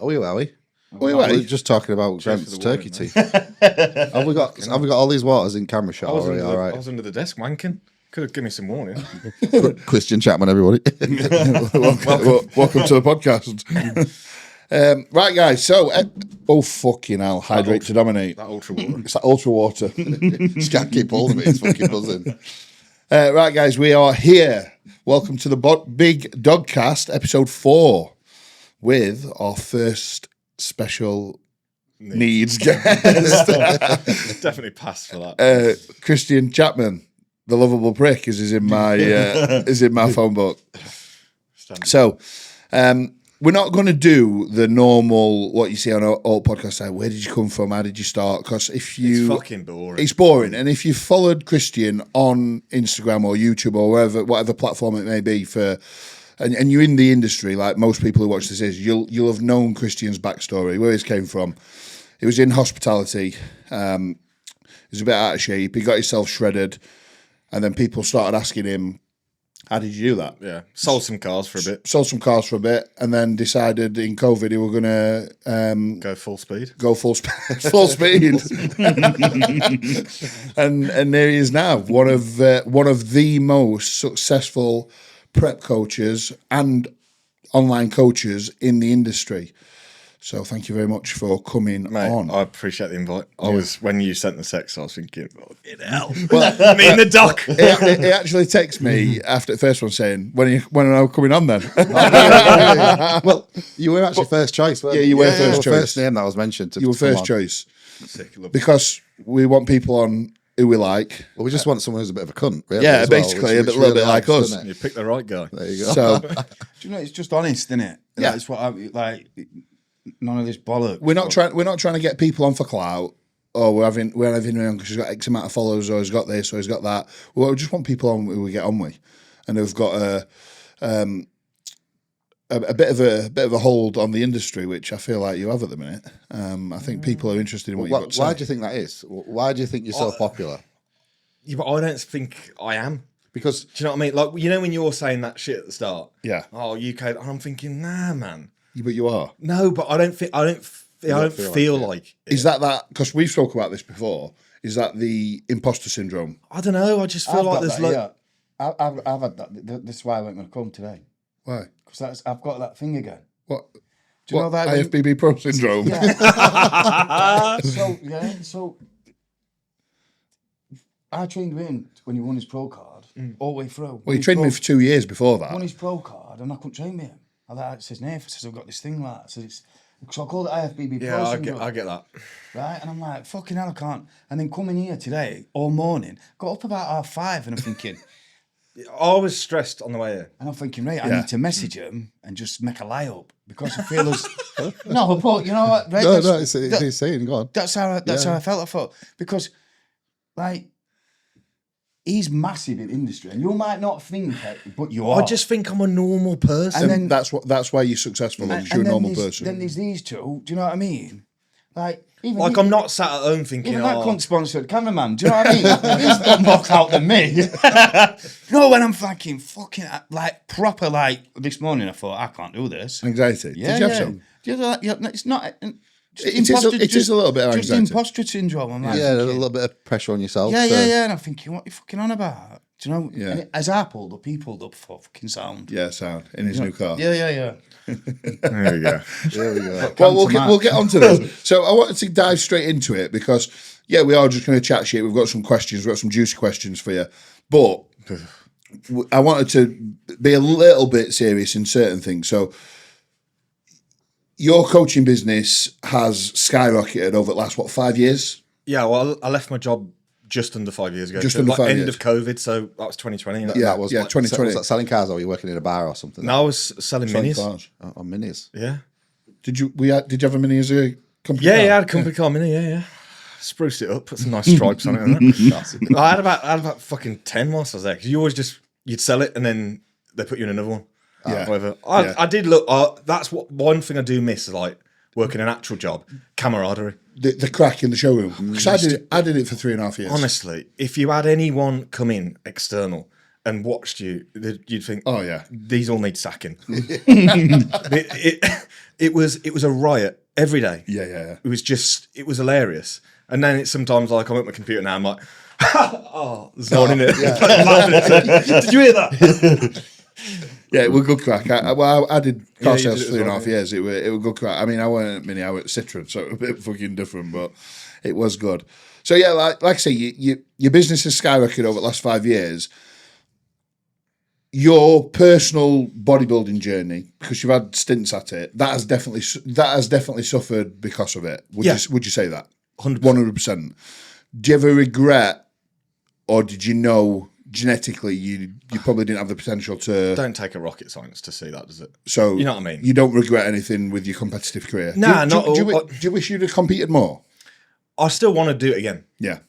Are we? We're just talking about Grant's turkey tea. have we got all these waters in camera shot? I was under the desk wanking. Could have given me some warning. Christian Chapman, everybody. welcome to the podcast. Right, guys. So, fucking hell! Hydrate to dominate. That ultra water. It's that ultra water. Just can't keep hold of it. It's fucking buzzing. Right, guys. We are here. Welcome to the Big Dogcast, episode 4, with our first special needs guest. Definitely passed for that. Christian Chapman, the lovable prick, is in my phone book. So, we're not going to do the normal what you see on all podcasts. Like, where did you come from? How did you start? Because it's fucking boring. It's boring. And if you've followed Christian on Instagram or YouTube or whatever platform it may be and you're in the industry, like most people who watch this you'll have known Christian's backstory, where he came from. He was in hospitality. He was a bit out of shape. He got himself shredded, and then people started asking him, "How did you do that?" Yeah, sold some cars for a bit. And then decided in COVID he were going to Go full speed. Full speed. and there he is now, one of the most successful prep coaches and online coaches in the industry. So thank you very much for coming on. I appreciate the invite. When you sent the text, I was thinking, hell. Well, me in the dock. He actually texted me after the first one saying, when are you coming on then? Well, you were actually first choice, weren't you? Yeah, you were first choice. First name that was mentioned. You were first choice. Because we want people on who we like. Well, we just want someone who's a bit of a cunt, really. Yeah, basically, a little bit like us. You picked the right guy. There you go. So, do you know, it's just honest, isn't it? Yeah. That's what I like. None of this bollocks. We're not trying to get people on for clout. Or we're having him on because he's got X amount of followers, or he's got this, or he's got that. We just want people on who we get on with, and who've got a bit of a hold on the industry, which I feel like you have at the minute. I think people are interested in what you've got to say. Why do you think that is? Why do you think you're so popular? Yeah, but I don't think I am. Because do you know what I mean? Like, you know when you're saying that shit at the start? Yeah. Oh, UK. And I'm thinking, nah, man. But you are. No, but I don't feel like it. Is that because we've spoken about this before? Is that the imposter syndrome? I don't know. I just feel like there's like. Yeah. I've had that. This is why I went to come today. Why? Because I've got that thing again. What? Do you know that IFBB Pro syndrome? Yeah. So I trained with him when he won his pro card all the way through. Well, he trained me for 2 years before that. Won his pro card and I couldn't train with him. I says, Nath, I says, I've got this thing like that. So I called it IFBB Pro syndrome. I get that. Right? And I'm like, fucking hell, I can't. And then coming here today, all morning, got up about 5:30 and I'm thinking... I was stressed on the way here. And I'm thinking, right, I need to message him and just make a lie up because I feel as... No, but you know what? Right, no, it's saying, go on. That's how I felt. I thought, because, like... He's massive in industry, and you might not think it, but you are. I just think I'm a normal person. And then that's why you're successful, because you're a normal person. Then there's these two. Do you know what I mean? Like, I'm not sat at home thinking, even that cunt sponsored cameraman. Do you know what I mean? He's got more clout than me. No, when I'm fucking like proper, like this morning, I thought I can't do this. Anxiety. Yeah, Did you have some? Yeah, it's not. It is a little bit of anxiety. Just imposter syndrome. I'm like, a little bit of pressure on yourself. Yeah. And I'm thinking, what are you fucking on about? Do you know? Yeah. As I pulled up, he pulled up for fucking sound. Yeah, sound in his new car. Yeah. There we go. There we go. Well, we'll get onto this. So I wanted to dive straight into it because, we are just going to chat shit. We've got some questions. We've got some juicy questions for you. But I wanted to be a little bit serious in certain things. So your coaching business has skyrocketed over the last, 5 years? Yeah, well, I left my job just under 5 years ago. Just under 5 years. End of COVID, so that was 2020. That was 2020. Was that selling cars, or were you working in a bar or something? No, I was selling minis. Cars. On minis. Yeah. Did you have a mini as a company Yeah, car? I had a company car mini, yeah. Spruced it up, put some nice stripes on it and that. I had about fucking 10 whilst I was there, because you always you'd sell it and then they put you in another one. Yeah. However, I did look. That's one thing I do miss is like working an actual job, camaraderie. The crack in the showroom. Because I did it for 3.5 years. Honestly, if you had anyone come in external and watched you, you'd think, Oh yeah. these all need sacking. It was a riot every day. Yeah. It was hilarious. And then it's sometimes like I'm at my computer now, I'm like, oh, there's no one in it. Did you hear that? Yeah, it was good crack. I did car you sales did it for 3.5 as well, years. It was good crack. I mean, I weren't Mini, I was Citroen, so it was a bit fucking different, but it was good. So yeah, like I say, your business has skyrocketed over the last 5 years. Your personal bodybuilding journey, because you've had stints at it, that has definitely suffered because of it. Would you say that? 100%. Do you ever regret, or did you know genetically you probably didn't have the potential to? Don't take a rocket science to see that, does it? So you know what I mean. You don't regret anything with your competitive career. Nah, do you wish you'd have competed more? I still want to do it again. Yeah,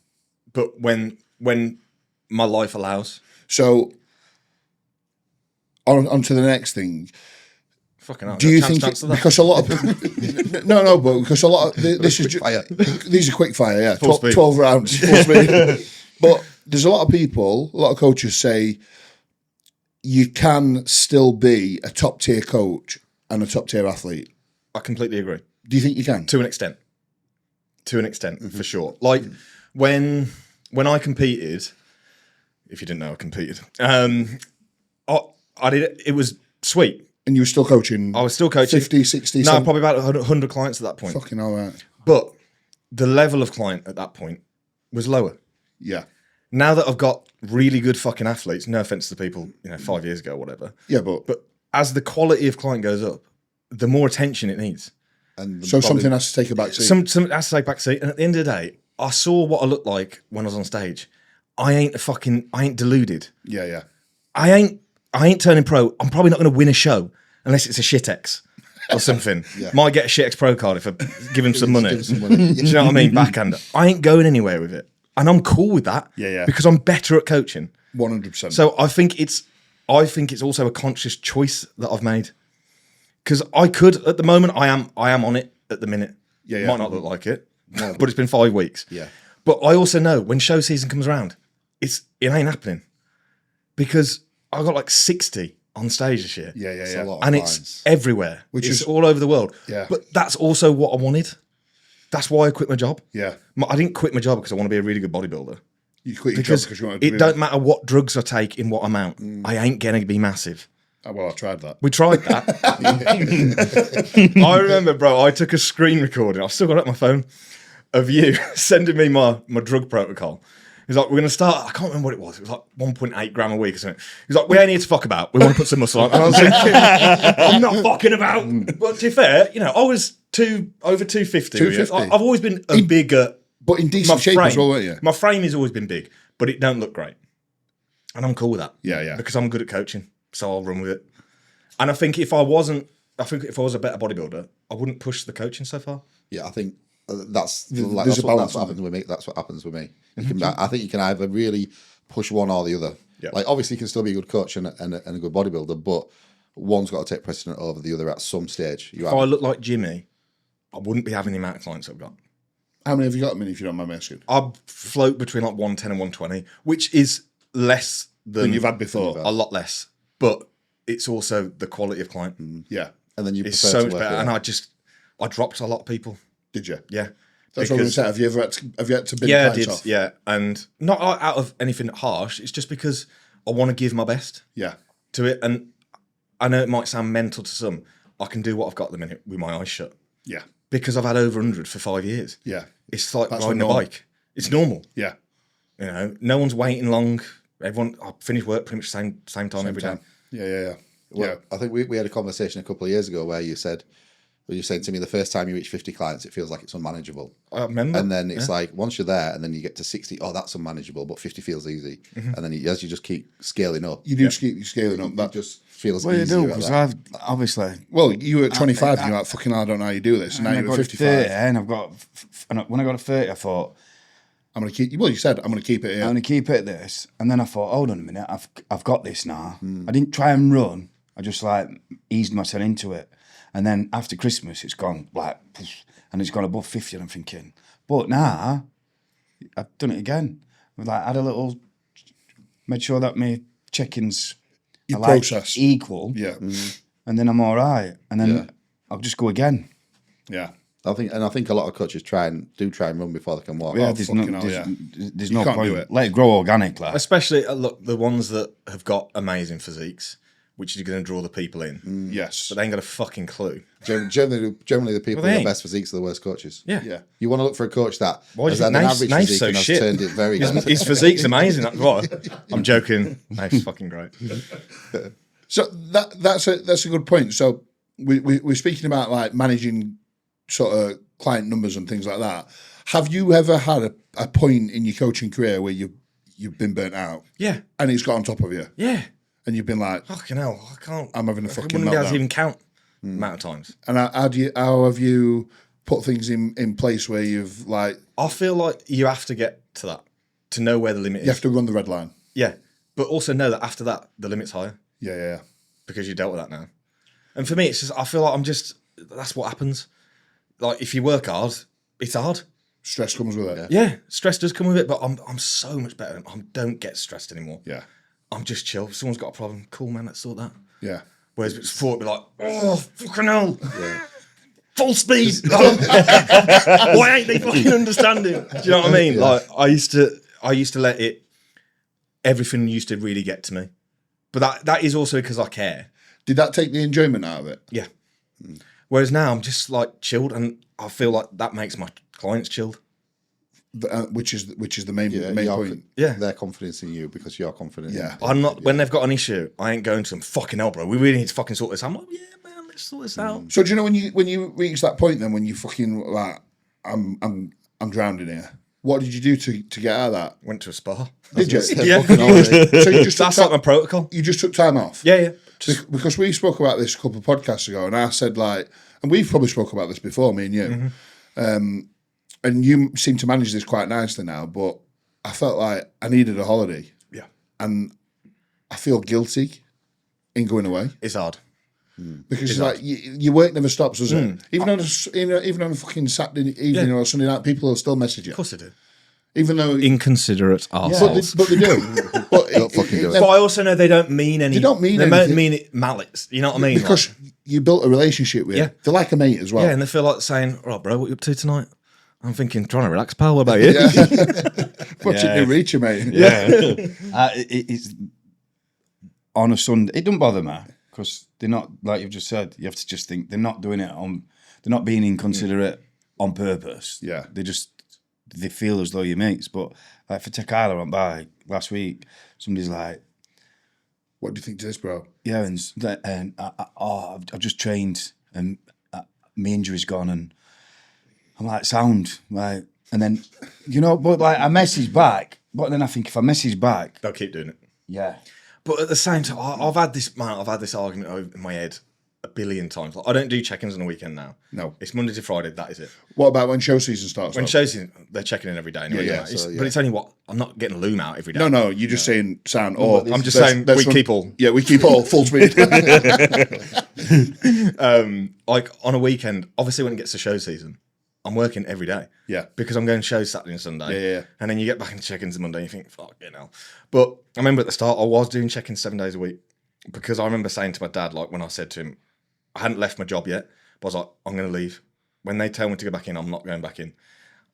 but when my life allows. So on to the next thing. Fucking hell, do you think because a lot of no, but because a lot of this is these are quick fire, yeah, 12 rounds, full speed. But there's a lot of people, a lot of coaches say you can still be a top tier coach and a top tier athlete. I completely agree. Do you think you can? To an extent, for sure. Like when I competed, if you didn't know, I competed. I did it. It was sweet. And you were still coaching? I was still coaching. 50, 60, No, probably about 100 clients at that point. Fucking all right. But the level of client at that point was lower. Yeah. Now that I've got really good fucking athletes, no offense to the people, 5 years ago or whatever. Yeah, but as the quality of client goes up, the more attention it needs. And so something has to take a back seat. Something has to take a back seat. And at the end of the day, I saw what I looked like when I was on stage. I ain't deluded. Yeah. I ain't turning pro. I'm probably not going to win a show unless it's a shit X or something. Might get a shit X pro card if I give him some money. Do you know what I mean? Backhand. I ain't going anywhere with it. And I'm cool with that. Yeah. Because I'm better at coaching. 100%. So I think it's also a conscious choice that I've made. Because I could, at the moment, I am on it at the minute. Yeah. Might not look like it, but it's been 5 weeks. Yeah. But I also know when show season comes around, it ain't happening. Because I got like 60 on stage this year. Yeah. a lot of And clients. it's everywhere. Which it's is all over the world. Yeah. But that's also what I wanted. That's why I quit my job. Yeah. I didn't quit my job because I want to be a really good bodybuilder. You quit your Because job because you wanted to it don't matter what drugs I take in what amount. I ain't going to be massive. Oh, well, I tried that. We tried that. I remember, bro, I took a screen recording. I've still got it on my phone of you sending me my drug protocol. He's like, we're going to start, I can't remember what it was. It was like 1.8 gram a week or something. He's like, we ain't here to fuck about. We want to put some muscle on. And I was thinking, I'm not fucking about. But to be fair, I was over 250. 250. I've always been a bigger. But in decent shape as well, weren't you? My frame has always been big, but it don't look great. And I'm cool with that. Yeah. Because I'm good at coaching. So I'll run with it. And I think if I was a better bodybuilder, I wouldn't push the coaching so far. Yeah, I think that's There's what a balance happens with me. That's what happens with me. I think you can either really push one or the other. Yeah. Like obviously you can still be a good coach and a good bodybuilder, but one's got to take precedent over the other at some stage. If I look like Jimmy, I wouldn't be having the amount of clients I've got. How many have you got, if you don't mind me asking? I float between like 110 and 120, which is less than you've had before. A lot less. But it's also the quality of client. Yeah. and then you It's prefer so to much work better. with- And I dropped a lot of people. Did you? Yeah. That's what I was going to say. Have you had to bin Yeah, I clients did. off? Yeah. And not out of anything harsh. It's just because I want to give my best Yeah. to it. And I know it might sound mental to some. I can do what I've got at the minute with my eyes shut. Yeah. Because I've had over 100 for 5 years. Yeah. It's like That's riding a normal. bike. It's normal. Yeah. No one's waiting long. Everyone, I finish work pretty much same time every day. Yeah. Well, I think we had a conversation a couple of years ago where you said to me the first time you reach 50 clients, it feels like it's unmanageable. I remember. And then it's like once you're there and then you get to 60, oh, that's unmanageable, but 50 feels easy. And then as you just keep scaling up, You do keep scaling up. that just feels Well, you easier. do, at because that. I've obviously. Well, you were at 25 and you're like, fucking hell, I don't know how you do this. And now And I you're got at to 55. 30, and I've got. And when I got to 30, I thought, I'm going to keep, well, you said, I'm going to keep it I'm here. going to keep it at this. And then I thought, hold on a minute, I've got this now. I didn't try and run. I just like eased myself into it. And then after Christmas, it's gone like, and it's gone above 50. And I'm thinking, but now I've done it again. I've like had a little, made sure that my check-ins Your are like process. equal, Yeah. and then I'm all right, and then I'll just go again. Yeah. I think a lot of coaches try and run before they can walk. Yeah, Oh, there's fucking no, hell, there's You no can't do point. it. Let it grow organic, like. Especially, look, the ones that have got amazing physiques, which is going to draw the people in. Yes. But they ain't got a fucking clue. Generally, the people Well, they with the ain't. best physiques are the worst coaches. Yeah. Yeah. You want to look for a coach that Why do has you had think an Naif's average physique so and has shit? turned it very good. His physique's amazing. That's what. I'm joking. Naif's fucking great. So that's a good point. So we're speaking about like managing sort of client numbers and things like that. Have you ever had a point in your coaching career where you've been burnt out Yeah. and it's got on top of you Yeah. and you've been like, Fucking hell. I can't. I'm having a I fucking wouldn't be able to meltdown? even count the amount of times. And how have you put things in place where you've like I feel like you have to get to that to know where the limit is. you have to run the red line? Yeah. But also know that after that, the limit's higher Yeah. because you dealt with that now. And for me, it's just, I feel like that's what happens. Like, if you work hard, it's hard. Stress comes with it. Yeah. Stress does come with it, but I'm so much better. I don't get stressed anymore. Yeah. I'm just chill. If someone's got a problem, cool, man, let's sort that. Yeah. Whereas before, it'd be like, oh, fucking hell. Full speed. Why ain't they fucking understanding? Do you know what I mean? Like, I used to let everything used to really get to me. But that is also because I care. Did that take the enjoyment out of it? Yeah. Whereas now I'm just like chilled, and I feel like that makes my clients chilled. Which is the main your- point. Yeah. Their confidence in you because you're confident. Yeah. I'm not, when they've got an issue, I ain't going to them, fucking hell, bro, we really need to fucking sort this out. I'm like, yeah, man, let's sort this out. So do you know when you reach that point then when you fucking like I'm drowning here? What did you do to get out of that? Went to a spa. Did you? Yeah. So you just That's took like my protocol. you just took time off. Yeah. Because we spoke about this a couple of podcasts ago, and I said like, and we've probably spoke about this before, me and you, and you seem to manage this quite nicely now. But I felt like I needed a holiday, Yeah. and I feel guilty in going away It's hard. because it's like your work never stops, does it? Even on a fucking Saturday evening or Sunday night, people will still message you, Of course I do. even though. Inconsiderate arseholes. But they do. But Don't fucking do it. But I also know they don't mean any. They don't mean They anything. don't mean it malice. You know what I mean? because you built a relationship with. Yeah. They're like a mate as well. Yeah, and they feel like saying, "All right, bro, what you up to tonight?" I'm thinking, trying to relax, pal. What about you? Watching Yeah. New Reacher, mate. It's on a Sunday. It doesn't bother me because they're not, like you've just said. You have to just think they're not doing it they're not being inconsiderate on purpose. Yeah. They feel as though you're mates. But like for Tequila went by last week, somebody's like, What do you think to this, bro? yeah, and I've just trained and my injury's gone, and I'm like, sound, like, and then, but like I message back, but then I think if I message back, They'll keep doing it. yeah, But at the same time, I've had this argument over in my head a billion times. Like, I don't do check-ins on the weekend now. No. It's Monday to Friday. That is it. What about when show season starts? When though? shows in, they're checking in every day. Anyway, Yeah, yeah. But it's only I'm not getting a loom out every day. No, you're just saying sound. Or I'm just saying we keep all. Yeah, we keep all full speed. Like on a weekend, obviously when it gets to show season, I'm working every day. Yeah. Because I'm going shows Saturday and Sunday. Yeah. And then you get back into check-ins on Monday and you think, fuck it now. But I remember at the start, I was doing check-ins 7 days a week because I remember saying to my dad, like when I said to him, I hadn't left my job yet, but I was like, I'm going to leave. When they tell me to go back in, I'm not going back in.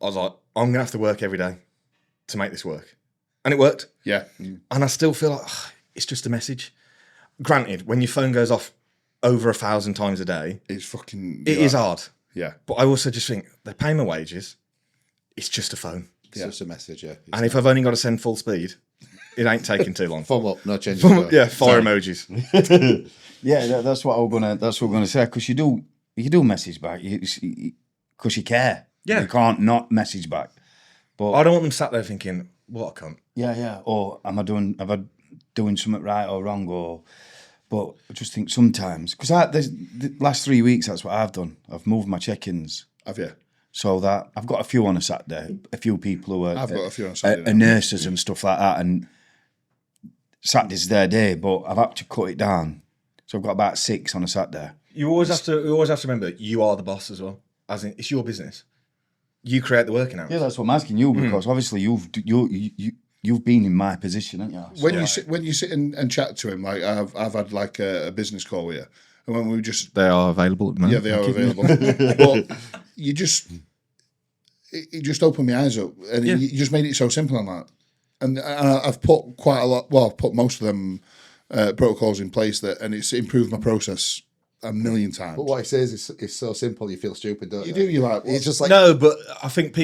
I was like, I'm going to have to work every day to make this work. And it worked. Yeah. And I still feel like it's just a message. Granted, when your phone goes off over 1,000 times a day, It's fucking. it is hard. Yeah. But I also just think they're paying my wages. It's just a phone. It's just a message, yeah. And if I've only got to send full speed, it ain't taking too long. Thumb up, no change. Yeah, fire emojis. yeah. That's what we're gonna say because you do message back because you care. Yeah. you can't not message back. But I don't want them sat there thinking, what a cunt. yeah. Or am I doing something right or wrong? But I just think sometimes because the last 3 weeks that's what I've done. I've moved my check-ins. Have you? So that I've got a few on a Saturday, a few people who are I've got a few on Saturday. nurses and stuff like that, and Saturday's their day. But I've had to cut it down, so I've got about 6 on a Saturday. You always have to remember you are the boss as well. As in, it's your business. You create the working hours. Yeah, that's what I'm asking you because obviously you've been in my position, haven't you? So, When you sit and chat to him, like I've had like a business call with you, and when we just They are available at the moment. they are available, but you just it just opened my eyes up, and you just made it so simple on that. And I've put quite a lot. Well, I've put most of them protocols in place and it's improved my process a million times. But what he says is it's so simple, you feel stupid, don't you? You do. You're like, It's just like No, but I think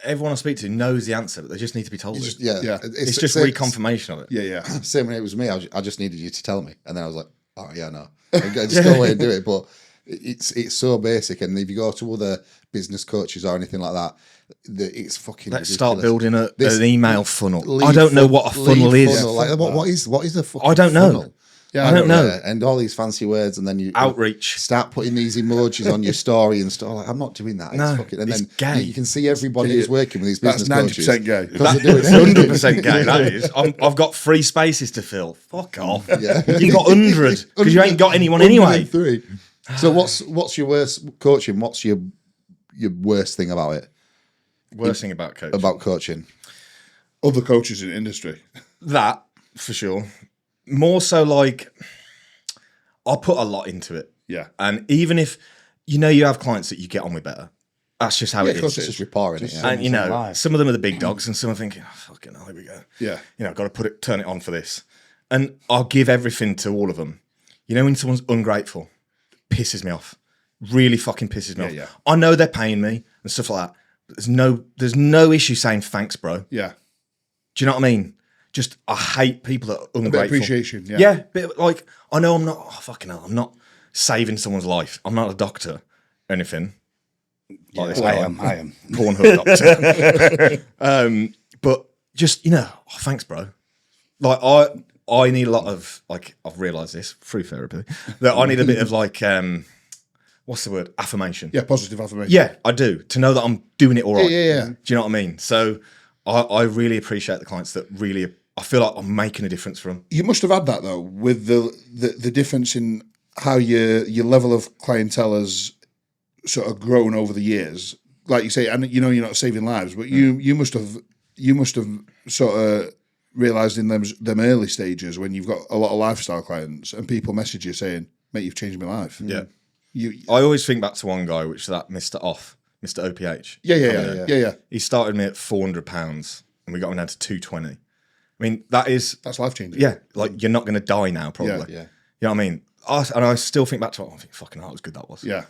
everyone I speak to knows the answer, but they just need to be told. just, it. Yeah. It's just reconfirmation of it. yeah. Same when it was me. I just needed you to tell me, and then I was like, "Oh yeah, no, just go away and do it." But it's so basic, and if you go to other business coaches or anything like that, it's fucking. Let's ridiculous. start building an email funnel. Lead I don't know what a funnel lead is. funnel. Like, what is a fucking I don't know. funnel? Yeah, I don't know. Yeah, and all these fancy words, and then you Outreach. start putting these emojis on your story and stuff. Like, I'm not doing that. No, It's fucking, and it's then gay. you can see everybody who's working with these That's business 90% coaches. gay. 'Cause they're doing That's 100% gay. That is. I've got 3 spaces to fill. Fuck off. Yeah. You've got 100 because you ain't got anyone anyway. 103. So what's your worst coaching? What's your worst thing about it? Worst thing about coaching. About coaching? Other coaches in the industry. That, for sure. More so like, I'll put a lot into it. Yeah. And even if, you have clients that you get on with better, that's just how it of course is. It's just rapport in it. Yeah. And, life. some of them are the big dogs and some are thinking, oh, fucking hell, here we go. Yeah. I've got to turn it on for this. And I'll give everything to all of them. When someone's ungrateful, pisses me off. Really fucking pisses me off. yeah. I know they're paying me and stuff like that. But there's no issue saying thanks, bro. Yeah. Do you know what I mean? Just, I hate people that are ungrateful. A bit of appreciation. Yeah. Yeah, but like, I know I'm not, fucking hell, I'm not saving someone's life. I'm not a doctor or anything. Like this I guy. am. Pornhub doctor. But just, thanks, bro. Like, I need a lot of, like, I've realised this through therapy, that I need a bit of, like, what's the word? Affirmation. Yeah. Positive affirmation. Yeah, I do. To know that I'm doing it all right. Yeah. Do you know what I mean? So I really appreciate the clients that really, I feel like I'm making a difference for them. You must have had that though, with the difference in how your level of clientele has sort of grown over the years. Like you say, and you're not saving lives, but you must have sort of realised in them early stages when you've got a lot of lifestyle clients and people message you saying, "Mate, you've changed my life." Yeah. I I always think back to one guy, which is that Mr. OPH. Yeah. He started me at £400 and we got him down to 220. I mean, That's life changing. yeah, like you're not going to die now, probably. Yeah. Yeah. You know what I mean? And I still think back to it. I think, fucking hell, that was good, that was. Yeah.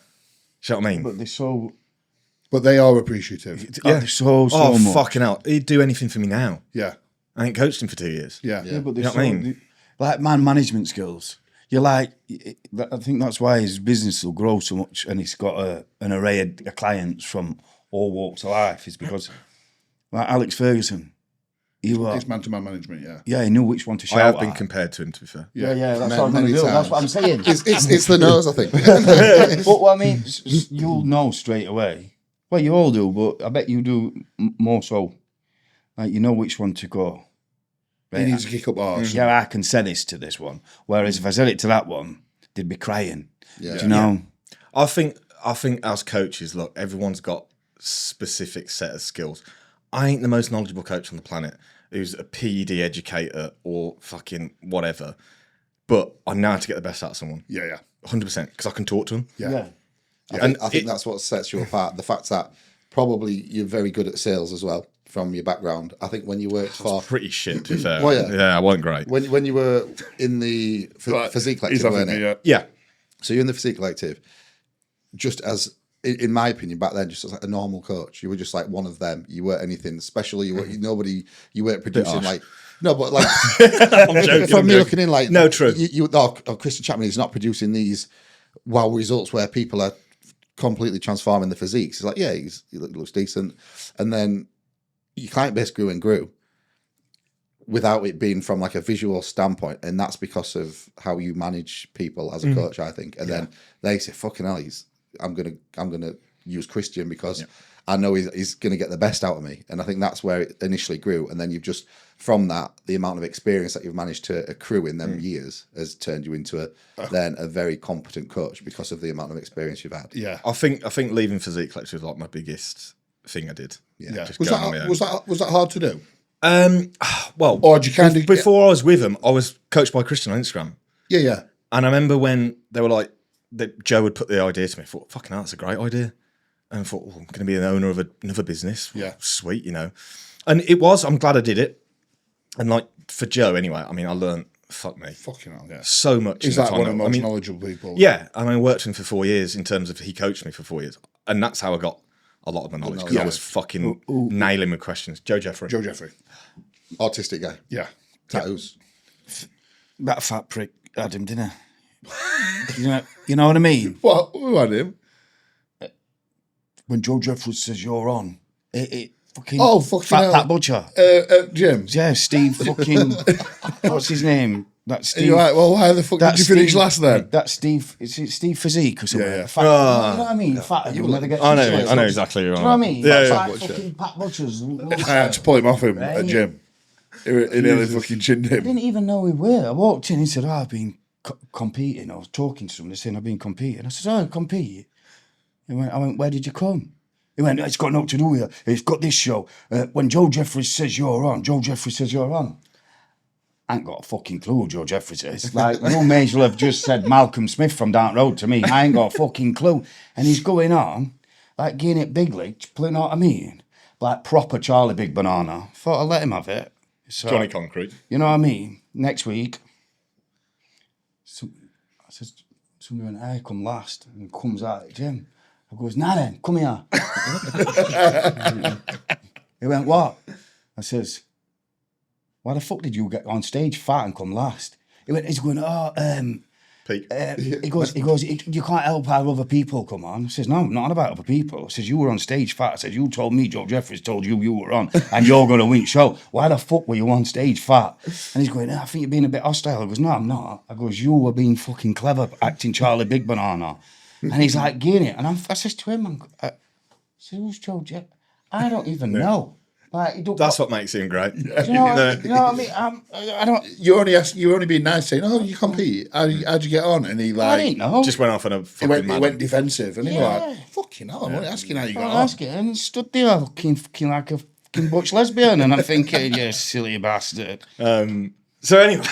Do you know what I mean? But they're so, But they are appreciative. yeah. they're so Oh, much. fucking hell. He'd do anything for me now. Yeah. I ain't coached him for 2 years. Yeah. Yeah, but You they're know what I mean? like man management skills. You're like, I think that's why his business will grow so much, and he's got an array of clients from all walks of life. Is because, like Alex Ferguson, It's man-to-man management, yeah. Yeah, he knew which one to shout I have at. been compared to him, to be fair. Yeah, that's Many- what I'm going to many do. That's times. what I'm saying. It's the nose, I think. But what I mean, you'll know straight away. Well, you all do, but I bet you do more so. Like, you know which one to go. He needs to kick up arse. Yeah, I can say this to this one. Whereas if I said it to that one, they'd be crying. Yeah. Do you know? I think as coaches, look, everyone's got specific set of skills. I ain't the most knowledgeable coach on the planet who's a PED educator or fucking whatever, but I know how to get the best out of someone. Yeah. 100% because I can talk to them. Yeah. I think that's what sets you apart. The fact that probably you're very good at sales as well from your background. I think when you worked for Pretty shit, to be fair. Well, yeah. Yeah, I wasn't great. when you were in the physique He's collective, having weren't me, it? Yeah. So you're in the physique collective, just as in my opinion back then, just as like a normal coach. You were just like one of them. You weren't anything special. You weren't nobody. You weren't producing harsh. like no, but like I'm joking. from me looking in, like No, true. Christian Chapman is not producing these wow results where people are completely transforming the physiques. It's like, yeah, he looks decent. And then your client base grew and grew without it being from like a visual standpoint. And that's because of how you manage people as a coach, I think. And then they say, fucking hell, I'm gonna use Christian because I know he's gonna get the best out of me. And I think that's where it initially grew. And then you've just, from that, the amount of experience that you've managed to accrue in them years has turned you into a very competent coach because of the amount of experience you've had. Yeah. I think leaving physique collective was like my biggest thing I did. Yeah. Just Was going on my that, own. was that hard to do? Well, Or do you kind of before I was with him, I was coached by Christian on Instagram. Yeah. And I remember when they were like, that Joe would put the idea to me. I thought, fucking hell, that's a great idea. And I thought, I'm going to be an owner of another business. Yeah. Sweet, And it was, I'm glad I did it. And like for Joe anyway, I mean, I learned, fucking hell, yeah. so much. He's like one of the most knowledgeable people. Yeah. I worked with him for 4 years in terms of he coached me for 4 years. And that's how I got a lot of my knowledge because I was fucking nailing with questions. Joe Jeffrey. Autistic guy. Yeah. Tattoos. That fat prick had him, didn't he? You know what I mean? What? Who had him? When Joe Jeffries says you're on, it fucking... Oh, fucking Fat hell. Pat Butcher. Jim. Yeah, Steve fucking... What's his name? That's Steve. You're right, well, why the fuck did you finish last then? That's Steve... Is it Steve Physique or something? Yeah. Fat, you know what I mean? Fat, you never get... I know exactly Do right. you know what I mean? Yeah, That's yeah. like fucking Pat Butcher's... I had to pull him off him at gym. He nearly fucking chinned I him. didn't even know we were. I walked in, he said, I've been competing. I was talking to somebody saying I've been competing. I said, compete? I went, where did you come? He went, it's got nothing to do with it. It's got this show. When Joe Jeffries says you're on, Joe Jeffries says you're on. I ain't got a fucking clue who Joe Jeffries is. Like, no mage will have just said Malcolm Smith from down the road to me. I ain't got a fucking clue. And he's going on, like, getting it big league, you know what I mean? Like, proper Charlie Big Banana. Thought I'd let him have it. So, Johnny Concrete. you know what I mean? Next week, I said, somebody went, hey, come last. And he comes out at the gym. I goes, nah then, come here. He went, what? I says, why the fuck did you get on stage fat and come last? He's going, Pete. he goes, you can't help how other people come on. I says, no, I'm not on about other people. I says, you were on stage fat. I says, you told me Joe Jeffries told you were on and you're going to win show. Why the fuck were you on stage fat? And he's going, I think you're being a bit hostile. I goes, no, I'm not. I goes, you were being fucking clever acting Charlie Big Banana. And he's like, getting it. And I says to him, I said, who's Joe Jeffries? I don't even know. Like, he don't, That's what makes him great. you know what I mean? I don't. You only being nice, saying, "Oh, you compete. How'd you get on?" And he I didn't know. Just went off on a he fucking went defensive, and he was Yeah. like, "Fucking hell, I'm only asking how you got I on." ask it, and he stood there looking like a fucking butch lesbian, and I'm thinking, you silly bastard. So anyway,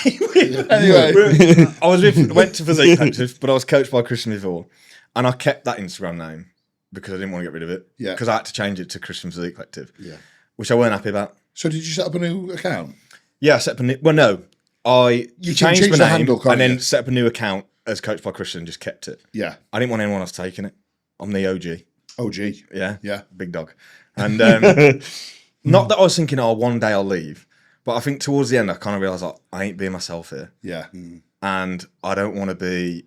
I went to Physique Collective, but I was coached by Christian before, and I kept that Instagram name because I didn't want to get rid of it. Yeah. Because I had to change it to Christian Physique Collective. Yeah. Which I weren't happy about. So did you set up a new account? Yeah, I set up a new. Well, no, I You can changed change my the name handle, can't and then you? set up a new account as coached by Christian and just kept it. Yeah. I didn't want anyone else taking it. I'm the OG. OG. Yeah. Yeah. Big dog. And not that I was thinking, one day I'll leave, but I think towards the end I kind of realised like, I ain't being myself here. Yeah. And I don't want to be.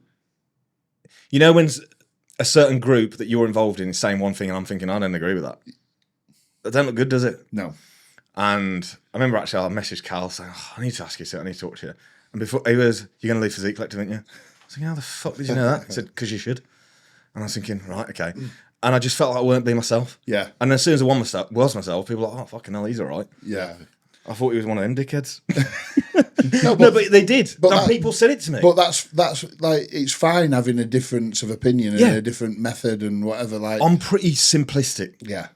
You know, when a certain group that you're involved in is saying one thing and I'm thinking, I don't agree with that. That don't look good, does it? No. And I remember actually I messaged Cal saying, I need to ask you something, I need to talk to you. And before he was, you're going to leave Physique Collective, aren't you? I was thinking, how the fuck did you know that? He said, because you should. And I was thinking, right, okay. And I just felt like I weren't being myself. Yeah. And as soon as I was myself, people were like, oh, fucking hell, he's all right. Yeah. I thought he was one of them dickheads. No, No, but they did. but And that- people said it to me. But that's like it's fine having a difference of opinion and Yeah. a different method and whatever. Like, I'm pretty simplistic. yeah.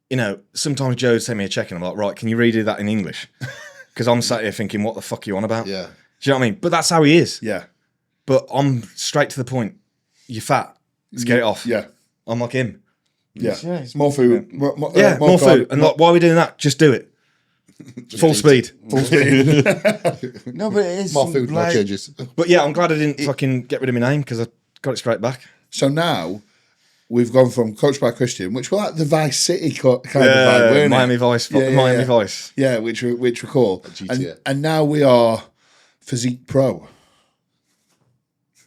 You know, sometimes Joe would send me a check and I'm like, right, can you redo that in English? Because I'm sat here thinking, what the fuck are you on about? Yeah. Do you know what I mean? But that's how he is. Yeah. But I'm straight to the point. You're fat. Let's get it off. Yeah. I'm like him. Yeah. it's- More food. More More carb, food. And like, why are we doing that? Just do it. Full speed. full speed. No, but it's More food, no like, changes. But yeah, I'm glad I didn't fucking get rid of my name because I got it straight back. So now we've gone from Coached by Christian, which were like the Vice City kind of vibe, weren't Miami it? Vice. Fuck the Miami Vice. Yeah, which were cool. GTA. And now we are Physique Pro.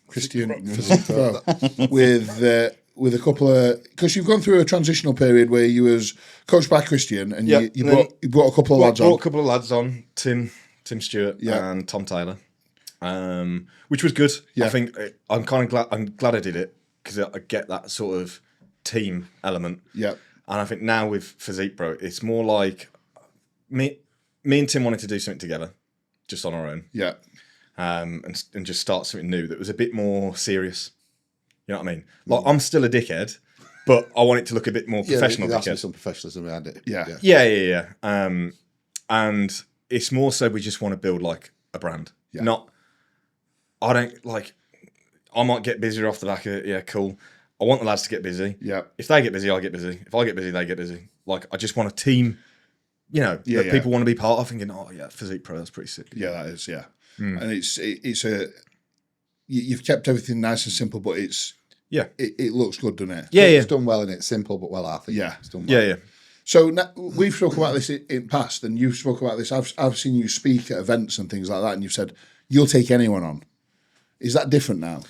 Christian Physique Pro. With a couple of, because you've gone through a transitional period where you was coached by Christian and Yeah, you and then brought a couple of lads Brought on. a couple of lads on, Tim Stewart Yeah. and Tom Taylor, which was good. Yeah. I think I'm glad I did it because I get that sort of team element. Yeah. And I think now with Physique Pro, it's more like me and Tim wanted to do something together, just on our own, Yeah. and just start something new that was a bit more serious. You know what I mean? Like I'm still a dickhead, but I want it to look a bit more professional. There has to be Dickhead. some professionalism behind it. Yeah. Yeah. And it's more so we just want to build like a brand. Not, I don't like, I might get busier off the back of it. Yeah, cool. I want the lads to get busy. Yeah. If they get busy, I get busy. If I get busy, they get busy. Like, I just want a team, you know, that people want to be part of, thinking, oh yeah, Physique Pro, that's pretty sick. Yeah, that is, yeah. And it's a, you've kept everything nice and simple, but it's, it looks good, doesn't it? Yeah, It's done well and it's simple but well, I think. Yeah. It's done well. Yeah. So now, we've spoken about this in past, and you've spoken about this. I've seen you speak at events and things like that, and you've said you'll take anyone on. Is that different now?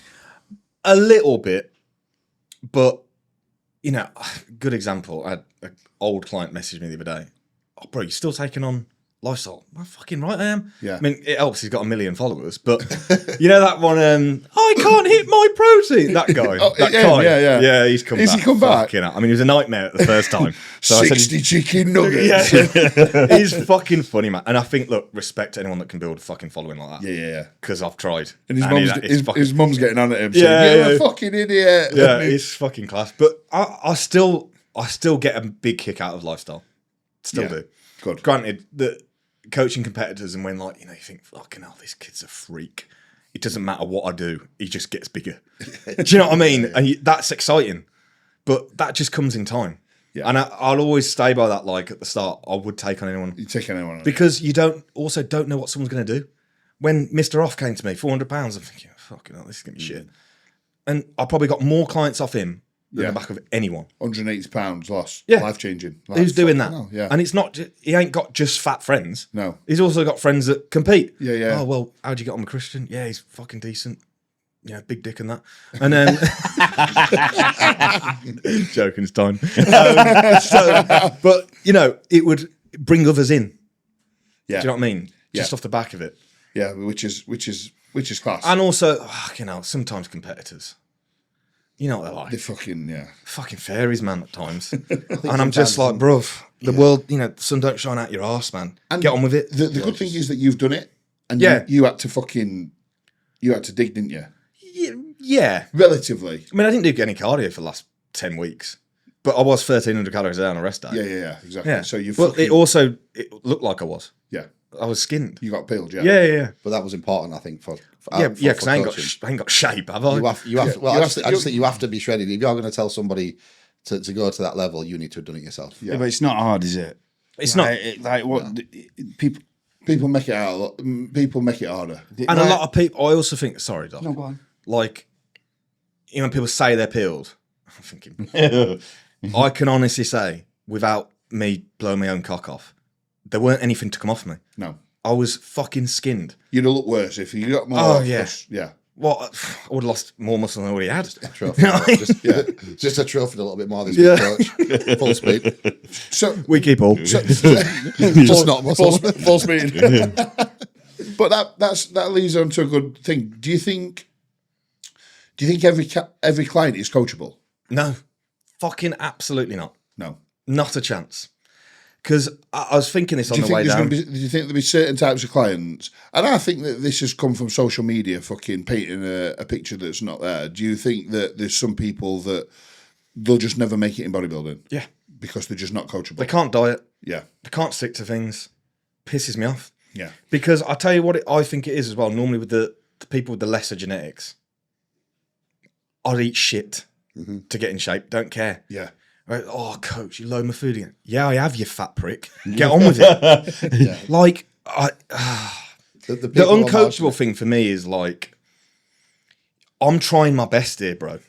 A little bit, but, you know, good example. I had an old client message me the other day. Oh, bro, you're still taking on lifestyle? Well, fucking right I am. Yeah. I mean, it helps he's got 1 million followers, but you know that one, I can't hit my protein. That guy. That guy. Yeah, he's come back. Has he come back? Fucking hell. I mean, he was a nightmare at the first time. So 60 chicken nuggets. Yeah. He's fucking funny, man. And I think, look, respect to anyone that can build a fucking following like that. Yeah. Because I've tried. And his mum's getting on at him saying, Yeah. you're a fucking idiot. Yeah, it's fucking class. But I still get a big kick out of lifestyle. Still do. Good. Granted, the coaching competitors, and when, like, you know, you think, fucking hell, this kid's a freak. It doesn't matter what I do, he just gets bigger. Do you know what I mean? And that's exciting. But that just comes in time. Yeah. And I'll always stay by that, like, at the start, I would take on anyone. You take anyone on. Because you don't know what someone's going to do. When Mr. Off came to me, £400, I'm thinking, fucking hell, this is going to be shit. And I probably got more clients off him than the back of anyone. £180 loss. Yeah. Life-changing. Who's doing that? Hell, yeah. And it's not, he ain't got just fat friends. No. He's also got friends that compete. Yeah. Oh, well, how'd you get on with Christian? Yeah, he's fucking decent. Yeah, big dick and that. And then... Joking, it's time. But, you know, it would bring others in. Yeah. Do you know what I mean? Just off the back of it. Yeah, which is class. And also, you know, sometimes competitors... You know what they're like. They're fucking, Fucking fairies, man, at times. And I'm just like, bruv, the world, you know, the sun don't shine out your arse, man. And get on with it. The good thing is that you've done it, and you had to dig, didn't you? Yeah. Relatively. I mean, I didn't do any cardio for the last 10 weeks, but I was 1,300 calories a day on a rest day. Yeah, exactly. Yeah. So you it looked like I was. Yeah. I was skinned. You got peeled, Yeah. But that was important, I think, for because I ain't got shape, have I? I just think you have to be shredded. If you're going to tell somebody to go to that level, you need to have done it yourself. Yeah, but it's not hard, is it? It's not. Like what people make it out. People make it harder. And a lot of people. I also think. Sorry, Doc. No, go on. Like, you know, when people say they're peeled, I'm thinking. I can honestly say, without me blowing my own cock off, there weren't anything to come off me. No. I was fucking skinned. You'd have looked worse if you got more. Oh, yeah. Yeah. Well, I would have lost more muscle than I already had. Trophy. Just a trophy a little bit more this coach. Full speed. So we keep all. Just not muscle. Full speed. But that leads on to a good thing. Do you think every client is coachable? No. Fucking absolutely not. No. Not a chance. Because I was thinking this on the way down. Do you think there'll be certain types of clients? And I think that this has come from social media, fucking painting a picture that's not there. Do you think that there's some people that they'll just never make it in bodybuilding? Yeah. Because they're just not coachable. They can't diet. Yeah. They can't stick to things. Pisses me off. Yeah. Because I tell you what I think it is as well, normally with the people with the lesser genetics, I'd eat shit to get in shape. Don't care. Yeah. Right? Oh, coach, you load my food again. Yeah, I have, you fat prick. Get on with it. Like, the uncoachable thing for me is like, I'm trying my best here, bro.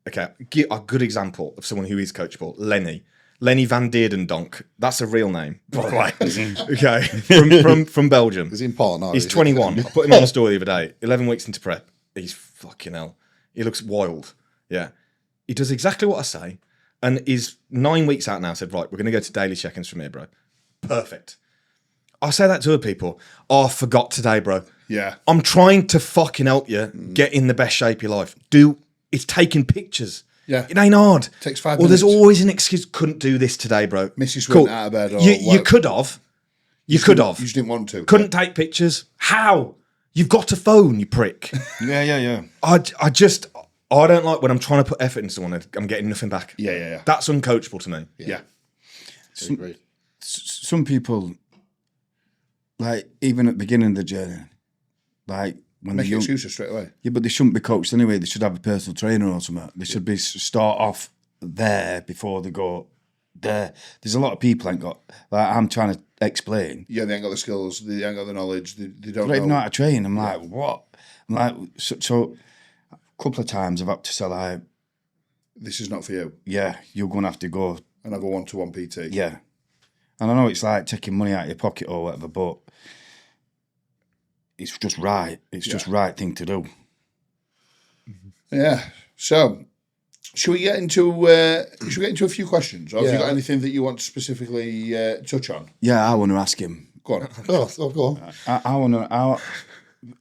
Okay, give a good example of someone who is coachable. Lenny Van Deerdendonk. That's a real name, by the way. Okay, from Belgium. It's important. He's 21. I put him on a story the other day. 11 weeks into prep. He's fucking hell. He looks wild. Yeah. He does exactly what I say. And he's 9 weeks out now. I said, right, we're going to go to daily check-ins from here, bro. Perfect. I say that to other people. Oh, I forgot today, bro. Yeah. I'm trying to fucking help you get in the best shape of your life. It's taking pictures. Yeah. It ain't hard. Takes 5 Or minutes. there's always an excuse. Couldn't do this today, bro. Mrs. went out of bed. Or you could have. You could have. You just didn't want to. Couldn't take pictures. How? You've got a phone, you prick. Yeah. I don't like when I'm trying to put effort into someone, I'm getting nothing back. Yeah. That's uncoachable to me. Yeah. Agreed. Some people like even at the beginning of the journey, like when Make they're young, excuses straight away. yeah, but they shouldn't be coached anyway. They should have a personal trainer or something. They should be start off there before they go there. There's a lot of people ain't got, like I'm trying to explain. Yeah, they ain't got the skills, they ain't got the knowledge, they don't They don't even know know. how to train. I'm like, what? I'm like, so a couple of times I've had to say like, This is not for you. yeah, you're going to have to go. And have a one-to-one PT. Yeah. And I know it's like taking money out of your pocket or whatever, but it's just right. It's just right thing to do. Yeah. So, should we get into a few questions, or have you got anything that you want to specifically touch on? Yeah, I want to ask him. Go on. Oh, go on. I want to.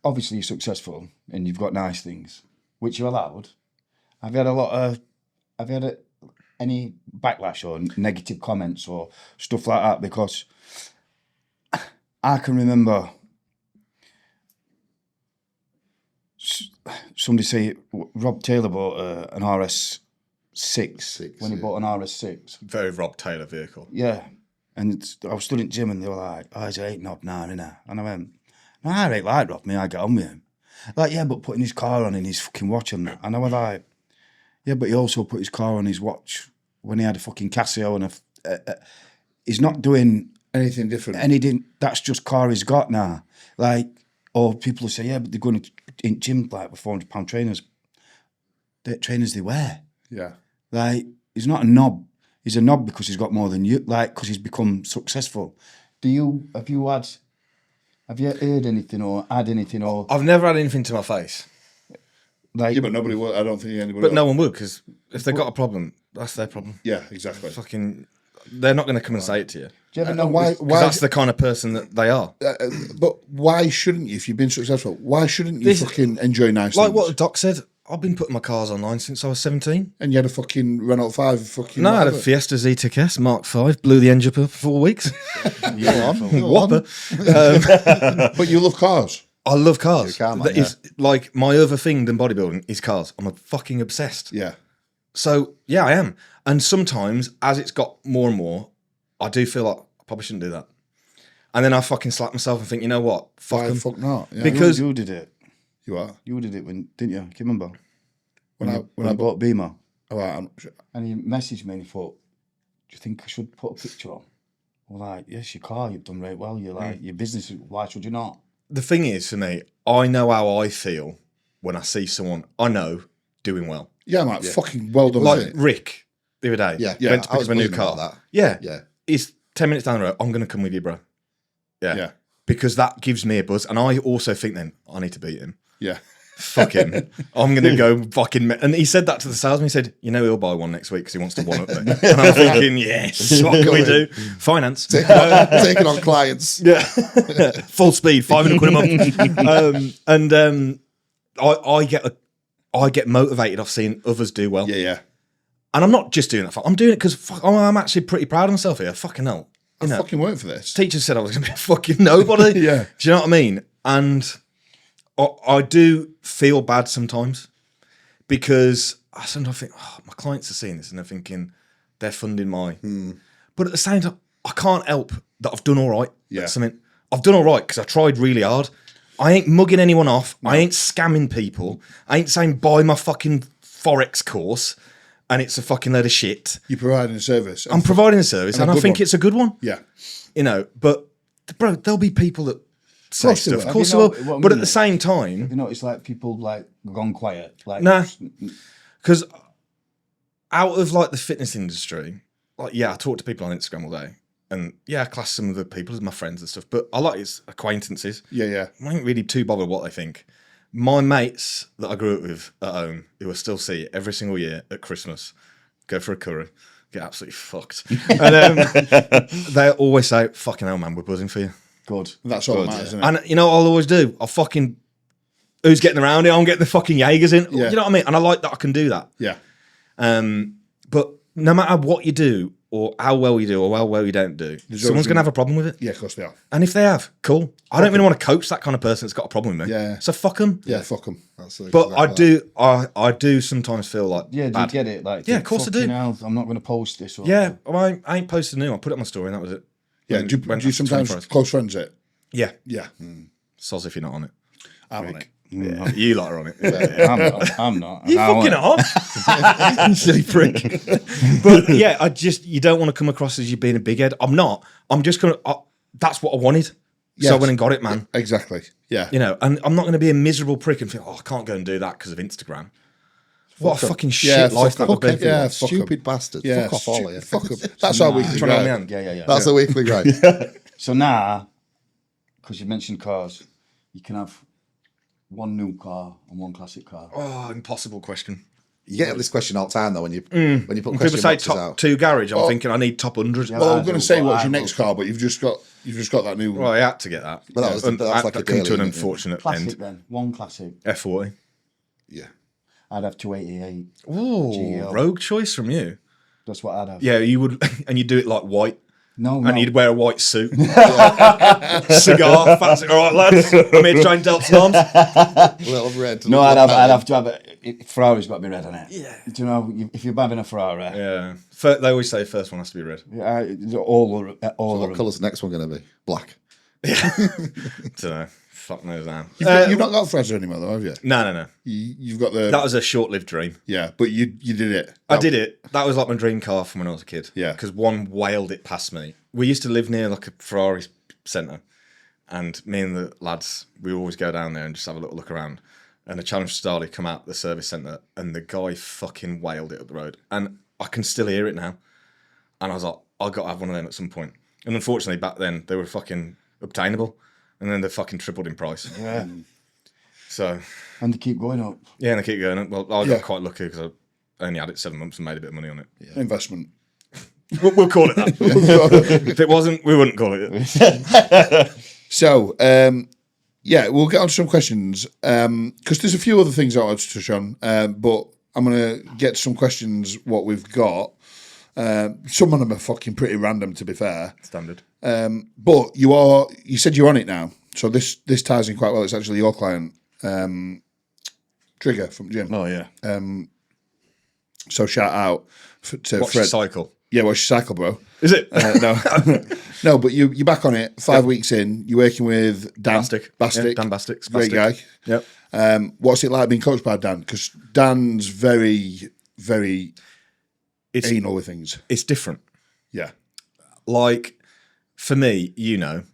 Obviously, you're successful and you've got nice things, which you're allowed. Have you had any backlash or negative comments or stuff like that? Because I can remember somebody say Rob Taylor bought an RS6 when he bought an RS6. Very Rob Taylor vehicle. Yeah. And I was stood in gym and they were like, oh, he's an 8 knob now, innit? And I went, no, I ain't like Rob, me, I get on with him. Like, yeah, but putting his car on and his fucking watch and that. And I was like, yeah, but he also put his car on his watch when he had a fucking Casio and he's not doing Anything different? anything. That's just car he's got now. Like, or people will say, yeah, but they're going to in gym like with £400 trainers. The trainers they wear. Yeah. Like, he's not a knob. He's a knob because he's got more than you. Like, because he's become successful. Have you heard anything or had anything or I've never had anything to my face. like? Yeah, but nobody will. I don't think anybody But will. no one would, because if they've got a problem, that's their problem. Yeah, exactly. Fucking, they're not going to come and say it to you. Do you ever know Why? 'Cause that's the kind of person that they are. But why shouldn't you, if you've been successful, why shouldn't you fucking enjoy nice Like things? what the doc said, I've been putting my cars online since I was 17. And you had a fucking Renault 5 fucking... No, I had a whatever. Fiesta ZTEC S Mark 5, blew the engine up for 4 weeks. Go on. Whopper. But you love cars. I love cars. You're a car man, That is like my other thing than bodybuilding is cars. I'm a fucking obsessed. Yeah. So yeah, I am. And sometimes as it's got more and more, I do feel like I probably shouldn't do that. And then I fucking slap myself and think, you know what? Fuck Why 'em. the fuck not? Yeah. Because- you did it. You are. You did it when didn't you? Can you remember When I bought Beamer? Oh, I'm not sure. And he messaged me and he thought, do you think I should put a picture on? I'm like, yes, your car, you've done very well. You're like, your business, why should you not? The thing is, for me, I know how I feel when I see someone I know doing well. Yeah, I'm like, fucking well done. Like mate. Rick the other day. Yeah, Went to I pick was up a new buzzing car. about that. Yeah. Yeah. It's 10 minutes down the road. I'm going to come with you, bro. Yeah. Yeah. Because that gives me a buzz. And I also think then, I need to beat him. Yeah. Fuck him. I'm going to go fucking... And he said that to the salesman. He said, you know he'll buy one next week because he wants to one-up me. And I'm thinking, yes, what can we do? Finance. Taking on clients. Yeah. Full speed, 500 quid a month. I get motivated off seeing others do well. Yeah, yeah. And I'm not just doing that. I'm doing it because I'm actually pretty proud of myself here. Fucking hell. I fucking worked for this. Teacher said I was going to be a fucking nobody. Yeah. Do you know what I mean? And I do feel bad sometimes because I sometimes think, oh, my clients are seeing this and they're thinking they're funding my... But at the same time, I can't help that I've done all right. Yeah. Something. I've done all right because I tried really hard. I ain't mugging anyone off. No. I ain't scamming people. I ain't saying buy my fucking Forex course and it's a fucking load of shit. You're providing a service. I'm providing a service and I think it's a good one. Yeah. You know, but bro, there'll be people that say stuff. Of course they will. But at the same time... You know, it's like people like gone quiet. Like, nah. Because out of like the fitness industry, like, yeah, I talk to people on Instagram all day. And yeah, I class some of the people as my friends and stuff, but I like his acquaintances. Yeah, yeah. I ain't really too bothered what they think. My mates that I grew up with at home, who I still see every single year at Christmas, go for a curry, get absolutely fucked. And they always say, fucking hell, man, we're buzzing for you. Good. That's all that matters, isn't it? And you know what I'll always do? I'll fucking, who's getting around here? I'm getting the fucking Jaegers in. Yeah. You know what I mean? And I like that I can do that. Yeah. But no matter what you do, or how well you do, or how well you don't do, someone's going to have a problem with it. Yeah, of course they are. And if they have, cool. I don't really want to coach that kind of person that's got a problem with me. Yeah. So fuck them. Yeah, fuck them. But I do sometimes feel like Yeah, do bad. you get it? Like, Yeah, of course I do. Hell, I'm not going to post this. Or Yeah, well, I ain't posted new. I put it on my story and that was it. Yeah, do you sometimes close friends it? Yeah. Yeah, Soz if you're not on it. I'm on it. Yeah. You lot are on it. I'm not. You fucking are. Silly prick. But yeah, you don't want to come across as you being a big head. I'm not. I'm just going to, that's what I wanted. So I went and got it, man. Exactly. Yeah. You know, and I'm not going to be a miserable prick and think, I can't go and do that because of Instagram. What a fucking shit life that would be. Yeah, Stupid bastards. Yeah, Fuck off all of you. Fuck up. That's our weekly Trying to hold my grind. hand. Yeah. That's a weekly grind. So now, because you mentioned cars, you can have one new car and one classic car. Oh, impossible question. You get this question all the time though when you put When question people say boxes top out. 2 garage, I'm thinking I need top 100. Well, I'm going to say Well, what's I your will. next car, but you've just got that new one. Well, I had to get that. But that was- And that's like that a came to daily, an isn't it? unfortunate Classic end. then. One classic. F40. Yeah. I'd have 288. Ooh, GL. rogue choice from you. That's what I'd have. Yeah, you would, and you do it like white. No. And you'd wear a white suit. Cigar, fancy. All right, lads. I'm here to try and Delta arms. Little red. No, I'd have to have it. Ferrari's got to be red on it. Yeah. Do you know, if you're having a Ferrari, Yeah. They always say first one has to be red. all What of them. colour's the next one going to be? Black. Don't know. Fuck knows now. You've not got Fresno anymore, though, have you? No. You've got the That was a short-lived dream. yeah, but you did it. I did it. That was like my dream car from when I was a kid. Yeah. Because one wailed it past me. We used to live near like a Ferrari centre. And me and the lads, we always go down there and just have a little look around. And a Challenge Starley come out the service centre and the guy fucking wailed it up the road. And I can still hear it now. And I was like, I've got to have one of them at some point. And unfortunately, back then, they were fucking obtainable. And then they fucking tripled in price. Yeah. So, And they keep going up. yeah, and they keep going. Well, I got Yeah. quite lucky because I only had it 7 months and made a bit of money on it. investment. We'll call it that. If it wasn't, we wouldn't call it it. So, yeah, we'll get on to some questions because there's a few other things I wanted to touch on, but I'm going to get some questions what we've got. Some of them are fucking pretty random, to be fair. Standard. But you said you're on it now, so this ties in quite well. It's actually your client, Trigger from Jim. Oh, yeah. So shout out to Watch Fred. the cycle. Yeah, watch your cycle, bro. Is it? No, no, but you're back on it. 5 weeks in, you're working with Dan. Bastic. Bastic. Yeah, Dan Bastic. Great guy. Yep. What's it like being coached by Dan? Because Dan's very, very It's anal with things. it's different. Yeah, Like, for me, you know,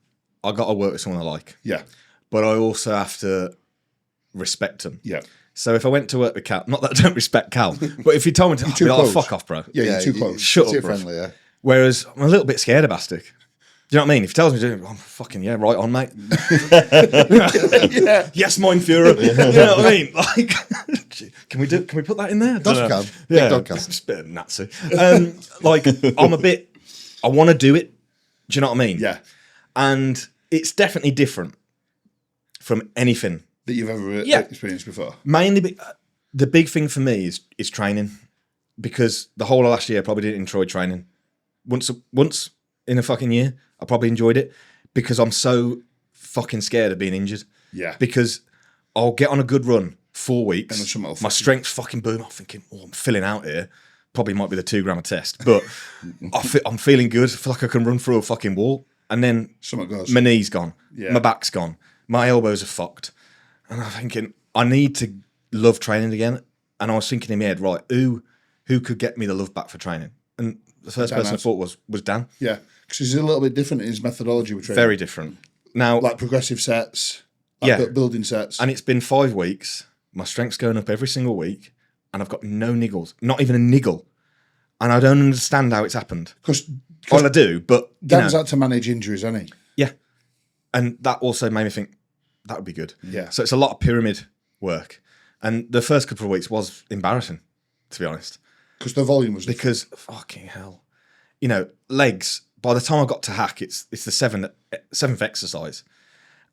I got to work with someone I like, yeah, but I also have to respect them. yeah. So if I went to work with Cal, not that I don't respect Cal, but if you told me to, I'd too be like, close. fuck off, bro. Yeah, you're too close. Shut Too up, bruv. friendly, yeah. Whereas I'm a little bit scared of Bastic. Do you know what I mean? If he tells me to do it, I'm fucking, yeah, right on, mate. Yeah. Yes, mein Führer. You know what I mean? Like, can we put that in there? I don't Dog know. can. Big dog can. It's a bit of Nazi. Like, I want to do it. Do you know what I mean? Yeah. And it's definitely different from anything. That you've ever Yeah. experienced before. Mainly, the big thing for me is training, because the whole of last year I probably didn't enjoy training. Once in a fucking year, I probably enjoyed it because I'm so fucking scared of being injured. Yeah. Because I'll get on a good run 4 weeks, And then something will my strength's fucking boom. I'm thinking, oh, I'm filling out here. Probably might be the 2 gram test, but I'm feeling good. I feel like I can run through a fucking wall. And then Something goes. my knee's gone, Yeah. my back's gone, my elbows are fucked. And I'm thinking, I need to love training again. And I was thinking in my head, right, who could get me the love back for training? And the first person I has. thought was Dan. Yeah, because he's a little bit different in his methodology with training. Very different. Now, Like progressive sets, like Yeah. building sets. and it's been 5 weeks. My strength's going up every single week, and I've got no niggles, not even a niggle. And I don't understand how it's happened. Because Well, I do, but you Dan's know, had to manage injuries, hasn't he? yeah. And that also made me think that would be good. Yeah. So it's a lot of pyramid work. And the first couple of weeks was embarrassing, to be honest. Because the volume was different. Because fucking hell, you know, legs. By the time I got to hack, it's the seventh exercise,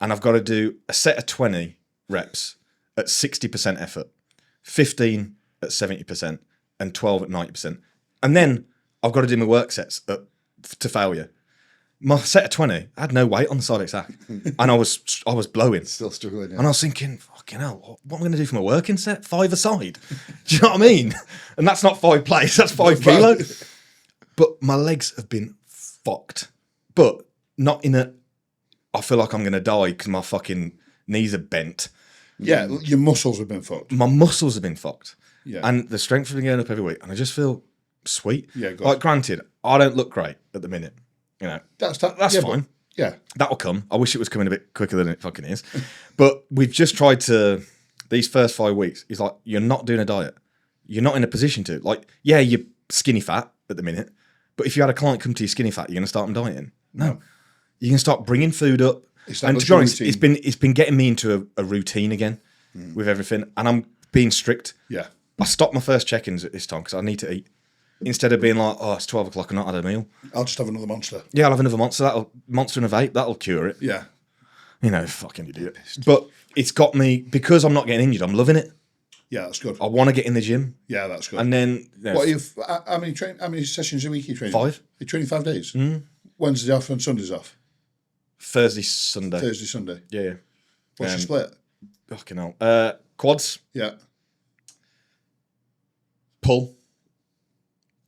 and I've got to do a set of 20 reps at 60% effort, 15 at 70%, and 12 at 90%, and then I've got to do my work sets to failure. My set of 20, I had no weight on the side of its hack, and I was blowing. Still struggling, yeah. And I was thinking, fucking hell, what am I going to do for my working set? 5 aside. Do you know what I mean? And that's not 5 plates, that's 5 kilo. But my legs have been fucked. But not in a, I feel like I'm going to die because my fucking knees are bent. Yeah, your muscles have been fucked. My muscles have been fucked. Yeah. And the strength has been going up every week. And I just feel sweet. Yeah, good. Like, granted, I don't look great at the minute. You know, that's yeah, fine. Yeah. That'll come. I wish it was coming a bit quicker than it fucking is. But we've just tried to, these first 5 weeks, it's like, you're not doing a diet. You're not in a position to. Like, yeah, you're skinny fat at the minute. But if you had a client come to you skinny fat, you're going to start them dieting? No. You can start bringing food up. And to be honest, it's been getting me into a routine again with everything. And I'm being strict. Yeah. I stopped my first check-ins at this time because I need to eat. Instead of being like, oh, it's 12 o'clock and not had a meal. I'll just have another Monster. Yeah, I'll have another Monster and a vape. That'll cure it. Yeah. You know, fucking idiot. But it's got me, because I'm not getting injured, I'm loving it. Yeah, that's good. I want to get in the gym. Yeah, that's good. And then... You know, What are you, how many sessions a week are you training? 5. You're training 5 days? Wednesday off and Sundays off? Thursday, Sunday. Thursday, Sunday. Yeah. What's your split? Fucking hell. Quads, Yeah. pull,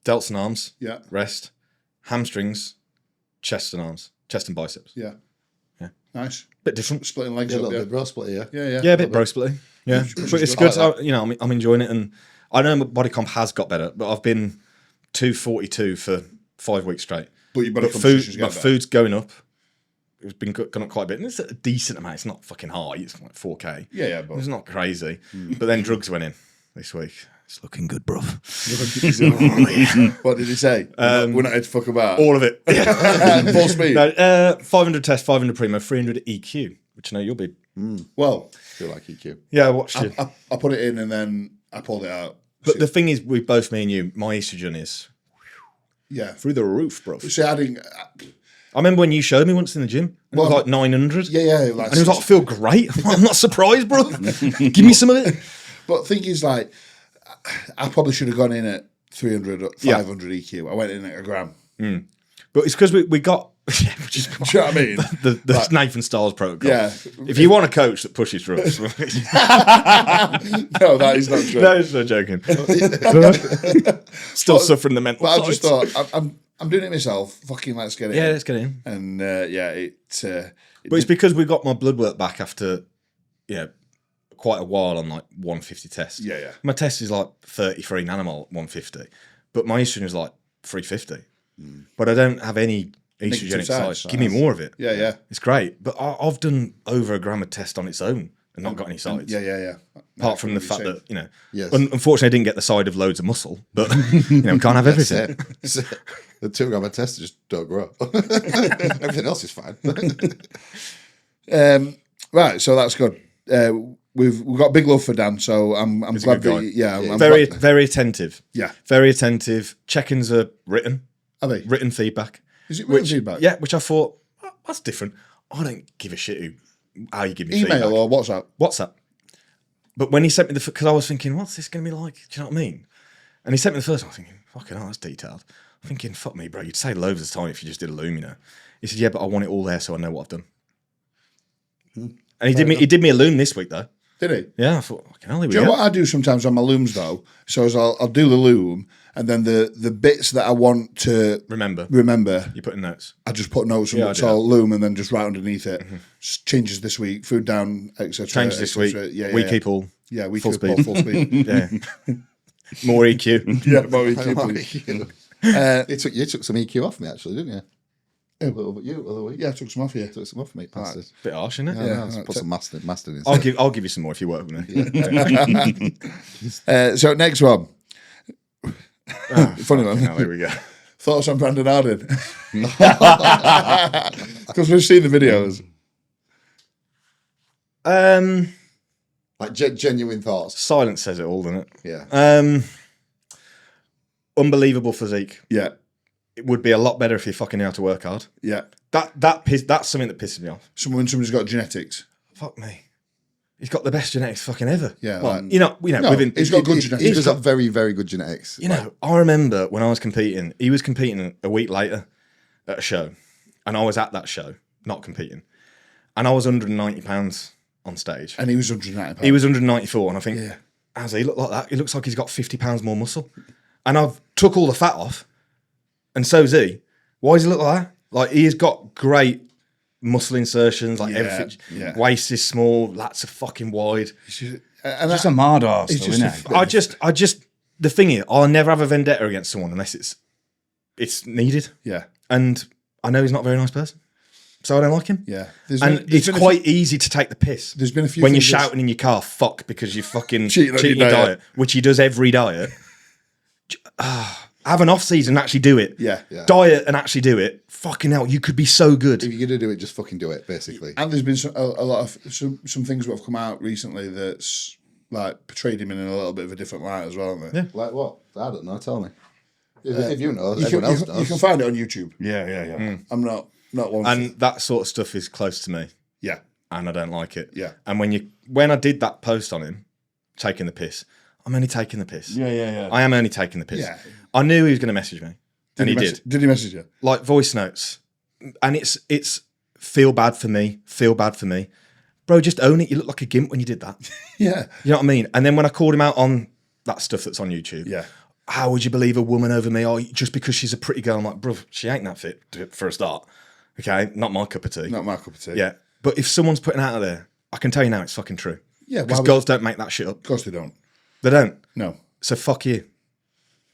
delts and arms, Yeah. rest, hamstrings, chest and arms, chest and biceps. Yeah. Yeah. Nice. Bit different. Splitting legs Yeah, a up, little yeah. bit bro split, yeah. Yeah, yeah. Yeah, a bit bro splitting. Yeah, Which but is it's good. good. I like You know, I'm enjoying it, and I know my body comp has got better, but I've been 242 for 5 weeks straight. But your body But composition's my getting better. food's going up. It's been gone up quite a bit, and it's a decent amount. It's not fucking high. It's like 4K. Yeah, yeah, but It's not crazy. But then drugs went in this week. It's looking good, bruv. what did he say? We're not here to fuck about. All of it. Full speed. No, 500 test, 500 primo, 300 EQ, which I know you'll be. Well, I feel like EQ. Yeah, I watched it. I put it in and then I pulled it out. But the thing is, with both me and you, my estrogen is Yeah. through the roof, bruv. See, adding. I remember when you showed me once in the gym, and it was Well, like 900. Yeah, yeah. Like, And it was like, I feel great. I'm not surprised, bro. Give me some of it. but the thing is, like, I probably should have gone in at 300 or 500 EQ. I went in at a gram. But it's because we got, which is Do you know what I mean? the Nathan Styles protocol. Yeah. If you want a coach that pushes through us. No, that is not true. No, it's not joking. Still suffering the mental But I just side. thought, I'm doing it myself. Fucking let's get it Yeah, in. let's get it in. And But it's because we got my blood work back after, quite a while on like 150 tests. Yeah, yeah. My test is like 33 nanomole 150, but my estrogen is like 350. But I don't have any estrogenic sides. sides. Give me more of it. Yeah, yeah. It's great. But I've done over a gram of test on its own and not got any sides. Yeah, yeah, yeah. Apart from the fact that, Yes. unfortunately I didn't get the side of loads of muscle, but, can't have everything. The 2 gram of test just don't grow. Everything else is fine. Right, so that's good. We've got big love for Dan, so I'm glad good guy. that I'm Very, glad- very attentive. Yeah. Very attentive. Check-ins are written. Are they? Written feedback. Is it written feedback? Yeah, which I thought, oh, that's different. I don't give a shit how you give me Email feedback. or WhatsApp? WhatsApp. But when he sent me because I was thinking, what's this going to be like? Do you know what I mean? And he sent me the first one, I was thinking, fucking hell, that's detailed. I'm thinking, fuck me, bro, you'd say loads of the time if you just did a Lumina. He said, yeah, but I want it all there so I know what I've done. And he did me a loom this week, though. Did he? Yeah, I thought, fucking hell, here we Do you know go. what I do sometimes on my looms though? So is I'll do the loom, and then the bits that I want to Remember, remember, you put in notes. I just put notes on Yeah, I what do I'll loom, and then just write underneath it. Changes this week, food down, etc. Change this week. Yeah, we yeah. keep all. Yeah, we full keep speed. all full speed. Yeah. More EQ. Yeah, but we keep it. You took some EQ off me, actually, didn't you? A little bit, you, other week. Yeah, I took some off you. Took some off me, bastard. Bit harsh, isn't it? Yeah, right, put some mustard in. I'll give you some more if you work with me. So next one. Funny one. There we go. Thoughts on Brandon Arden? Because we've seen the videos. Like genuine thoughts. Silence says it all, doesn't it? Yeah. Unbelievable physique. Yeah, It would be a lot better if you fucking knew how to work hard. yeah. That's something that pisses me off. Somebody's got genetics. Fuck me. He's got the best genetics fucking ever. Yeah, Well, like- no, No, within he's got good genetics. He does have very, very good genetics. I remember when I was competing, he was competing a week later at a show, and I was at that show, not competing. And I was 190 pounds on stage. And he was 190 pounds. He was 194, and I think, Yeah. how's he look like that? He looks like he's got 50 pounds more muscle. And I've took all the fat off, and so's he. Why does he look like that? Like, he has got great muscle insertions, like Yeah, everything. yeah. Waist is small, lats are fucking wide. And Just a mad arse, It's though, just isn't a- it? I just the thing is, I'll never have a vendetta against someone unless it's needed. yeah, And I know he's not a very nice person, so I don't like him. yeah. And it's quite easy to take the piss. There's been a few when you're things that's- shouting in your car, fuck, because you fucking Cheating on cheating your your diet. diet, which he does every diet. Have an off season and actually do it. Yeah. Diet and actually do it. Fucking hell, you could be so good. If you're gonna do it, just fucking do it. Basically, And there's been a lot of some things that have come out recently that's like portrayed him in a little bit of a different light as well, haven't they? Yeah. like what? I don't know. Tell me. If you know, You everyone else can, knows. you can find it on YouTube. Yeah. I'm not one. And that sort of stuff is close to me, yeah, and I don't like it. Yeah. And when I did that post on him, taking the piss, I'm only taking the piss. Yeah. I am only taking the piss. Yeah. I knew he was going to message me, and he did. Did he message you? Like voice notes, and it's feel bad for me, bro. Just own it. You look like a gimp when you did that. Yeah, You know what I mean? And then when I called him out on that stuff that's on YouTube, yeah, how would you believe a woman over me? Oh, just because she's a pretty girl. I'm like, bro, she ain't that fit for a start. Okay, not my cup of tea. not my cup of tea. Yeah, but if someone's putting it out there, I can tell you now it's fucking true. Yeah, Because why would- girls don't make that shit up. Of course they don't. They don't. No. So fuck you.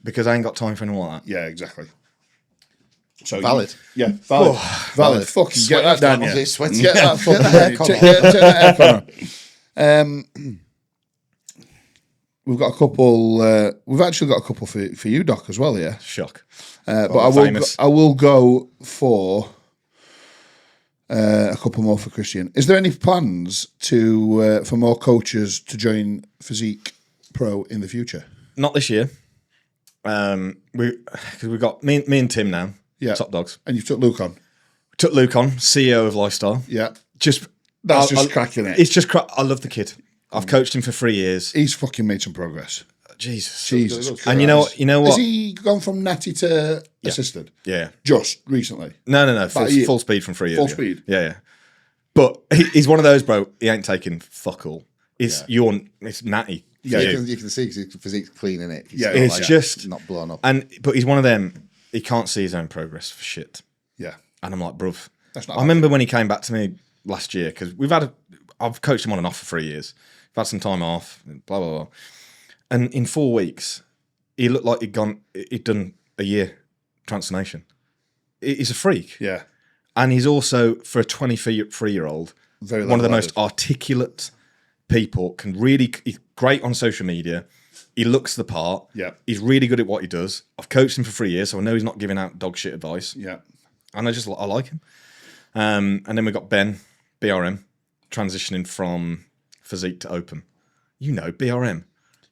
Because I ain't got time for anyone like that. Yeah, exactly. So Valid. Yeah, valid. Valid. Fucking get that down, yeah. Sweaty. Get that fucking Get that take that aircon. We've got a couple. We've actually got a couple for you, Doc, as well. Yeah, Shock. but I will. famous. I will go for a couple more for Christian. Is there any plans to for more coaches to join Physique Pro in the future? Not this year. Because we've got me and Tim now. Yeah. Top dogs. And you've took Luke on. Took Luke on, CEO of Lifestyle. Yeah, Just that's just cracking it. It's just I love the kid. I've coached him for 3 years. He's fucking made some progress. Jesus. Jesus. And you know what? Has he gone from natty to assistant? Yeah. Just recently. No. About a year. Full speed from 3 years Full ago. speed? Yeah. But he's one of those, bro. He ain't taking fuck all. It's natty. Yeah, for You you. can see his physique's clean in it. Yeah, It's just not blown up. But he's one of them. He can't see his own progress for shit. Yeah. And I'm like, bruv. That's not I remember when he came back to me last year because I've coached him on and off for 3 years. I've had some time off, blah blah blah. And in 4 weeks, he looked like he'd done a year transformation. He's a freak. Yeah. And he's also, for a 23-year-old, Very one of the level-headed. most articulate people. He's great on social media. He looks the part. Yeah. He's really good at what he does. I've coached him for 3 years, so I know he's not giving out dog shit advice. Yeah. And I like him. And then we got Ben, BRM, transitioning from physique to open. You know, BRM.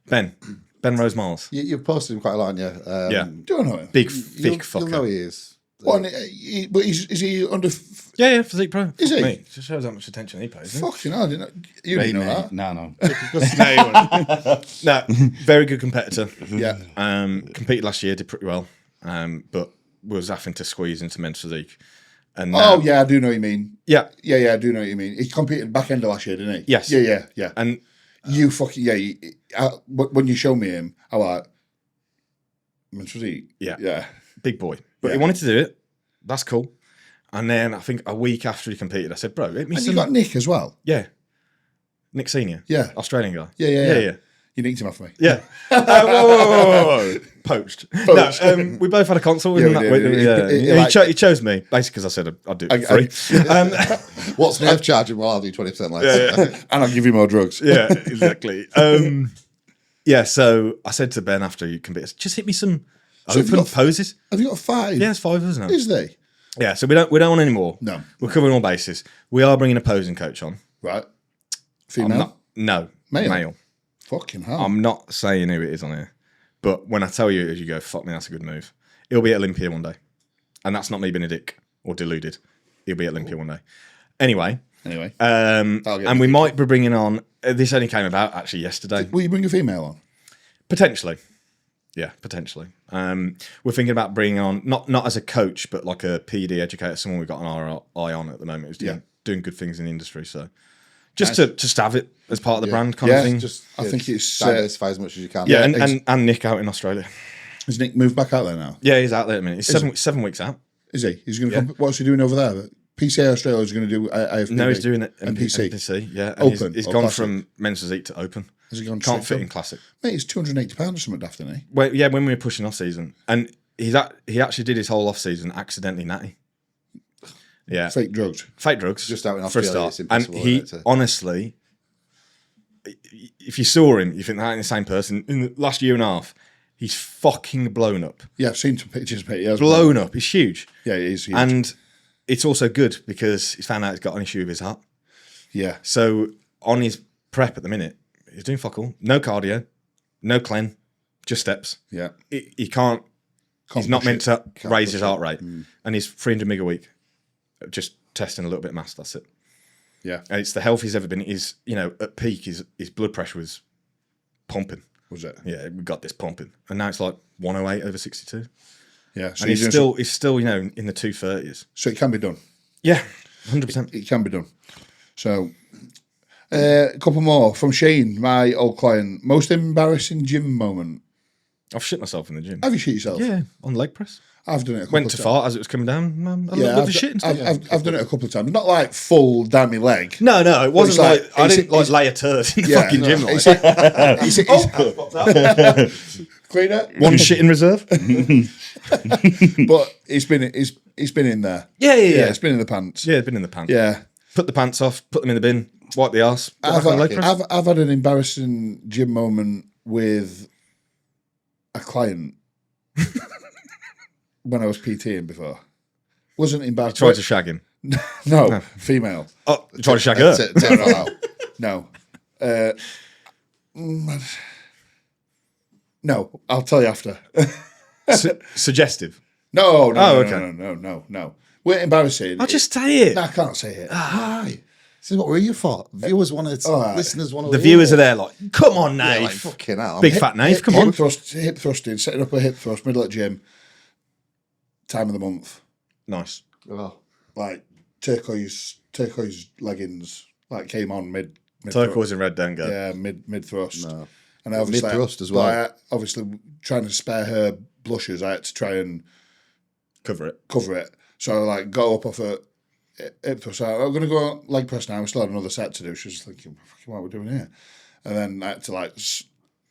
Ben Rose Miles. You've posted him quite a lot, haven't you? Yeah. Do I know him? Big, You'll thick fucker. know he is. But is he under? Yeah, Physique Pro. Is he? Fuck me. Just shows how much attention he pays. doesn't it? Fucking hell, I didn't know. You didn't know that. No. No, very good competitor. Yeah. Competed last year, did pretty well. But was having to squeeze into men's physique. And Oh yeah, I do know what you mean. yeah. Yeah, I do know what you mean. He competed back end of last year, didn't he? Yes. Yeah. And You fucking when you show me him, I like. Men's physique. Yeah. big boy. But Yeah. he wanted to do it. That's cool. And then I think a week after he competed, I said, bro, hit me And some. you got Nick as well. Yeah. Nick Senior. Yeah. Australian guy. Yeah. You nicked him off me. Yeah. Whoa. Poached. Poached. No, we both had a consult with Yeah, him. we That did. week. He chose me, basically because I said I'd do it for free. What's Nev charging? Well, I'll do 20% less. And I'll give you more drugs. Yeah, exactly. So I said to Ben after you competed, just hit me some have you open got- poses. Have you got 5? Yeah, it's 5, isn't it? Is they? Yeah, so we don't want any more. No. We're covering all bases. We are bringing a posing coach on. Right. I'm Female? not, no, Male? Fucking hell. I'm not saying who it is on here, but when I tell you, you go, fuck me, that's a good move. He'll be at Olympia one day. And that's not me being a dick or deluded. He'll be at Olympia one day. Anyway, Anyway. and get we might be bringing on, this only came about actually yesterday. Will you bring a female on? Potentially. Yeah, potentially. We're thinking about bringing on, not as a coach, but like a PD educator, someone we've got our eye on at the moment who's doing good things in the industry. So just to have it as part of the brand kind of thing. I think it's diversify as much as you can. Yeah, and Nick out in Australia. Has Nick moved back out there now? Yeah, he's out there at the minute. He's seven weeks out. Is he? He's going to come. What's he doing over there? PCA Australia is going to do IFBB. No, he's doing it NPC. NPC, yeah. And Open He's or gone classic? from men's physique to open. Has he gone Can't straight fit in up? classic. Mate, he's £280 or something daft, isn't he? Well, yeah, when we were pushing off season, and he actually did his whole off season accidentally natty. Yeah, Fake drugs. fake drugs Just out in for a Australia, start. it's impossible, And he isn't it, honestly, if you saw him, you think that ain't the same person. In the last year and a half, he's fucking blown up. Yeah, I've seen some pictures, mate. He has Blown up. He's huge. Yeah, he is huge. And it's also good because he's found out he's got an issue with his heart. yeah. So on his prep at the minute, he's doing fuck all. No cardio, no clean, just steps. Yeah. He can't. He's not push meant it. to raise his heart rate, and he's 300 meg a week, just testing a little bit of mass. That's it. Yeah. And it's the healthiest he's ever been. He's at peak. His blood pressure was pumping. Was it? Yeah, we got this pumping, and now it's like 108 over 62. Yeah. So And he's doing still in the 230s. so it can be done. Yeah, 100%. It can be done. So, a couple more from Shane, my old client. Most embarrassing gym moment. I've shit myself in the gym. Have you shit yourself? Yeah, on leg press. I've done it a couple Went of to times. fart as it was coming down. I Yeah, love the shit and stuff. I've done it a couple of times. Not like full down my leg. No, it wasn't it's like- like I it's- didn't like it's- lay a turd in the Yeah, fucking no, gym. Like. it's clean it. One shit in reserve. But it's been in there. Yeah. It's been in the pants. Yeah, been in the pants. Yeah. Put the pants off, put them in the bin, wipe the arse. I've had an embarrassing gym moment with a client when I was PTing before. Wasn't embarrassing. Tried to shag him. No, female. Oh, you tried to shag her. Turn it out. No. No, I'll tell you after. Suggestive. No. Oh, okay. No. We're embarrassing. I'll just say it. No, I can't say it. Why? This is what we're here for. Viewers want to, All right. listeners want to. The viewers are there like, come on, Yeah, Nave. like, fucking hell. Big fat Nave, come on. Hip thrusting, setting up a hip thrust, middle at gym, time of the month. Nice. Oh. Like turquoise leggings, like came on mid Turquoise and red don't go. Yeah, mid thrust. No. And obviously, Mid-thrust as well. Obviously, trying to spare her blushes, I had to try and Cover it. cover it. So I like got up off a hip thrust. I'm going to go on leg press now. We still had another set to do. She was thinking, what are we doing here? And then I had to like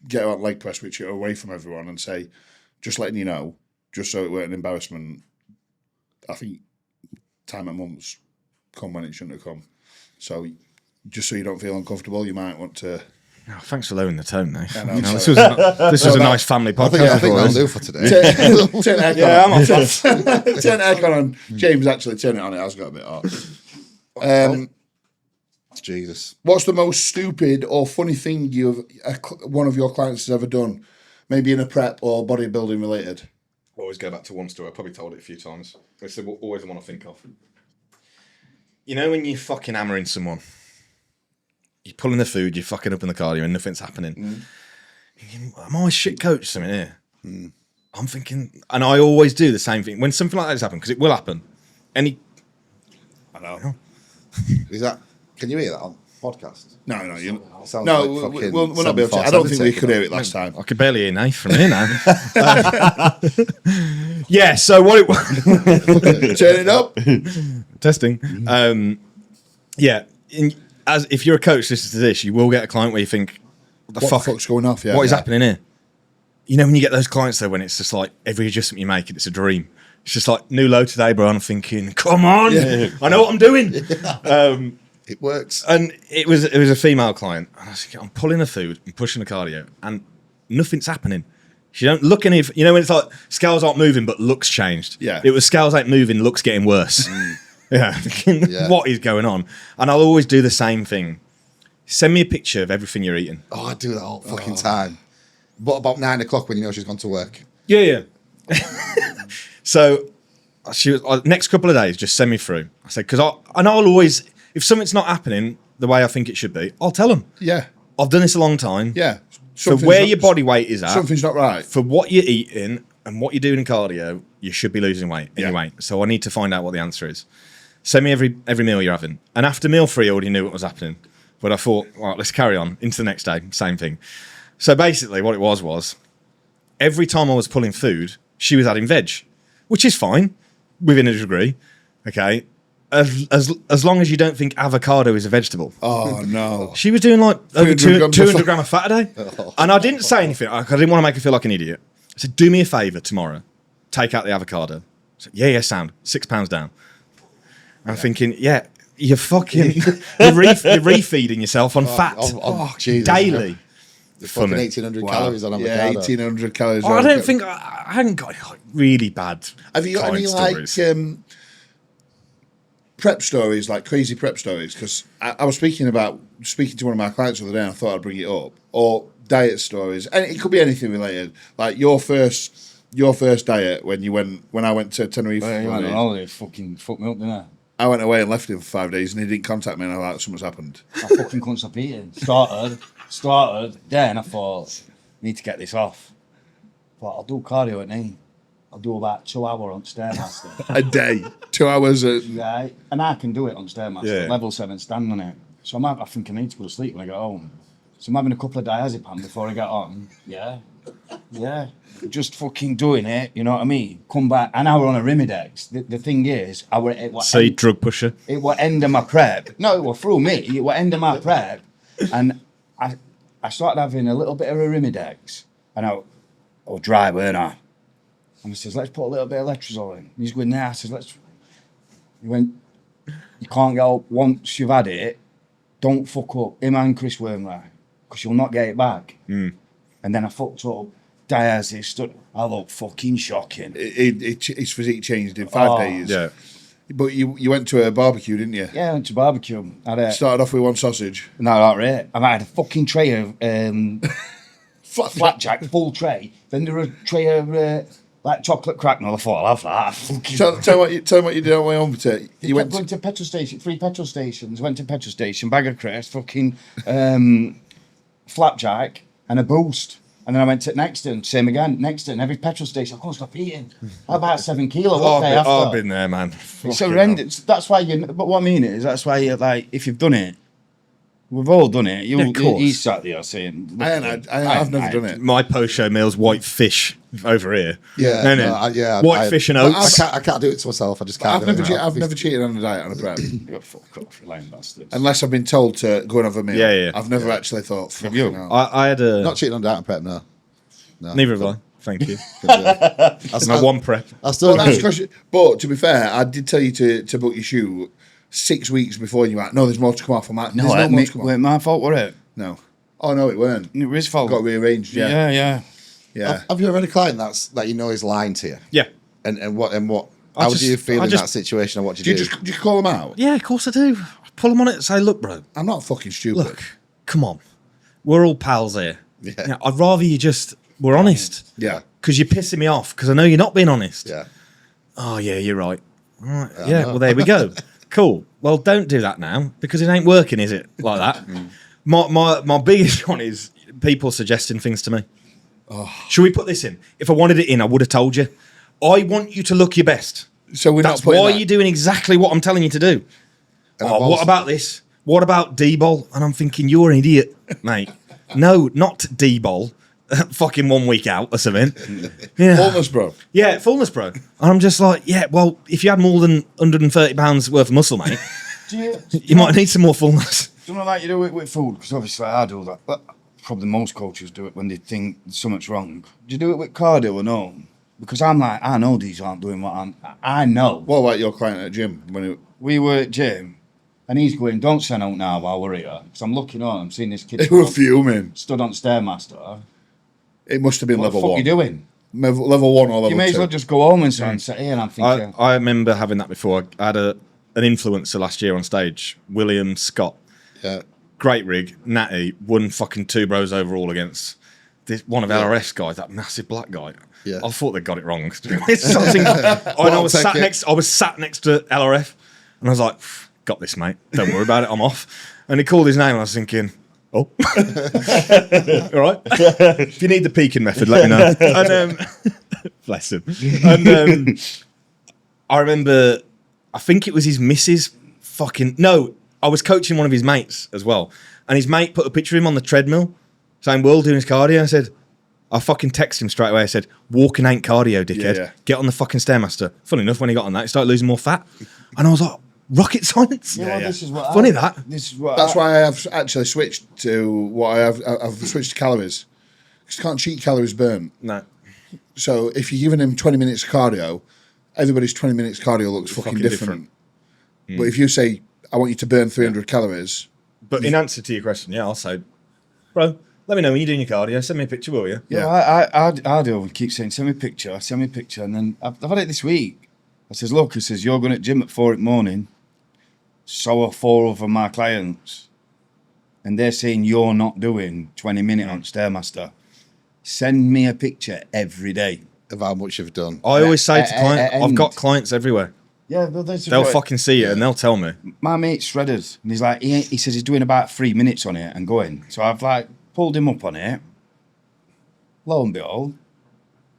get her on leg press, which are away from everyone, and say, just letting you know, just so it weren't an embarrassment. I think time at months come when it shouldn't have come. So just so you don't feel uncomfortable, you might want to. Oh, thanks for lowering the tone, Nave. know, You know, sorry. this was a nice family I podcast. think for that'll us. do for today. Turn the aircon Yeah, on. I'm off that. Turn the aircon on. James actually turned it on. It has got a bit hot. Jesus. What's the most stupid or funny thing one of your clients has ever done? Maybe in a prep or bodybuilding related. I always go back to one story. I probably told it a few times. It's always the one I think of. You know when you're fucking hammering someone, you're pulling the food, you're fucking up in the cardio and nothing's happening. Am I a shit coach something here? I'm thinking, and I always do the same thing. When something like that has happened, because it will happen. I know. Is that? Can you hear that on podcast? No, you. Sounds No, like fucking we'll not be able to. I don't think we could hear it last time. I could barely hear Nate from here now. Yeah, so what it was... Turn it up. Testing. Yeah, if you're a coach listening to this, you will get a client where you think, What the fuck's going off? Yeah. what is happening here? You know when you get those clients though, when it's just like every adjustment you make, it's a dream. It's just like new low today, bro. And I'm thinking, come on, I know what I'm doing. It works. And it was a female client. And I was thinking, I'm pulling the food, I'm pushing the cardio, and nothing's happening. She don't look any. You know when it's like scales aren't moving, but looks changed. Yeah. It was scales ain't moving, looks getting worse. Yeah. Yeah. What is going on? And I'll always do the same thing. Send me a picture of everything you're eating. Oh, I do that all fucking time. But about 9 o'clock when you know she's gone to work. Yeah. So she was next couple of days. Just send me through. I said I'll always, if something's not happening the way I think it should be, I'll tell them. Yeah. I've done this a long time. Yeah. For where your body weight is at, Something's not right. for what you're eating and what you're doing in cardio, you should be losing weight anyway. So I need to find out what the answer is. Send me every meal you're having. And after meal 3, I already knew what was happening. But I thought, right, let's carry on into the next day. Same thing. So basically what it was every time I was pulling food, she was adding veg, which is fine within a degree. Okay. as long as you don't think avocado is a vegetable. Oh no. She was doing like over 200 gram of fat a day. And I didn't say anything. I didn't want to make her feel like an idiot. I said, do me a favour tomorrow. Take out the avocado. I said, yeah, sound. £6 down. I'm thinking, yeah, you're fucking... you're refeeding yourself on fat Jesus. daily. Fucking 1,800 calories on avocado. Yeah, 1,800 calories. I don't think... I hadn't got like, really bad Have you got any stories. like prep stories, like crazy prep stories? Because I was speaking to one of my clients the other day, and I thought I'd bring it up. Or diet stories, and it could be anything related. Like your first diet when I went to Tenerife. Well, you went on holiday, fucking fucked me up, didn't I? I went away and left him for 5 days, and he didn't contact me, and I was like, something's happened. I fucking couldn't stop eating. Started, then I thought, need to get this off. But I'll do cardio at night. I'll do about 2 hours on Stairmaster. A day, 2 hours. Yeah, and I can do it on Stairmaster, Yeah. level 7, stand on it. So I think I need to go to sleep when I get home. So I'm having a couple of diazepam before I get on. Yeah. Just fucking doing it, you know what I mean? Come back, an hour on a Rimidex. The thing is, Drug pusher. it was end of my prep. No, it was through me. It was end of my prep. And I started having a little bit of a Rimidex. And I was dry, weren't I? And he says, let's put a little bit of letrozole in. He's going there. I says, He went, you can't get up once you've had it. Don't fuck up him and Chris Wormley, because you'll not get it back. And then I fucked up. Diaz, I look fucking shocking. His physique changed in 5 days. Yeah. But you went to a barbecue, didn't you? Yeah, I went to barbecue. Started off with one sausage. No, not right. I had a fucking tray of flapjack, full tray. Then there was a tray of like chocolate cracknel. I thought, I'll have that. Fucking Tell me what you did on the way home to. You went to petrol station, 3 petrol stations. Went to petrol station, bag of crisps, fucking flapjack, and a boost. And then I went to Nexton, same again. Nexton, every petrol station, I couldn't stop eating. About 7 kilos. I've been there, man. It's horrendous. That's why but what I mean is, that's why you're like, if you've done it, we've all done it. of course. He's sat there saying, I've never done it. My post-show meal's white fish over here. Yeah, Innit? yeah. White fish and oats. I can't do it to myself. I just can't. I've never cheated on a diet on a prep. fuck off, lying bastards. Unless I've been told to go and have a meal. Yeah. I've never actually thought, fuck you? hell. I had a... Not cheating on diet and prep. No. Neither have I. Thank you. That's My one prep. I still. Well, that's 'cause but to be fair, I did tell you to book your shoot 6 weeks before, and you were like, no, there's more to come off. I'm like, there's no more to come off. Weren't my fault, were it? No. Oh, no, it weren't. It was his fault. Got rearranged, yeah. Yeah. Have you ever had a client that you know is lying to you? Yeah. And what? How do you feel in that situation? And what do you do? Do you call them out? Yeah, of course I do. I pull them on it and say, look, bro. I'm not fucking stupid. Look, come on. We're all pals here. Yeah. You know, I'd rather you just were honest. Yeah. Because you're pissing me off, because I know you're not being honest. Yeah. Oh, yeah, you're right. All right. Yeah, well, there we go. Cool. Well, don't do that now, because it ain't working, is it? Like that. My biggest one is people suggesting things to me. Should we put this in? If I wanted it in, I would have told you. I want you to look your best. So we're That's not putting why that- you're doing exactly what I'm telling you to do. What about this? What about D-ball? And I'm thinking, you're an idiot, mate. No, not D-ball. Fucking 1 week out or something. Yeah. Fullness, bro. Yeah, fullness, bro. And I'm just like, yeah, well, if you had more than 130 pounds worth of muscle, mate, you might need some more fullness. Do you know like you do it with food? Because obviously I do that. But probably most coaches do it when they think something's wrong. Do you do it with cardio or no? Because I'm like, I know these aren't doing what I know. What about your client at the gym? We were at gym, and he's going, don't send out now while we're here. Because I'm looking on, I'm seeing this kid They were fuming. stood on Stairmaster. It must have been What the level fuck 1. you doing? Level 1 or level 2. You may as well just go home and sit here. And I'm thinking, I remember having that before. I had an influencer last year on stage, William Scott. Yeah. Great rig, natty, won fucking 2 bros overall against one of LRF's guys, that massive black guy. Yeah. I thought they got it wrong. I was sat next to LRF, and I was like, got this, mate. Don't worry about it. I'm off. And he called his name, and I was thinking, oh, all right. If you need the peaking method, let me know. And bless him. And I remember, I think it was his missus. I was coaching one of his mates as well, and his mate put a picture of him on the treadmill, saying, "Will doing his cardio." I said, I fucking texted him straight away. I said, "Walking ain't cardio, dickhead. Yeah. Get on the fucking Stairmaster." Funny enough, when he got on that, he started losing more fat, and I was like, rocket science. Yeah, well, this is what Funny that. This is what. That's why I have actually switched to what I have. I've switched to calories. Because you can't cheat calories burnt. No. So if you're giving him 20 minutes of cardio, everybody's 20 minutes cardio looks fucking different. But if you say, I want you to burn 300 calories. But in answer to your question, yeah, I'll say, bro, let me know when you're doing your cardio. Send me a picture, will you? Yeah. I do. Keep saying, send me a picture, and then I've had it this week. I says, look, I says, you're going to gym at 4 in the morning. So are 4 of my clients, and they're saying you're not doing 20-minute on Stairmaster. Send me a picture every day of how much you've done. I always say to clients, I've got clients everywhere. Yeah, but they'll fucking see it and they'll tell me. My mate's shredded, and he's like, he says he's doing about 3 minutes on it and going. So I've like pulled him up on it. Lo and behold,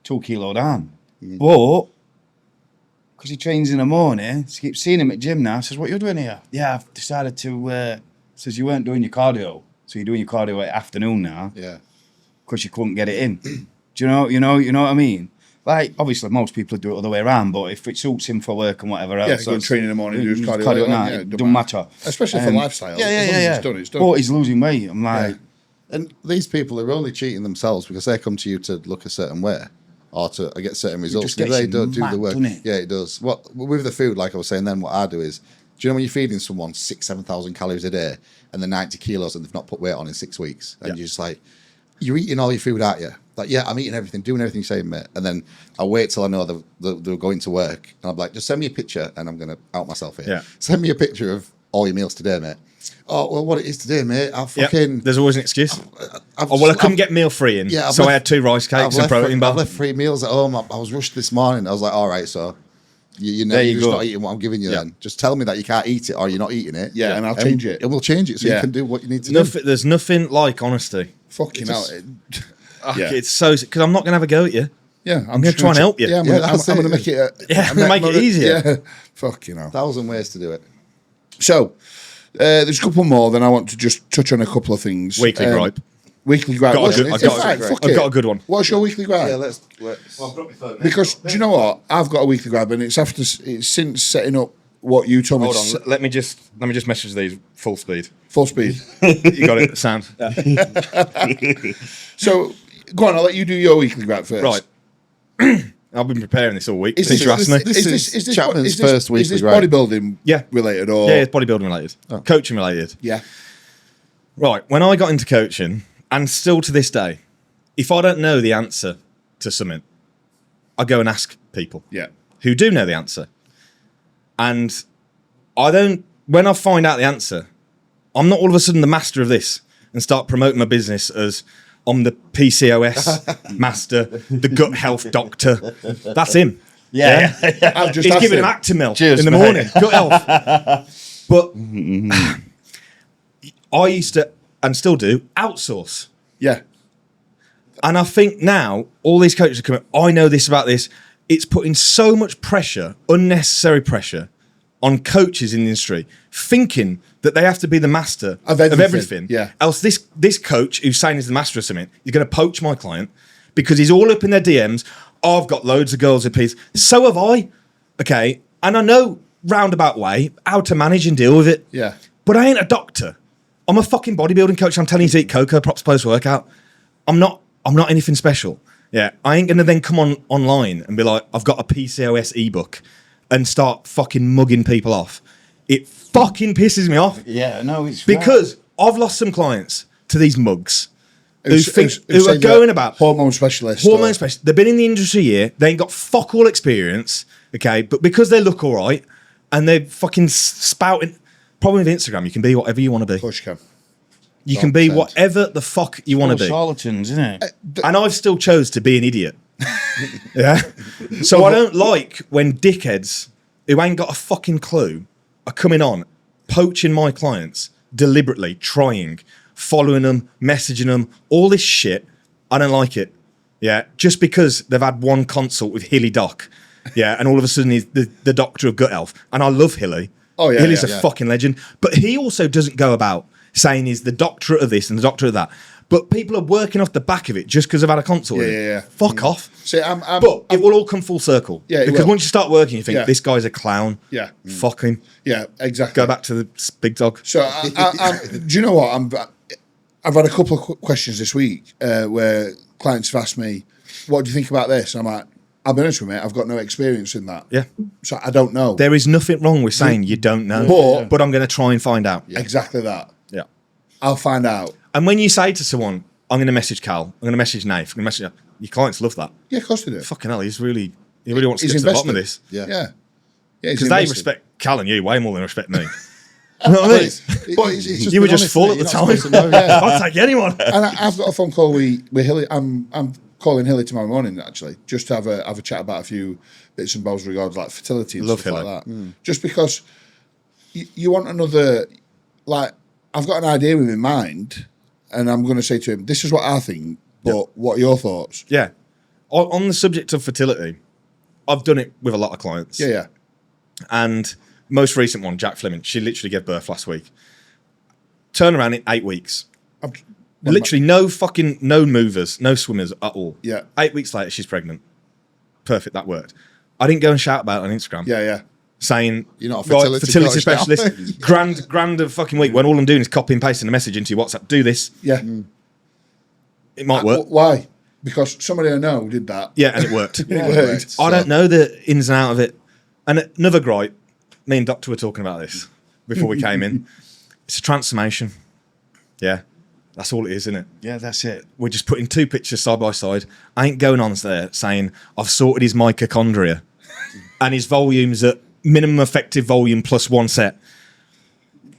2 kilo down. But because he trains in the morning, I keep seeing him at gym now. I says, what are you doing here? Yeah, I've decided to. Says you weren't doing your cardio, so you're doing your cardio at afternoon now. Yeah. Because you couldn't get it in. Do you know what I mean? Like, obviously, most people do it the other way around, but if it suits him for work and whatever else, Yeah, go and train in the morning, do his cardio at night, it don't matter. Especially for lifestyle. Yeah. It's done, it's done. But he's losing weight. I'm like, And these people are only cheating themselves because they come to you to look a certain way or to get certain results. just If gets they you don't do mad, the work. doesn't it? Yeah, it does. What with the food, like I was saying then, what I do is, do you know when you're feeding someone 7,000 calories a day and they're 90 kilos and they've not put weight on in 6 weeks, and you're just like, you're eating all your food, aren't you? Like, yeah, I'm eating everything, doing everything you're saying, mate. And then I wait till I know they're going to work, and I'm like, just send me a picture, and I'm going to out myself here. Yeah. Send me a picture of all your meals today, mate. Oh, well, what it is today, mate, I fucking... There's always an excuse. I couldn't get meal free in, so I had 2 rice cakes and protein I've bars. left 3 meals at home. I was rushed this morning. I was like, all right, so you're just not eating what I'm giving you then. Just tell me that you can't eat it or you're not eating it. Yeah, and I'll change it. And we'll change it so you can do what you need to do. There's nothing like honesty. Fucking hell. It's so... Because I'm not going to have a go at you. Yeah, I'm going to try and help you. Yeah, I'm going to make it... I'm going to make it easier. Yeah, fucking hell. 1,000 ways to do it. So, there's a couple more, then I want to just touch on a couple of things. Weekly gripe. Weekly gripe. I've got a good one. What's your weekly gripe? Yeah, let's Well, I've got my phone. Because, do you know what? I've got a weekly gripe, and it's since setting up what you told me. Hold on, let me just message these full speed. Full speed. You got it, sound. So, go on, I'll let you do your weekly gripe first. Right. I've been preparing this all week Is since this- you asked me. This is Chapman's first weekly Is this gripe. bodybuilding related? Or? Yeah, it's bodybuilding related, coaching related. Yeah. Right, when I got into coaching, and still to this day, if I don't know the answer to something, I go and ask people Yeah. who do know the answer. And when I find out the answer, I'm not all of a sudden the master of this and start promoting my business as I'm the PCOS master, the gut health doctor. That's him. yeah. I've just He's asked giving him. him Actimel Cheers, in the mate. morning. Gut health. But I used to, and still do, outsource. Yeah. And I think now all these coaches are coming, I know this about this. It's putting so much pressure, unnecessary pressure, on coaches in the industry, thinking that they have to be the master of everything. Yeah. Else this coach who's saying he's the master of something is going to poach my client because he's all up in their DMs. Oh, I've got loads of girls with peas. So have I. Okay. And I know roundabout way how to manage and deal with it. Yeah. But I ain't a doctor. I'm a fucking bodybuilding coach. I'm telling you to eat cocoa props post-workout. I'm not anything special. Yeah. I ain't going to then come online and be like, I've got a PCOS ebook and start fucking mugging people off. It fucking pisses me off. Yeah, no, it's Because I've lost some clients to these mugs who say are going about hormone specialists. hormone specialists. They've been in the industry a year. They ain't got fuck all experience. Okay, but because they look all right and they're fucking spouting. Problem with Instagram, you can be whatever you want to be. Push cam. You can be 100%. whatever the fuck you want to be. charlatans, isn't it? And I've still chose to be an idiot. Yeah. So I don't like when dickheads who ain't got a fucking clue are coming on, poaching my clients deliberately, trying, following them, messaging them, all this shit. I don't like it. Yeah. Just because they've had one consult with Hilly Doc. Yeah. And all of a sudden he's the doctor of gut health. And I love Hilly. Oh, yeah. Hilly's yeah. a fucking legend. But he also doesn't go about saying he's the doctorate of this and the doctorate of that. But people are working off the back of it just because they've had a consult. Yeah. Fuck off. See, But it will all come full circle. Yeah, it because will. once you start working, you think, Yeah. this guy's a clown. Yeah. Fuck him. Yeah, exactly. Go back to the big dog. So, do you know what? I've had a couple of questions this week where clients have asked me, "What do you think about this?" And I'm like, "I'll be honest with you, mate. I've got no experience in that. Yeah. So I don't know." There is nothing wrong with saying you don't know, but I'm going to try and find out. Exactly that. Yeah. I'll find out. And when you say to someone, I'm going to message Cal, I'm going to message Nath, I'm going to message you, your clients love that. Yeah, of course they do. Fucking hell, he really wants to He's get to the bottom of invested. this. Yeah. Because they respect Cal and you way more than respect me. You know what I mean? You were just full at the time. I'll take anyone. And I've got a phone call with Hilly. I'm calling Hilly tomorrow morning, actually, just to have a chat about a few bits and bobs regarding like fertility and stuff Hilly. like that. Just because you want another, like, I've got an idea in my mind, and I'm going to say to him, this is what I think, but what are your thoughts? Yeah. On the subject of fertility, I've done it with a lot of clients. Yeah. And most recent one, Jack Fleming, she literally gave birth last week. Turnaround in 8 weeks. Literally no movers, no swimmers at all. Yeah. 8 weeks later, she's pregnant. Perfect, that worked. I didn't go and shout about it on Instagram. Yeah. Saying, you're not a fertility coach specialist, grand of fucking week, when all I'm doing is copy and pasting a message into your WhatsApp. Do this. Yeah. It might work. Why? Because somebody I know did that. Yeah, and it worked. It worked. I don't know the ins and out of it. And another gripe, me and Doctor were talking about this before we came in. It's a transformation. Yeah. That's all it is, isn't it? Yeah, that's it. We're just putting two pictures side by side. I ain't going on there saying, I've sorted his mitochondria and his volume's at minimum effective volume plus one set.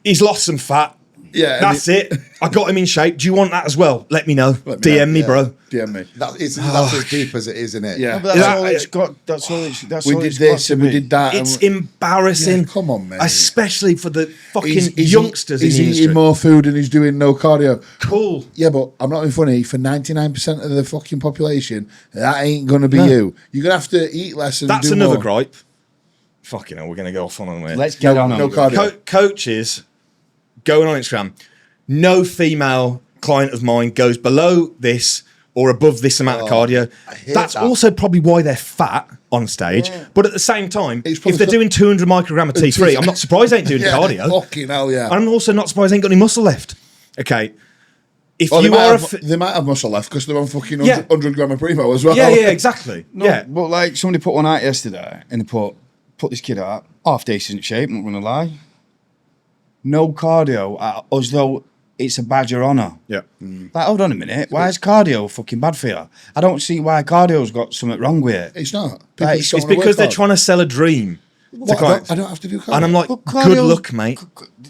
He's lost some fat. Yeah. That's it. I got him in shape. Do you want that as well? Let me know. DM me, bro. DM me. That's as deep as it is, isn't it? Yeah. But that's all it's got. That's all it's. That's We all did it's this got and to we be. did that. It's and embarrassing. Yeah, come on, mate. Especially for the fucking He's youngsters he's in the eating industry. more food and he's doing no cardio. Cool. Yeah, but I'm not being funny. For 99% of the fucking population, that ain't going to be you. You're going to have to eat less and That's do another more. gripe. Fucking hell, we're going to go off on it. Let's get on. No it. cardio. Coaches going on Instagram. No female client of mine goes below this or above this amount of cardio. That's that. also probably why they're fat on stage. But at the same time, It's if probably they're doing 200 microgram of T3, I'm not surprised they ain't doing Yeah, cardio. fucking hell, yeah. I'm also not surprised they ain't got any muscle left. Okay. If Well, you are they might have muscle left because they're on fucking 100, Yeah. 100 gram of Primo as well. yeah, exactly. No, yeah. but like somebody put one out yesterday and they put this kid out, half decent shape, I'm not gonna lie. No cardio, as though it's a badge of honour. Yeah. Like, hold on a minute, why is cardio fucking bad for you? I don't see why cardio's got something wrong with it. It's not. Like, just don't It's wanna because work they're hard. trying to sell a dream. to What, clients. I don't have to do cardio. And I'm like, But good cardio- luck, mate.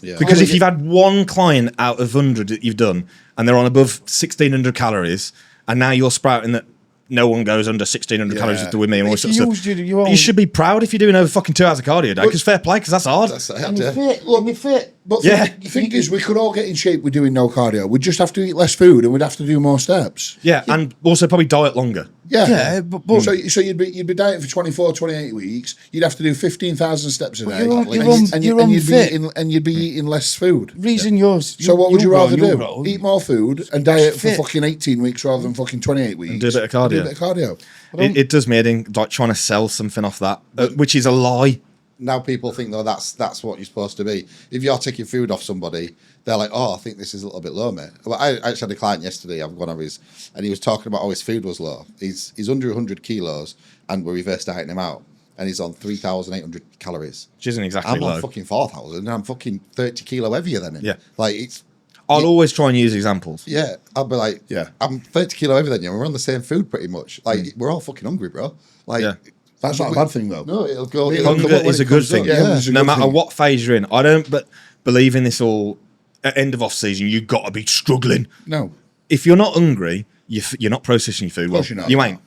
Yeah. Because if you've had one client out of 100 that you've done and they're on above 1,600 calories and now you're sprouting that no one goes under 1,600 calories Yeah. with me and all If this you sort of stuff. used your own- You should be proud if you're doing over fucking 2 hours of cardio a day because fair play because that's hard. That's it, And you're yeah. fit, look, you're fit. But Yeah. the thing is, we could all get in shape with doing no cardio. We'd just have to eat less food and we'd have to do more steps. Yeah, and also probably diet longer. Yeah. Yeah, but- so you'd be dieting for 24, 28 weeks. You'd have to do 15,000 steps a day. you're and unfit. you'd be eating less food. Reason yours. So what would you rather do? Bro. Eat more food and diet for Fit. fucking 18 weeks rather than fucking 28 weeks. do a bit of cardio. Do a bit of cardio. It does me head in, like trying to sell something off that, which is a lie. Now people think though that's what you're supposed to be. If you're taking food off somebody, they're like, "Oh, I think this is a little bit low, mate." Well, I actually had a client yesterday. I've one of his, and he was talking about how his food was low. He's under 100 kilos, and we're reverse dieting him out, and he's on 3,800 calories. Which isn't exactly I'm low. on fucking 4,000, and I'm fucking 30 kilo heavier than him. Yeah. like it's. I'll always try and use examples. Yeah, I'll be like, Yeah. I'm 30 kilo heavier than you. We're on the same food pretty much. Like we're all fucking hungry, bro. Like, Yeah. That's not a bad thing, though. No, it'll go. Hunger come up when is a it good comes thing. up. Yeah, it's a No good matter thing. what phase you're in. I don't believe in this all. At end of off season, you've got to be struggling. No. If you're not hungry, you're not processing your food well. course you're not. You ain't.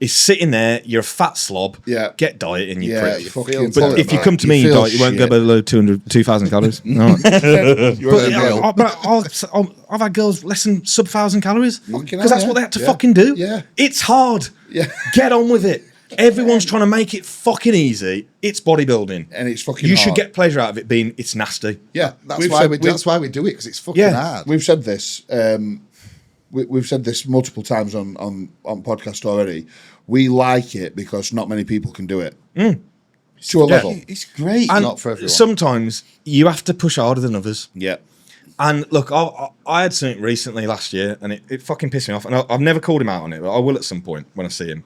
It's sitting there. You're a fat slob. Yeah. Get dieting, you Yeah, prick. you feel fucking But if you come to me, feel you won't go shit. below 2,000 calories. No. You're But a girl. I've had girls less than sub 1,000 calories Fucking because hell, that's yeah. what they had to Yeah. fucking do. Yeah. It's hard. Yeah. Get on with it. Everyone's trying to make it fucking easy. It's bodybuilding, And it's fucking You hard. should get pleasure out of it being it's nasty. Yeah. That's We've why said- we. That's why we do it because it's fucking Yeah. hard. We've said this. we've said this multiple times on podcast already. We like it because not many people can do it to a level. It's great. And Not for everyone. sometimes you have to push harder than others. Yeah, And look, I had something recently last year, and it fucking pissed me off. And I've never called him out on it, but I will at some point when I see him.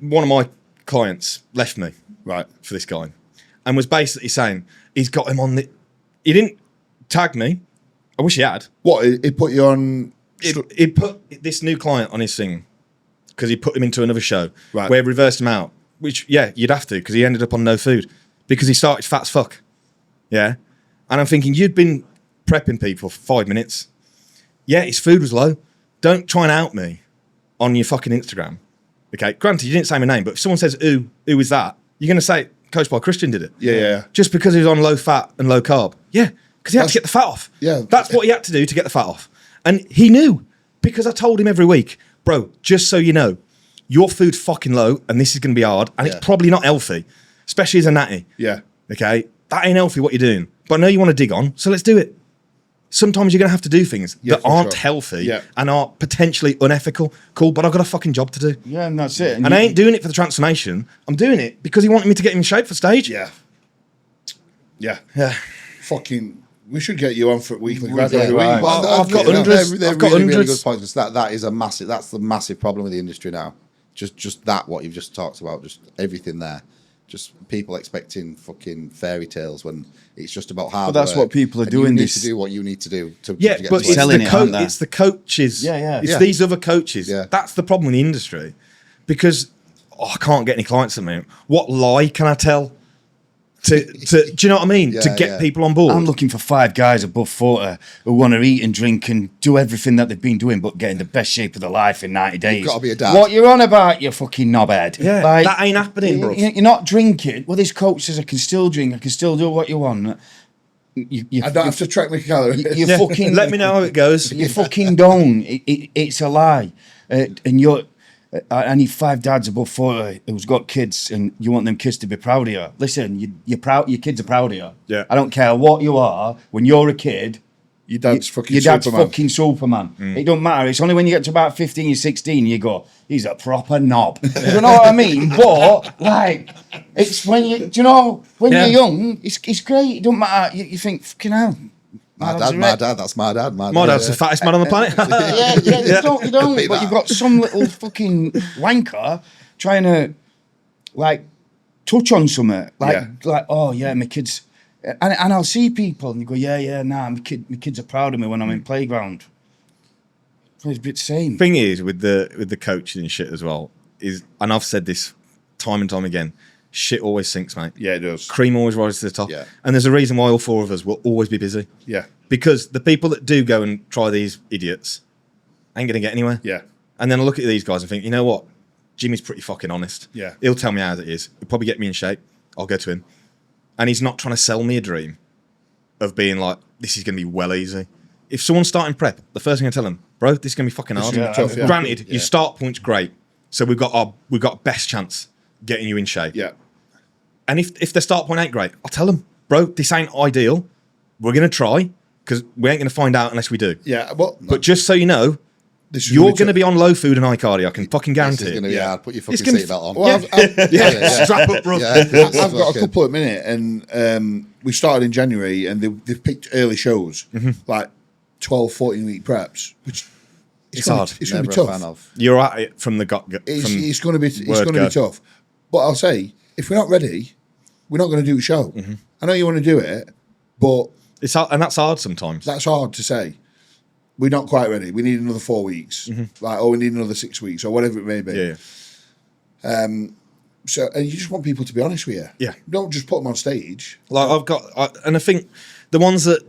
One of my clients left me right. for this guy, and was basically saying he's got him on the. He didn't tag me. I wish he had. What it put you on? He put this new client on his thing because he put him into another show Right. where he reversed him out. Which, yeah, you'd have to because he ended up on no food because he started fat as fuck. Yeah. And I'm thinking, you'd been prepping people for 5 minutes. Yeah, his food was low. Don't try and out me on your fucking Instagram. Okay. Granted, you didn't say my name, but if someone says, who is that? You're going to say, Coached by Christian did it. Yeah. Just because he was on low fat and low carb. Yeah. Because he had to get the fat off. Yeah. That's what he had to do to get the fat off. And he knew because I told him every week, bro, just so you know, your food's fucking low and this is going to be hard and it's probably not healthy, especially as a natty. Yeah. Okay? That ain't healthy what you're doing. But I know you want to dig on, so let's do it. Sometimes you're going to have to do things that for aren't sure. healthy and are potentially unethical. Cool, but I've got a fucking job to do. Yeah, and that's it. And I ain't doing it for the transformation. I'm doing it because he wanted me to get him in shape for stage. Yeah. Yeah. Fucking. We should get you on for weekly grad Yeah, every right. week. Well, I've got They're hundreds. really, I've got really, really hundreds. good points. That is a massive. That's the massive problem with the industry now. Just that what you've just talked about. Just everything there. Just people expecting fucking fairy tales when it's just about hard But that's work, what people are and doing You need this- to do what you need to do to Yeah, get but to it's Selling the, it, aren't they? it's the coaches. Yeah. It's Yeah. these other coaches. Yeah. That's the problem in the industry. Because I can't get any clients at the moment. What lie can I tell? Do you know what I mean? To Yeah, get yeah. people on board. I'm looking for 5 guys above 40 who want to eat and drink and do everything that they've been doing, but get in the best shape of their life in 90 days. gotta be a dad. What you're on about, you fucking knobhead? Yeah, that ain't happening, bro. You're not drinking. Well, this coach says I can still drink. I can still do what you want. I don't have to track my calories. You Yeah. fucking Let me know how it goes. You fucking don't. It's a lie. And you're. I need 5 dads above 40 who's got kids, and you want them kids to be proud of you. Listen, you're proud. Your kids are proud of you. Yeah. I don't care what you are. When you're a kid, Your dad's fucking your dad's Superman. fucking Superman. It don't matter. It's only when you get to about 15, 16, you go, he's a proper knob. You know what I mean? But like, it's when you, do you know, when Yeah. you're young, it's great. It don't matter. You think, fucking hell. My dad's dad, a my wreck. dad. That's my dad. My dad's the fattest man on the planet. Yeah, you don't, Beat but that. you've got some little fucking wanker trying to, like, touch on something. Like, oh, yeah, my kids... And I'll see people and you go, nah, my kids are proud of me when I'm in playground. It's a bit same. Thing is with the coaching and shit as well is, and I've said this time and time again, shit always sinks, mate. Yeah, it does. Cream always rises to the top. Yeah. And there's a reason why all 4 of us will always be busy. Yeah. Because the people that do go and try these idiots ain't going to get anywhere. Yeah. And then I look at these guys and think, you know what? Jimmy's pretty fucking honest. Yeah. He'll tell me how it is. He'll probably get me in shape. I'll go to him. And he's not trying to sell me a dream of being like, this is going to be well easy. If someone's starting prep, the first thing I tell them, bro, this is going to be fucking hard. gonna be tough, yeah. Granted, your start point's great. So we've got best chance getting you in shape. Yeah. And if their start point ain't great, I'll tell them, bro, this ain't ideal. We're going to try because we ain't going to find out unless we do. Yeah. Well, But just so you know, this is you're really going to tough. be on low food and high cardio. I can fucking This guarantee is going to it. be Yeah. hard. Put your fucking gonna be- seatbelt on. Well, Yeah, strap up, bro. Yeah. I've got a couple at minute, and we started in January, and they've picked early shows, like 12, 14-week preps, which It's gonna, hard. It's going to Never be a fan tough. of. You're at it from the gut. It's going to be word go. tough. But I'll say, if we're not ready, we're not going to do a show. I know you want to do it, but It's hard, and that's hard sometimes. that's hard to say. We're not quite ready. We need another 4 weeks, or we need another 6 weeks, or whatever it may be. Yeah. So, and you just want people to be honest with you. Yeah. Don't just put them on stage. Like and I think the ones that,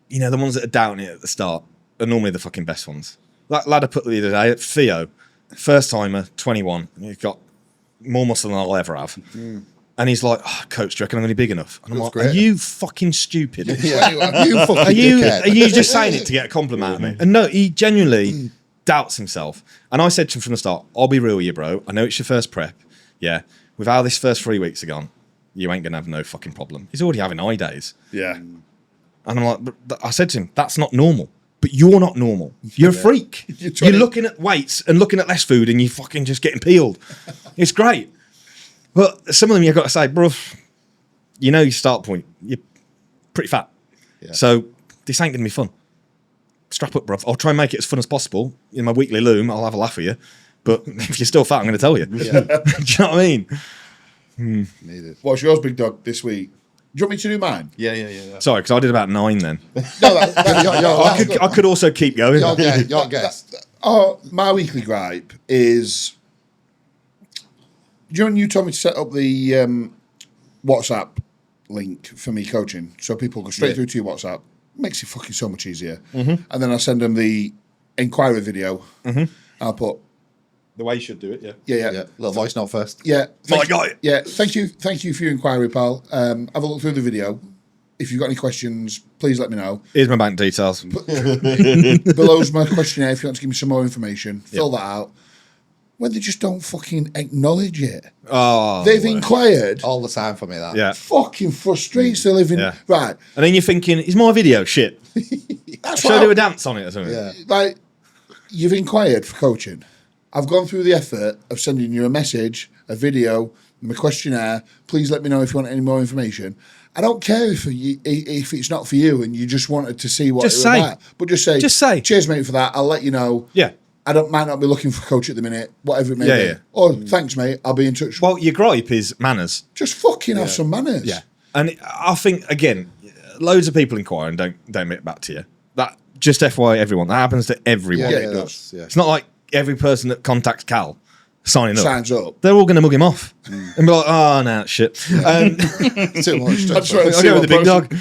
the ones that are doubting it at the start are normally the fucking best ones. That lad I put the other day, Theo, first timer, 21. He's got more muscle than I'll ever have. And he's like, coach, do you reckon I'm going to be big enough? And I'm Looks like, are great. you fucking stupid? Yeah. You fucking Are you dickhead. just saying it to get a compliment at me? And no, he genuinely doubts himself. And I said to him from the start, I'll be real with you, bro. I know it's your first prep. Yeah. With how this first 3 weeks are gone, you ain't going to have no fucking problem. He's already having eye days. Yeah. And I'm like, but I said to him, that's not normal. but you're not normal. You're a freak. You're You're looking at weights and looking at less food and you're fucking just getting peeled. It's great. But some of them you've got to say, bruv, you know your start point. You're pretty fat. Yeah. So this ain't going to be fun. Strap up, bruv. I'll try and make it as fun as possible. In my weekly loom, I'll have a laugh at you. But if you're still fat, I'm going to tell you. Yeah. Do you know what I mean? Needed. What's yours, big dog, this week? Do you want me to do mine? Yeah. Sorry, because I did about 9 then. No, I could also keep going. Your guest. Oh, my weekly gripe is. Do you know when you told me to set up the WhatsApp link for me coaching, so people go straight through to your WhatsApp? Makes it fucking so much easier. And then I send them the inquiry video. I'll put The way you should do it, yeah. Yeah. Little voice note first. Yeah. My guy. Yeah. Thank you for your inquiry, pal. Have a look through the video. If you've got any questions, please let me know. Here's my bank details. Below's my questionnaire if you want to give me some more information. Fill that out. When they just don't fucking acknowledge it. Oh, They've inquired. All the time for me, that. yeah. Fucking frustrates the living. Yeah. Right. And then you're thinking, is my video shit? That's Should I what do a dance on it or something? Yeah. like, you've inquired for coaching. I've gone through the effort of sending you a message, a video, my questionnaire. Please let me know if you want any more information. I don't care if it's not for you and you just wanted to see what Just it was say. about. But just say. Just say. Cheers, mate, for that. I'll let you know. Yeah. I might not be looking for a coach at the minute, whatever it may Yeah, be. yeah. Or thanks, mate. I'll be in touch. Well, your gripe is manners. Just fucking have some manners. Yeah. And I think, again, loads of people inquire and don't admit back to you. That, just FYI, everyone. That happens to everyone. Yeah, it it does. Yeah. It's not like every person that contacts Cal signing up. Signs up. They're all going to mug him off and be like, oh, no, shit. Too much. That's right. I'll go with the big dog.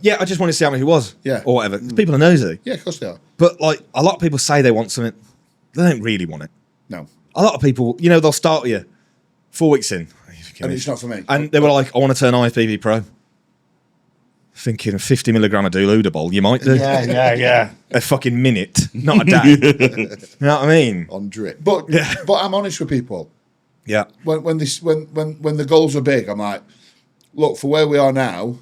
Yeah, I just wanted to see how many he was. Yeah. Or whatever. 'Cause people are nosy. Yeah, of course they are. But, like, a lot of people say they want something. They don't really want it. No. A lot of people, you know, they'll start you 4 weeks in. And it's not for me. And they were like, I want to turn IFBB Pro. Thinking 50 milligram of Duludable, you might do. Yeah. A fucking minute, not a day. You know what I mean? On drip. But I'm honest with people. Yeah. When the goals are big, I'm like, look, for where we are now,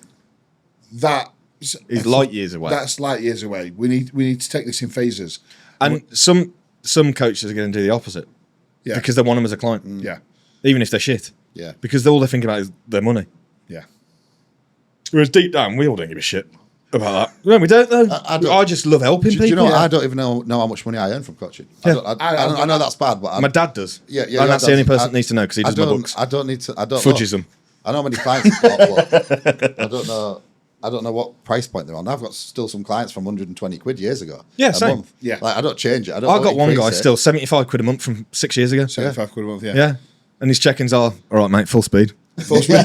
He's light years away. that's light years away. We need to take this in phases. And some coaches are going to do the opposite. Yeah. Because they want them as a client. Yeah. Even if they're shit. Yeah. Because all they're thinking about is their money. Yeah. Whereas deep down, we all don't give a shit about that. No, we don't, though. I just love helping people. Do you know what? I don't even know how much money I earn from coaching. Yeah. I know that's bad, but My dad does. Yeah, And that's the only person that needs to know because he does my books. I don't need to. I don't Fudges know. them. I know how many clients I've got, but I don't know. I don't know what price point they're on. I've got still some clients from 120 quid years ago. Yeah, a same. month. Yeah. Like, I don't change it. I I got one guy increase it. still 75 quid a month from 6 years ago. 75 quid a month, Yeah. And his check-ins are, all right, mate, full speed. Full speed.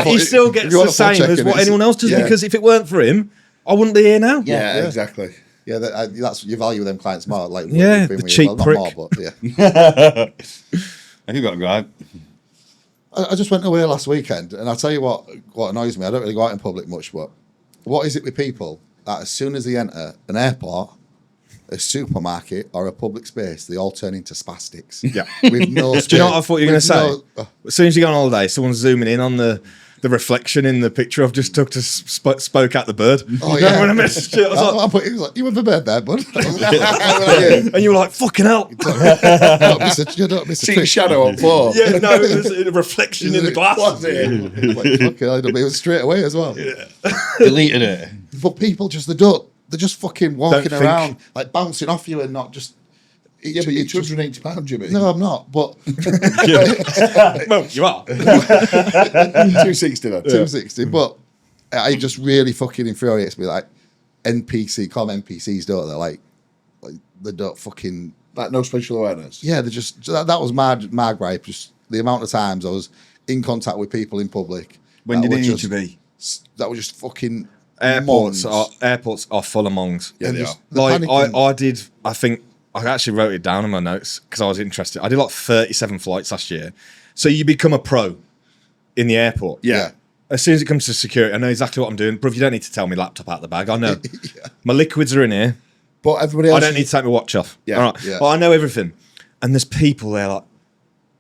He still gets If you want the a full same as check-in, what it's- anyone else does Yeah. because if it weren't for him, I wouldn't be here now. Yeah, exactly. Yeah, that's you value them clients more. Like Yeah, you've been the with cheap not prick. more, but yeah. Have you got a gripe? I just went away last weekend, and I'll tell you what annoys me. I don't really go out in public much, but what is it with people that as soon as they enter an airport, a supermarket, or a public space, they all turn into spastics? Yeah. With no space. Do you know what I thought you were going to say? No, As soon as you go on holiday, someone's zooming in on the reflection in the picture I've just took to spoke at the bird. Oh, You know, yeah. when I messaged you, I was like, he was like, you have a bird there, bud. and you were like, fucking hell. Don't miss a See trick. shadow on floor. Yeah, no, it was a reflection in the glass. Was it? Like, fucking hell, it was straight away as well. Deleted it. But people they're just fucking walking think. around, like bouncing off you and not just. Yeah, but you're £280, Jimmy. No, I'm not. But Well, you are. 260 then. 260. But it just really fucking infuriates me. Like call them NPCs, don't they? Like they don't fucking. Like no spatial awareness. Yeah, they just. That was my gripe. Just the amount of times I was in contact with people in public. When that did it were need just- to be? That were just fucking. Airports mongs. are full of mongs. Yeah, they are. The Like panicking. I think I actually wrote it down in my notes because I was interested. I did like 37 flights last year. So you become a pro in the airport. Yeah. As soon as it comes to security, I know exactly what I'm doing. Bruv, you don't need to tell me laptop out the bag. I know. My liquids are in here. But everybody else. I don't need to take my watch off. Yeah, All right. yeah. But I know everything. And there's people there like,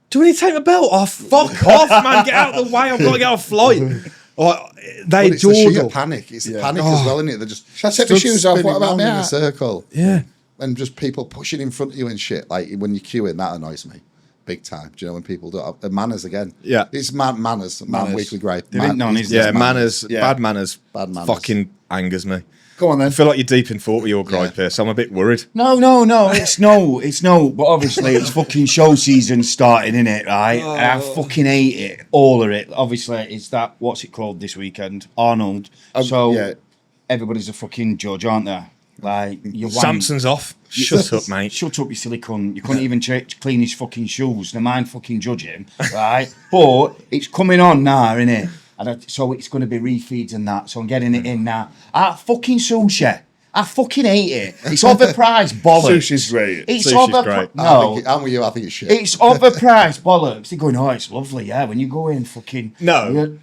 do we need to take my belt off? Fuck off, man. Get out of the way. I've got to get on a flight. Like, they But it's the adored sheer all. panic. It's the panic as well, isn't it? They're just Shall I take my stood shoes off? What spinning about round me in a hat? circle? Yeah. And just people pushing in front of you and shit. Like when you're queuing, that annoys me big time. Do you know when people do manners again? Yeah. It's manners. Man weekly grade. There ain't none, is it's there? Yeah, manners, Yeah. bad manners, Bad manners. fucking angers me. Go on then. I feel like you're deep in thought with your gripe here, so I'm a bit worried. No, it's no. But obviously, it's fucking show season starting, innit, right? And I fucking hate it, all of it. Obviously, it's that, what's it called this weekend? Arnold. So, yeah. everybody's a fucking judge, aren't they? Like, you Samson's off. Shut up, mate. Shut up, you silly cunt. You couldn't even clean his fucking shoes. Never mind fucking judge him, right? But it's coming on now, innit? So it's going to be refeeds and that. So I'm getting it in now. Fucking sushi. I fucking hate it. It's overpriced bollocks. Sushi's great. It's Sushi's great. No. I'm with you. I think it's shit. It's overpriced bollocks. They're going, oh, it's lovely, yeah. When you go in, fucking... No.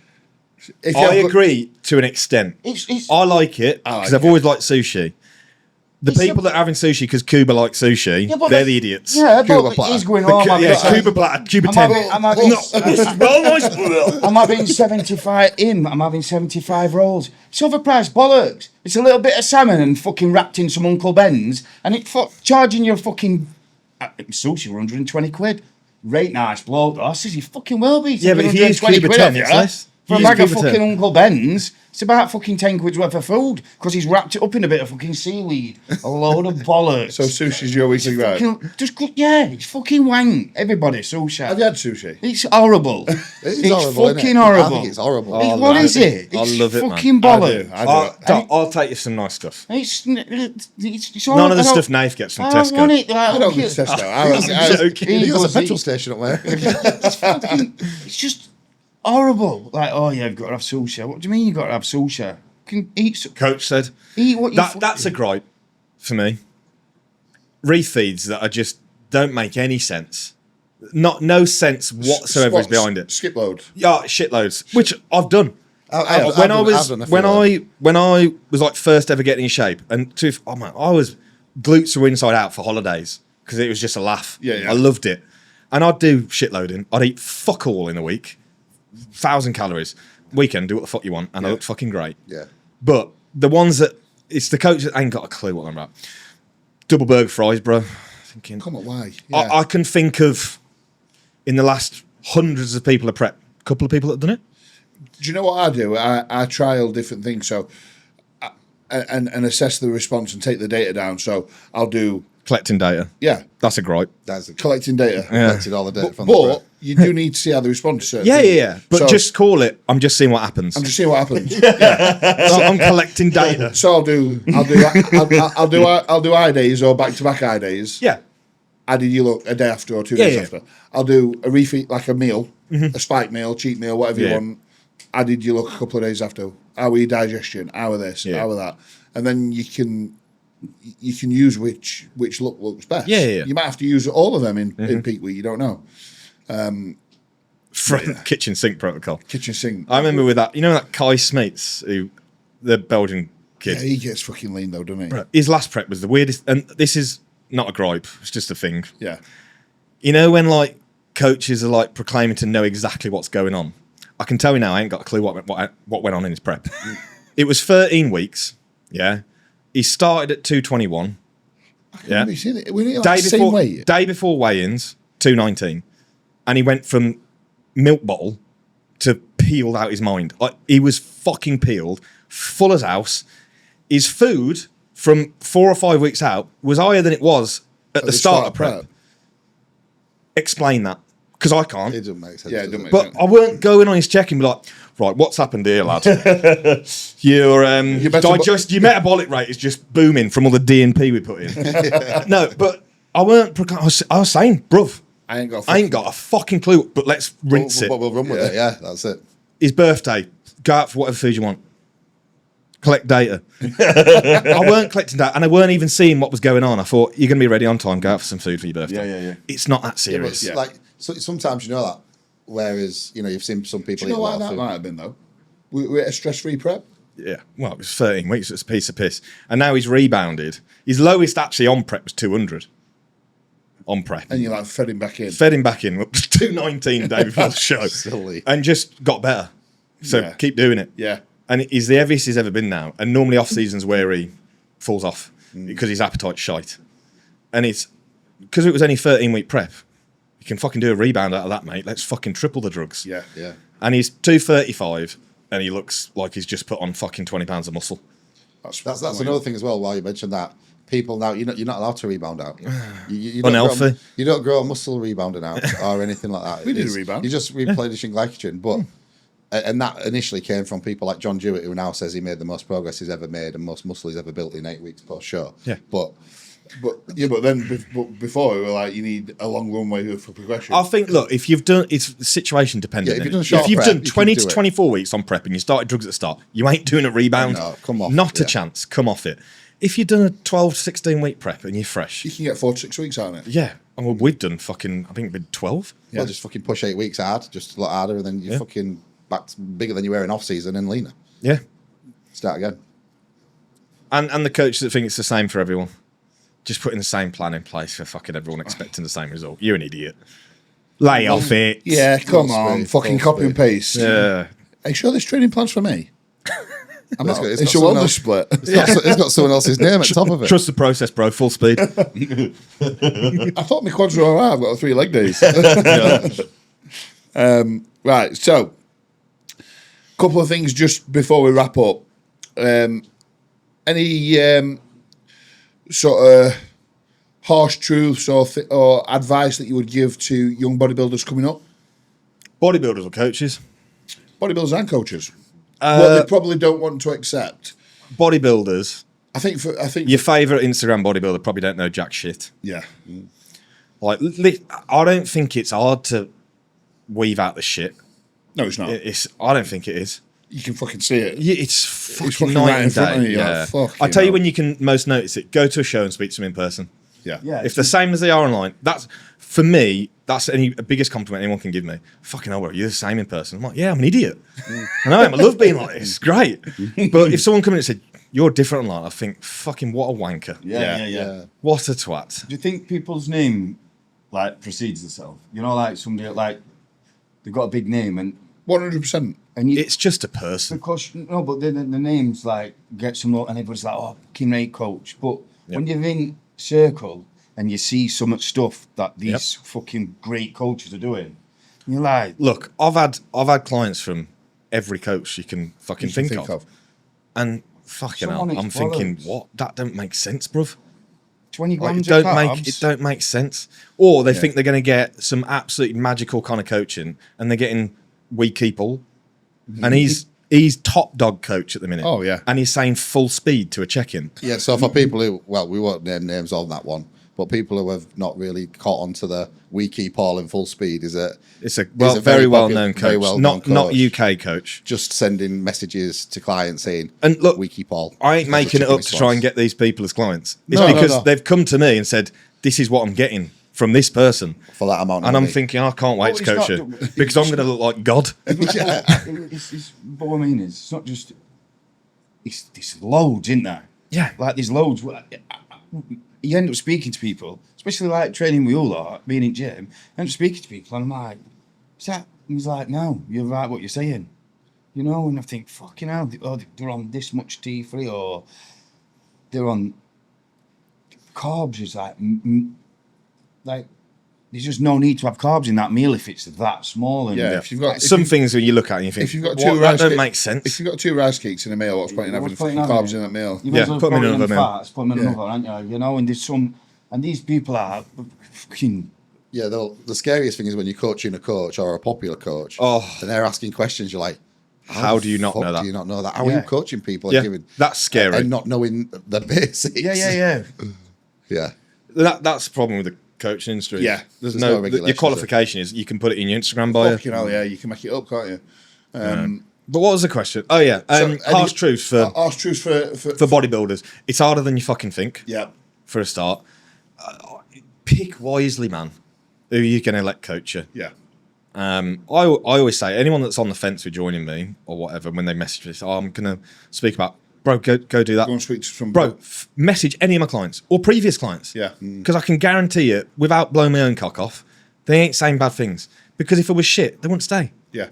If I you have- agree to an extent. It's I like it because I've always liked sushi. The It's people that are having sushi because Cuba likes sushi, Yeah, but they're the idiots. Yeah, Cuba but platter. he's going, oh, I'm having... Yeah, Cuba platter, Cuba 10. I'm having... Well, nice. I'm having 75 I'm having 75 rolls. It's overpriced bollocks. It's a little bit of salmon and fucking wrapped in some Uncle Ben's, and it charging you fucking sushi 120 quid. Rate nice bloke. I says you fucking will be. Yeah, but if you use 120 Cuba quid 10, off you, it's less. for a You use bag of Cuba fucking 10. Uncle Ben's. It's about fucking 10 quid's worth of food because he's wrapped it up in a bit of fucking seaweed. A load of bollocks. So sushi's your weekly right. It's fucking wank. Everybody, sushi. Have you had sushi? It's horrible. It's horrible, isn't fucking it? horrible. I think it's horrible. What is it? I It's love it, man. fucking bollocks. I'll take you some nice stuff. It's None of the stuff Nath gets from I don't want Tesco. it. Like, I don't okay. get Tesco. I'm joking. You got a Eagles, petrol station up there. It's just horrible. Like, oh yeah, you've got to have sushi. What do you mean you've got to have sushi? You can eat. Coach said. Eat what you. That's a gripe for me. Refeeds that are just don't make any sense. No sense whatsoever is behind it. Skip load. Yeah, shitloads, which I've done. I've when done a few when I was like first ever getting in shape, and I was glutes were inside out for holidays because it was just a laugh. Yeah. I loved it, and I'd do shitloading. I'd eat fuck all in a week, 1,000 calories. Weekend, do what the fuck you want, and I looked fucking great. Yeah. But the ones that it's the coach that ain't got a clue what I'm about. Double burger fries, bro. Thinking, Come on, why? I can think of in the last hundreds of people a couple of people that have done it. Do you know what I do? I trial different things, so and assess the response and take the data down. So I'll do Collecting data. yeah, That's a gripe. That's collecting data. collected all the data from the But prep. you do need to see how the response to certain Yeah. things. But So just call it. I'm just seeing what happens. I'm just seeing what happens. So I'm collecting data. So I'll do eye days or back to back eye days. Yeah. How did you look a day after or 2 days Yeah. after? I'll do a refeed, like a meal, a spike meal, cheat meal, whatever you Yeah. want. How did you look a couple of days after? How are your digestion? How are this? Yeah. How are that? And then you can use which look looks best. Yeah. You might have to use all of them in peak week. You don't know. Kitchen sink protocol. Kitchen sink. I remember with that. You know that Kai Smeets, the Belgian kid. Yeah, he gets fucking lean though, doesn't he? His last prep was the weirdest, and this is not a gripe. It's just a thing. Yeah. You know when like coaches are like proclaiming to know exactly what's going on. I can tell you now, I ain't got a clue what went on in his prep. It was 13 weeks. Yeah, he started at 221. Yeah, Have you seen it? We're like the same weight. day before weigh-ins, 219, and he went from milk bottle to peeled out his mind. Like, he was fucking peeled, full as house. His food from 4 or 5 weeks out was higher than it was at the start of prep. Explain that, because I can't. It doesn't make sense. Yeah, it does doesn't make But sense. I weren't going on his check and be like, right, what's happened here, lad? Your metabolic rate is just booming from all the DNP we put in. No, but I weren't. I was saying, bruv, I ain't got. I ain't got a fucking clue. But let's rinse it. But we'll run with it. Yeah, that's it. His birthday, go out for whatever food you want. Collect data. I weren't collecting data, and I weren't even seeing what was going on. I thought, you're going to be ready on time. Go out for some food for your birthday. Yeah. It's not that But serious. it's like sometimes you know that. Whereas you've seen some people Do you know eat a why lot of that food. might have been though? We're at a stress-free prep. Yeah, well, it was 13 weeks. It's a piece of piss. And now he's rebounded. His lowest actually on prep was 200. On prep. And you're like fed him back in. Fed him back in. 219 the day before the show. Silly. And just got better. So keep doing it. Yeah. And he's the heaviest he's ever been now. And normally off seasons where he falls off because his appetite's shite. And it's because it was only 13-week prep. You can fucking do a rebound out of that, mate. Let's fucking triple the drugs. Yeah. And he's 235 and he looks like he's just put on fucking 20 pounds of muscle. That's another thing as well. While you mentioned that, people now you're not allowed to rebound out. You Unhealthy. You don't grow a muscle rebounding out or anything like that. We did a rebound. You're just replenishing glycogen, but and that initially came from people like John Jewett, who now says he made the most progress he's ever made and most muscle he's ever built in 8 weeks post show. Yeah, but before we were like, you need a long runway for progression. I think, look, if you've done, it's situation dependent. Yeah, if you've done prep, 20 you can to do it. 24 weeks on prep and you started drugs at the start, you ain't doing a rebound. No, come off, Not a yeah. chance. Come off it. If you've done a 12 to 16 week prep and you're fresh, You can get 4 to 6 weeks out of it. yeah. And we've done fucking, I think we've been 12. Well, just fucking push 8 weeks hard, just a lot harder, and then you're fucking back to bigger than you were in off season and leaner. Yeah. Start again. And the coaches that think it's the same for everyone. Just putting the same plan in place for fucking everyone expecting the same result. You're an idiot. Lay off it. Yeah, come Full on, speed, fucking full copy and speed. paste. Yeah. Are you sure this training plan's for me? I'm not. It's a someone wellness else- split. It's got someone else's name at top of it. Trust the process, bro. Full speed. I thought my quads were all right. I've got 3 leg days. Right, so couple of things just before we wrap up. Any sort of harsh truths or advice that you would give to young bodybuilders coming up? Bodybuilders or coaches? Bodybuilders and coaches. What they probably don't want to accept. Bodybuilders. I think Your favourite Instagram bodybuilder probably don't know jack shit. yeah. Like, I don't think it's hard to weave out the shit. No, it's not. I don't think it is. You can fucking see it. Yeah, it's fucking fucking night right in and front of day. you, Yeah. like, fucking I tell you hell. when you can most notice it. Go to a show and speak to them in person. Yeah. Yeah. If they're same as they are online, that's for me. That's the biggest compliment anyone can give me. Fucking hell, bro, you're the same in person. I'm like, yeah, I'm an idiot. I know I am. I love being like this. Great. But if someone come in and said you're different online, I think fucking what a wanker. Yeah. What a twat. Do you think people's name like precedes themselves? You know, like somebody like they've got a big name 100%. and you, It's just a person. because no, but the names like get some and everybody's like, oh, fucking great coach. But when you're in circle and you see so much stuff that these fucking great coaches are doing, you're like, Look, I've had clients from every coach you can fucking think of. And fucking hell, Someone I'm thinking, explodes. what? That don't make sense, bruv. 20 Like, grams it of don't carbs. make it don't make sense. Or they think they're going to get some absolutely magical kind of coaching, and they're getting weak people, and he's top dog coach at the minute. Oh, yeah. And he's saying full speed to a check-in. Yeah, so for people who, well, we won't name names on that one, but people who have not really caught on to the we keep all in full speed is a It's a very very well popular- known very coach, well-known not coach. UK coach. just sending messages to clients saying, And look, we keep all. I ain't That's making a it up chicken to try and response. get these people as clients. It's No, because no. they've come to me and said, "This is what I'm getting from this person," for that amount of and I'm money. thinking, I can't wait Oh, to it's coach not- you because I'm going to look like God. But what I mean is, it's not just. It's loads, isn't there? Yeah. Like there's loads. You end up speaking to people, especially like training with you lot, being in gym. I end up speaking to people, and I'm like, "Is that?" And he's like, "No, you're right. What you're saying." You know, and I think, fucking hell, they're on this much T3 or they're on carbs. It's like there's just no need to have carbs in that meal if it's that small. And Yeah, if you've got Some things when you look at it and you think, if you've got "What? two that rice don't cakes, make sense." If you've got 2 rice cakes in a meal, what's the point in having What's the point fucking in having carbs it? in that meal? You Yeah, might as well put them in protein another and meal. fats, put them in another, aren't you? You know, and there's some, and these people are fucking. Yeah, the scariest thing is when you're coaching a coach or a popular coach, Oh. and they're asking questions. You're like, How do you not fuck know that? Do you not know that? How are Yeah. you coaching people? Yeah, and giving, that's scary. and not knowing the basics. Yeah. yeah. That's the problem with the coaching industry. Yeah. There's There's no, no your regulations, qualification is you can put it in your Instagram bio. Fucking hell, yeah, you can make it up, can't you? But what was the question? Oh yeah, harsh truths for Harsh truths for bodybuilders. It's harder than you fucking think. yeah. For a start, pick wisely, man. Who are you going to let coach you? Yeah. I always say anyone that's on the fence with joining me or whatever, when they message me, say, I'm going to speak about, bro, go do that. Go and speak to some Bro, message any of my clients or previous clients. Yeah. Because I can guarantee you, without blowing my own cock off, they ain't saying bad things. Because if it was shit, they wouldn't stay. Yeah.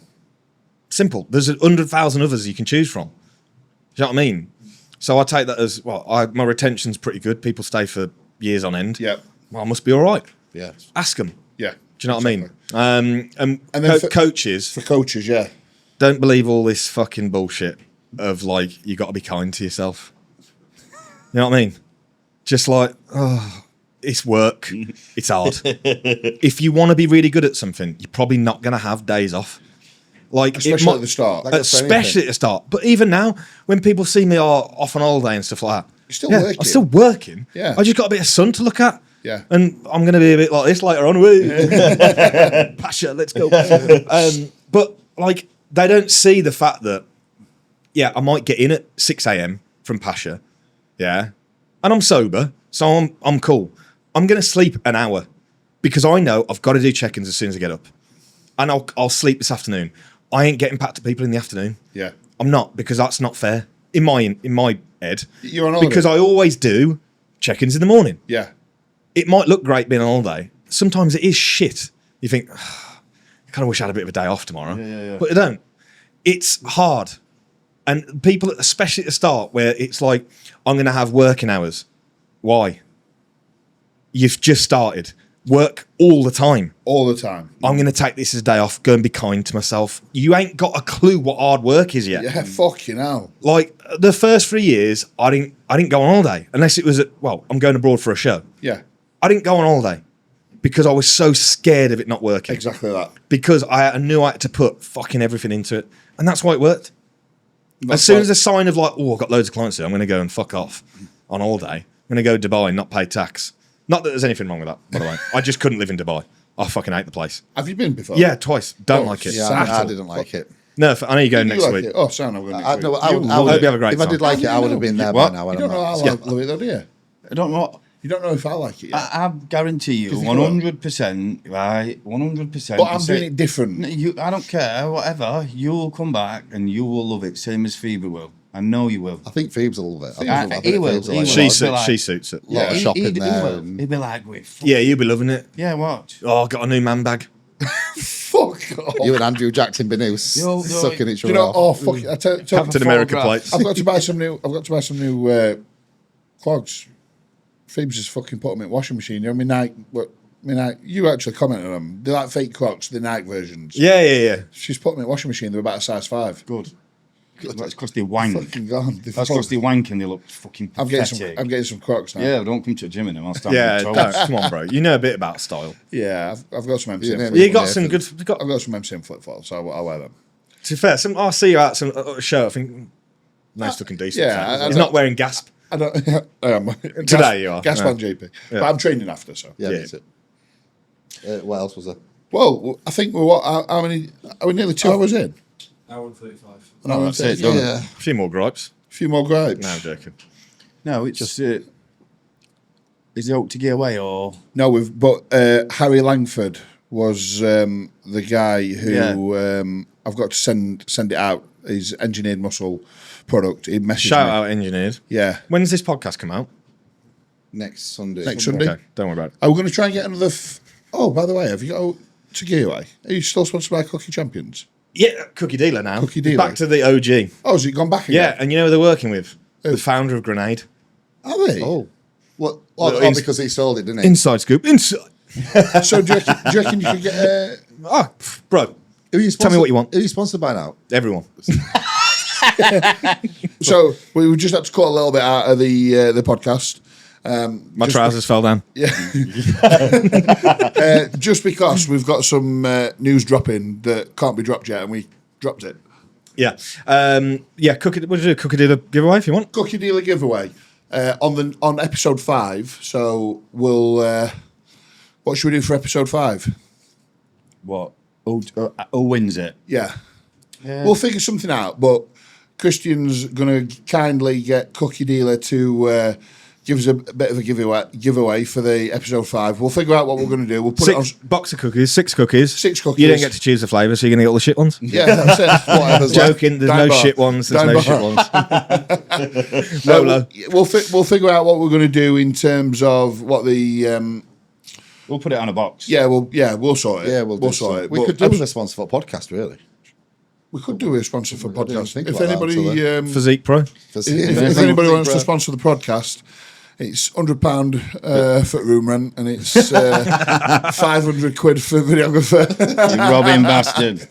Simple. There's 100,000 others you can choose from. Do you know what I mean? So I take that as, well, my retention's pretty good. People stay for years on end. Yeah. Well, I must be all right. Yeah. Ask them. Yeah. Do you know what I mean? And then coaches, For coaches, yeah. don't believe all this fucking bullshit of like, you got to be kind to yourself. You know what I mean? Just like, it's work. It's hard. If you want to be really good at something, you're probably not going to have days off. Like, Especially at the start. Especially at the start. But even now, when people see me off on holiday and stuff like that, You're still working. I'm still working. Yeah. I just got a bit of sun to look at. Yeah. And I'm going to be a bit like this later on. Pasha, let's go. But like, they don't see the fact that, yeah, I might get in at 6 a.m. from Pasha. Yeah. And I'm sober. So I'm cool. I'm going to sleep an hour because I know I've got to do check-ins as soon as I get up. And I'll sleep this afternoon. I ain't getting back to people in the afternoon. Yeah. I'm not, because that's not fair in my head. You're on holiday. Because I always do check-ins in the morning. Yeah. It might look great being on holiday. Sometimes it is shit. You think, I kind of wish I had a bit of a day off tomorrow. Yeah. But I don't. It's hard. And people, especially at the start, where it's like, I'm going to have working hours. Why? You've just started. Work all the time. All the time. I'm going to take this as a day off, go and be kind to myself. You ain't got a clue what hard work is yet. Yeah, fucking hell. Like, the first 3 years, I didn't go on holiday. Unless it was, I'm going abroad for a show. Yeah. I didn't go on holiday because I was so scared of it not working. Exactly that. Because I knew I had to put fucking everything into it. And that's why it worked. As soon as a sign of like, I've got loads of clients here, I'm going to go and fuck off on holiday. I'm going to go to Dubai and not pay tax. Not that there's anything wrong with that, by the way. I just couldn't live in Dubai. I fucking hate the place. Have you been before? Yeah, twice. Don't like it. Yeah, I didn't like it. No, I know you're going You next like week. it? Oh, sound I'm going next I, week. no, I, You would- I love would hope you have a great If I time. did like it, I would have been there What? by now. I You don't don't know know. how I love it, though, do you? I don't know. You don't know if I like it yet. I guarantee you, 100%, right? 100%. But I'm doing it different. I don't care, whatever. You'll come back and you will love it, same as Phoebe will. I know you will. I think Phoebes will love it. He will. She suits it. lot of shopping He'd there. will. and- He'd be like, wait, fuck. Yeah, you'll be loving it. Yeah, watch. Oh, I got a new man bag. Fuck off. You and Andrew Jackson Been sucking each You other know, off. fuck it. I tell Captain America plates. I've got to buy some new clogs. Phoebes just fucking put them in the washing machine. You know, Nike, you actually commented on them. They're like fake Crocs, the Nike versions. Yeah. She's put them in the washing machine. They're about a size 5. Good. That's because they wank. Fucking gone. That's because they wank and they look fucking I'm pathetic. getting some Crocs now. Yeah, don't come to the gym in them. I'll stand Yeah, on no, your toes. come on, bro. You know a bit about style. Yeah, I've got some MCM. Yeah, flip- You got Yeah, some good. I've got some MCM flip flops, so I'll wear them. To be fair, I'll see you out some show. I think nice looking decent. yeah, He's not wearing gasp. I don't. I am. Today you are, Gas yeah. man GP, but I'm training after. So Yeah, Yeah. that's it. What else was there? well, I think we're how many? Are we nearly 2 hours in? Hour and 35. No, that's it, done. Yeah. A few more gripes. A few more gripes. No, I'm joking. No, it's just. Is it out to get away or? No, but Harry Langford was the guy who I've got to send it out. His engineered muscle product. He messaged Shout me. out engineered. Yeah, When does this podcast come out? Next Sunday. next Sunday. Okay, don't worry about it. Are we going to try and get another? Oh, by the way, have you got to give away? Are you still sponsored by Cookie Champions? Yeah, Cookie Dealer now. Cookie Dealer. Back to the OG. Oh, has it gone back Yeah, again? and you know who they're working with? Who? The founder of Grenade. Are they? Oh. What? Little Because he sold it, didn't he? Inside scoop. Inside. So do you reckon you could get? Oh, bro. Who are you Tell me what you want. Who are you sponsored by now? Everyone. So we just had to cut a little bit out of the podcast. My trousers fell down. Just because we've got some news dropping that can't be dropped yet, and we dropped it. Yeah. Cookie. What do you do? Cookie Dealer giveaway if you want. Cookie dealer giveaway on episode 5. So we'll. What should we do for episode 5? What? Who wins it? Yeah, we'll figure something out. But Christian's going to kindly get Cookie Dealer to give us a bit of a giveaway for the episode 5. We'll figure out what we're going to do. We'll put it on. 6 box of cookies. 6 cookies. 6 cookies. You don't get to choose the flavour, so you're going to get all the shit ones. Yeah, that's it. Whatever's left. Joking. There's Dime no bar. shit ones. There's Dime no bar. shit ones. No, Rolo. we'll figure out what we're going to do in terms of what the. We'll put it on a box. We'll sort it. Yeah, we'll sort it. We But could do with a sponsor for a podcast, really. We could do a sponsor for didn't podcast. think If about that anybody, until Physique Pro. if anybody wants to sponsor the podcast, it's £100 for room rent, and it's £500 for videographer. You robbing bastard.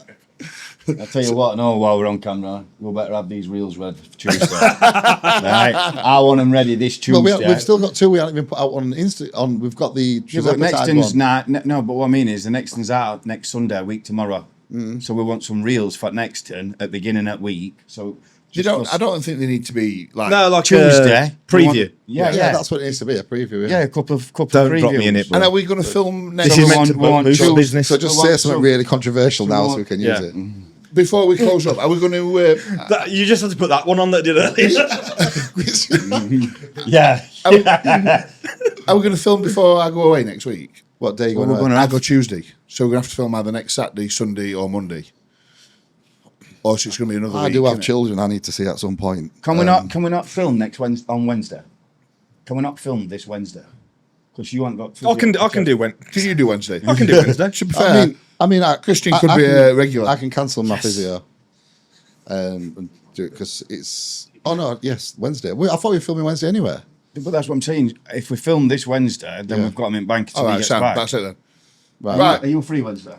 I'll tell you what, no, while we're on camera, we'll better have these reels ready for Tuesday. Right? I want them ready this Tuesday. Well, we've still got 2 we haven't even put out on Insta. We've got the but next one's no, but what I mean is the next one's out next Sunday, a week tomorrow. So we want some reels for next turn at the beginning of the week. So I don't think they need to be like Tuesday preview. Yeah, that's what it needs to be, a preview. Yeah, a couple of Don't previews. drop me in it, bro. And are we going to film next? This is meant to boost our two- business. So just say something really controversial now so we can use it. Before we close up, are we going to? You just had to put that one on that did earlier. Yeah. Are we going to film before I go away next week? What day are you Well, going we're to? gonna I go Tuesday, so we're going to have to film either next Saturday, Sunday, or Monday. Or so it's going to be another I week. do have innit? children I need to see at some point. Can we not film next Wednesday on Wednesday? Can we not film this Wednesday? Because you haven't got. I can do Wednesday. Can you do Wednesday? I can do Wednesday. To be fair, I mean, Christian could be a regular. I can cancel my physio and do it because it's. Oh no, yes, Wednesday. I thought we were filming Wednesday anyway. But that's what I'm saying. If we film this Wednesday, then we've got them in bank until All he right, gets Sam, back. that's it then. Right. Are you free Wednesday?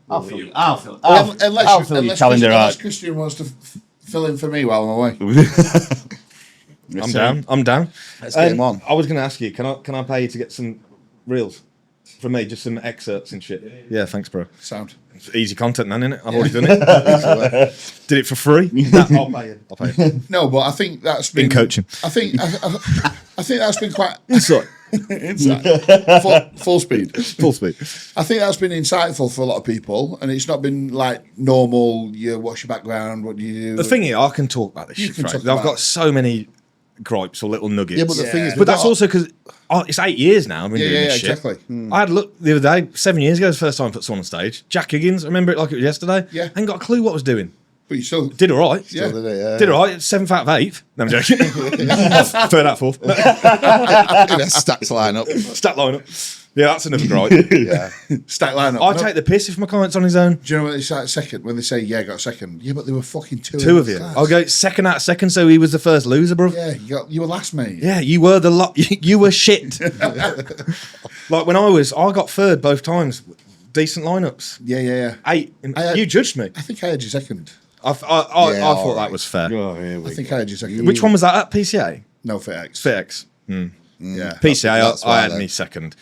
I'll fill you. I'll fill your calendar Unless out. Christian wants to fill in for me while I'm away. I'm down. Let's get him on. I was going to ask you, can I pay you to get some reels from me, just some excerpts and shit? Yeah, thanks, bro. Sound. It's easy content, then, isn't it? I've already done it. Did it for free. I'll pay you. No, but I think that's been In coaching. I think that's been quite Insight. full speed. Full speed. I think that's been insightful for a lot of people, and it's not been like normal. What's your background? What do you do? The thing is, I can talk about this shit. can Right? talk I've about got so many gripes or little nuggets. Yeah, but the thing is, But that's also because it's 8 years now I've been doing this shit. exactly. I had a look the other day, 7 years ago, the first time I put someone on stage. Jack Higgins, I remember it like it was yesterday. Yeah. Ain't got a clue what I was doing. But you still Did all right. Yeah. Did all right. 7th out of 8th. No, I'm joking. 3rd out of 4th. Stats line up. Stat lineup. Yeah, that's another gripe. Yeah. stack lineup. I take the piss if my client's on his own. Do you know what they say second when they say got second? Yeah, but there were fucking two. Two in of the you. class. I'll go second out of second, so he was the first loser, bro. Yeah, you were last, mate. Yeah, you were the lot. You were shit. Like when I got third both times. Decent lineups. Yeah. 8. You judged me. I think I had you second. I thought that was fair. Oh, here we I think go. I had you second. Which one was that at PCA? No, FitX. FitX. Yeah. PCA, that's I why had then. me second.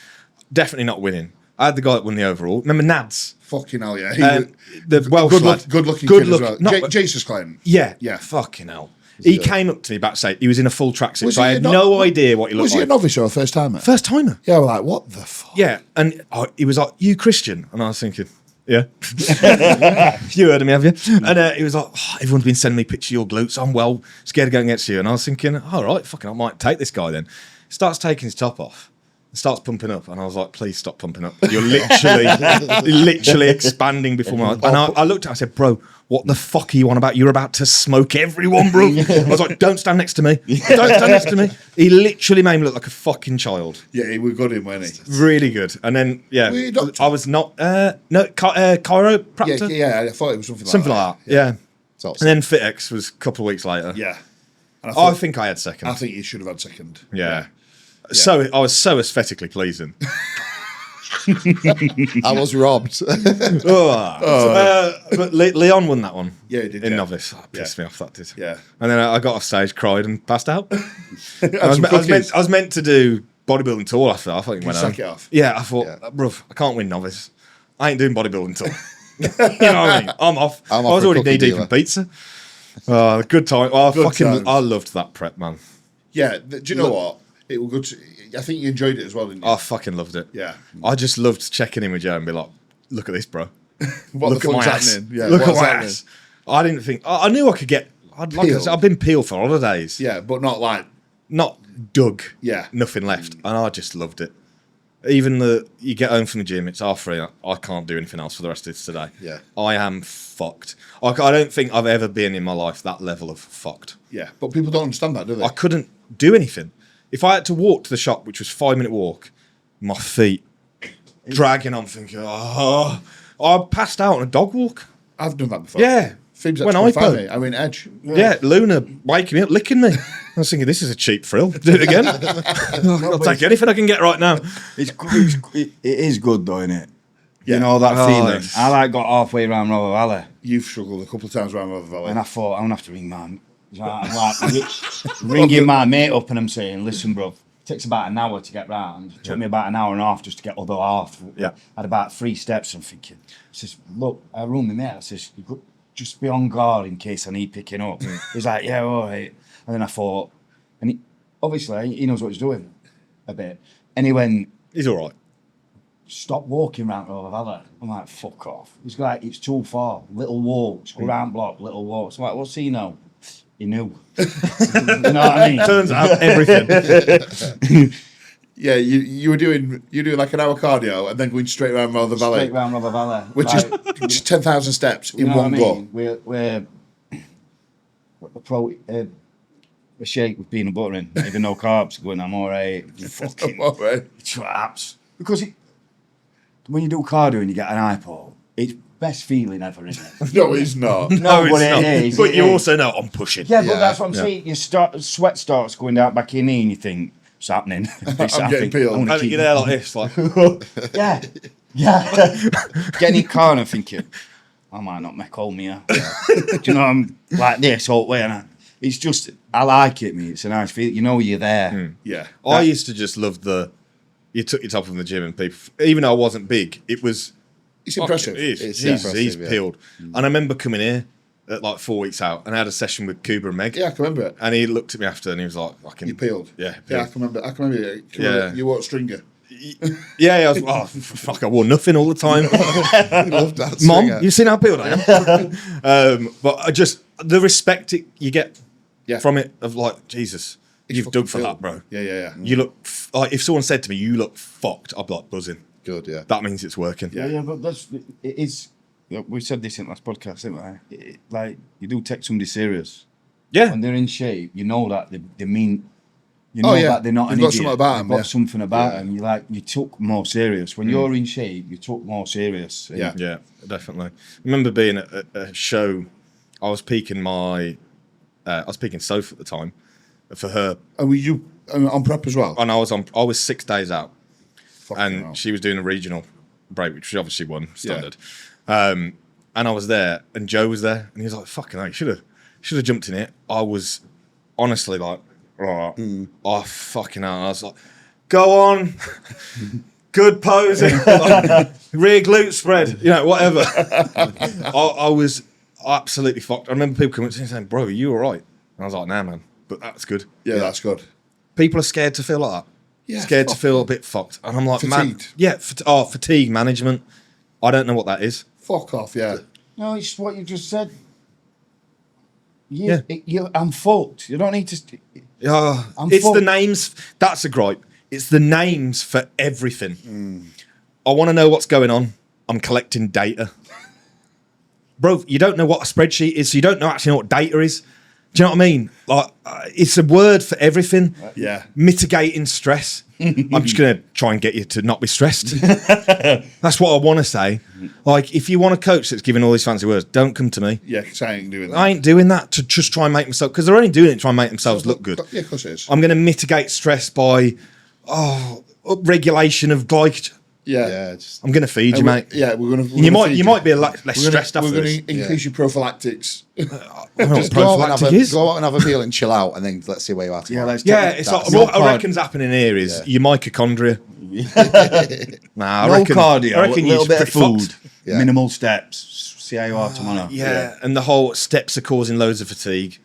Definitely not winning. I had the guy that won the overall. Remember Nads? Fucking hell, yeah. He was The Welsh lad. good looking Good kid look. as well. Not- Jason's client. Yeah. Yeah. Fucking hell. He came up to me backstage. He was in a full tracksuit, Was so he I a had no- no idea what he looked Was he a like. novice or a first timer? First timer. Yeah, we're like, what the fuck? Yeah, and he was like, "You Christian?" And I was thinking, "Yeah." You heard of me, have you? And he was like, oh, "Everyone's been sending me pictures of your glutes. I'm well scared of going against you." And I was thinking, "All right, fucking, I might take this guy then." Starts taking his top off. Starts pumping up, and I was like, "Please stop pumping up! You're literally expanding before my eyes." And I looked at him, I said, "Bro, what the fuck are you on about? You're about to smoke everyone, bro." I was like, "Don't stand next to me! Don't stand next to me!" He literally made me look like a fucking child. Yeah, he was good in, wasn't he? Really good. And then Were you a doctor? I was not chiropractor, Yeah, I thought it was something like that. Yeah. So And then FitX was a couple of weeks later. Yeah. And I think I had second. I think you should have had second. Yeah. So I was so aesthetically pleasing. I was robbed. But Leon won that one. Yeah, he did, In yeah. novice. Oh, pissed me off, that did. Yeah. And then I got off stage, cried, and passed out. Some cookies. I was meant to do bodybuilding tour after that. I thought you went sack home. it off? Yeah, I thought, bruv, I can't win novice. I ain't doing bodybuilding tour. You know what I mean? I'm off. I'm I off was for a already cookie knee deep dealer. in pizza. Oh, good time. Oh, Good times. I loved that prep, man. Yeah, do you know what? It was good. I think you enjoyed it as well, didn't you? I fucking loved it. Yeah. I just loved checking in with Joe and be like, look at this, bro. What Look the at my fuck's ass. happening? Yeah, Look at what's my happening? ass. I didn't think. I knew I could get. Like I Peeled. said, I've been peeled for holidays. Yeah, but not like. Not dug. Yeah. Nothing left. And I just loved it. Even you get home from the gym, it's half 3. I can't do anything else for the rest of today. Yeah. I am fucked. I don't think I've ever been in my life that level of fucked. Yeah, but people don't understand that, do they? I couldn't do anything. If I had to walk to the shop, which was 5-minute walk, my feet dragging, I'm thinking, oh, I passed out on a dog walk. I've done that before. Yeah. Phoebe's When actually I find put- me. I mean, Edge. Yeah, Luna waking me up, licking me. I was thinking, this is a cheap thrill. Do it again. I'll take anything I can get right now. It's good. It is good, though, isn't it? Yeah. You know that Oh, feeling. it's- I like got halfway around Rover Valley, You've struggled a couple of times around River Valley. and I thought I'm gonna have to ring man. I'm like ringing my mate up, and I'm saying, "Listen, bro, it takes about an hour to get round. It took me about an hour and a half just to get other half. Yeah. I had about 3 steps. I'm thinking, I says, look, I rung my mate. I says, you could just be on guard in case I need picking up. He's like, yeah, all right. And then I thought, and obviously he knows what he's doing a bit. And he went, He's all right. stop walking around Rover Valley. I'm like, fuck off. He's like, it's too far. Little walks, go round block, little walks. I'm like, what's he know? He knew. You know what I mean? Turns out everything. Yeah, you were doing like an hour cardio and then going straight around River Valley, Straight round Rover Valley. which Like, is just 10,000 steps you in know one what I go. mean? We're a shake with peanut butter in, even no carbs. Going, I'm all right. Fucking All right. traps. Because when you do cardio and you get an iPod, it's best feeling ever, isn't it? No, he's not. No, it's but not. it is. But it you is. also know I'm pushing. Yeah, but Yeah, that's what I'm saying. You sweat starts going down back your knee, and you think, "It's happening." It's I'm getting peeled. I wanna And keep- you're there like this, like, Yeah, yeah. Getting in car and I'm thinking, I might not make home here. Do you know? I'm like this all the way, and it's just I like it, mate. It's a nice feeling. You know, you're there. Yeah. I used to just love you took your top from the gym and people, even though I wasn't big, it was It's impressive. It is. It's He's impressive, yeah. peeled. And I remember coming here at like 4 weeks out and I had a session with Cuba and Meg. Yeah, I can remember it. And he looked at me after and he was like, You peeled. Yeah, Yeah, I peeled. can remember. I can remember it. Yeah. You wore stringer. Yeah, I was fuck, I wore nothing all the time. Love that. Mom, Swinger. you seen how peeled I am? But I just, the respect you get Yeah. from it of like, Jesus, you've fucking dug for peeled. that, bro. Yeah. You look, like if someone said to me, you look fucked, I'd be like buzzing. Good, yeah. That means it's working. Yeah, but it is. We said this in last podcast, didn't we? Like you do take somebody serious Yeah. when they're in shape. You know that they mean. You know Oh, yeah. that they're not They've an got idiot. something about They've them, got yeah. something about them. You took more serious. When you're in shape, you took more serious. Yeah. Yeah, definitely. I remember being at a show. I was peaking Soph at the time for her, And were you on prep as well? and I was 6 days out, Fucking and hell. she was doing a regional break, which she obviously won standard. And I was there, and Joe was there, and he was like, "Fucking hell, you should have jumped in it." I was honestly like, "Oh fucking hell!" I was like, "Go on." Good posing, like, rear glute spread, whatever. I was absolutely fucked. I remember people coming up to me saying, "Bro, are you all right?" And I was like, "Nah, man, but that's good." Yeah, that's good. People are scared to feel like that. Yeah, Scared to fuck feel a bit fucked. And I'm like, man, Fatigued. yeah, fatigue management. I don't know what that is. Fuck off, yeah. No, it's what you just said. Yeah. I'm fucked. You don't need to. I'm It's fucked. the names. That's a gripe. It's the names for everything. I want to know what's going on. I'm collecting data. Bro, you don't know what a spreadsheet is, so you don't actually know what data is. Do you know what I mean? Like, it's a word for everything. Yeah. Mitigating stress. I'm just going to try and get you to not be stressed. That's what I want to say. Like, if you want a coach that's giving all these fancy words, don't come to me. Yeah, because I ain't doing that. I ain't doing that to just try and make myself, because they're only doing it to try and make themselves look good. Yeah, of course it is. I'm going to mitigate stress by, upregulation of glycogen. Yeah. Yeah, just I'm going to feed you, And mate. Yeah, we're going to. You might be less stressed We're after going this. to increase your prophylactics. I don't know just what go out, and prophylactic is. go out and have a meal and chill out, and then let's see where you are tomorrow. let's Yeah, take- it's like that's what no I reckon's happening here is your mitochondria. Nah, I No reckon, cardio, I reckon a little you're bit of pretty food, fucked. Yeah. minimal steps. See how you are tomorrow. Yeah, and the whole steps are causing loads of fatigue.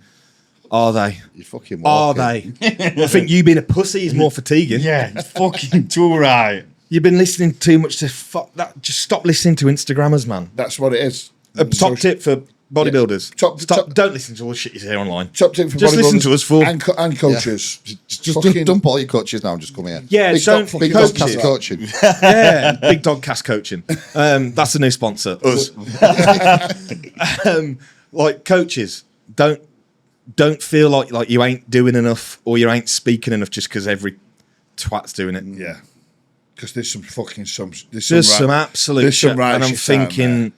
Are they? You fucking Are walking. they? I think you being a pussy is more fatiguing. Yeah, it's fucking too right. You've been listening too much to fuck that. Just stop listening to Instagrammers, man. That's what it is. Top tip for bodybuilders. Top- Stop. top- Don't listen to all the shit you hear online. Top tip for Just listen bodybuilders to us, fool. and coaches. Just dump all your coaches now and just come here. Yeah, Big don't dog Big fucking dog coaches. cast coaching. Yeah, Big Dog Cast Coaching. That's the new sponsor. Us. Like coaches, don't feel like you ain't doing enough or you ain't speaking enough just because every twat's doing it. Yeah. Because there's some fucking There's some right- absolute there's some shit, right and I'm shit out thinking,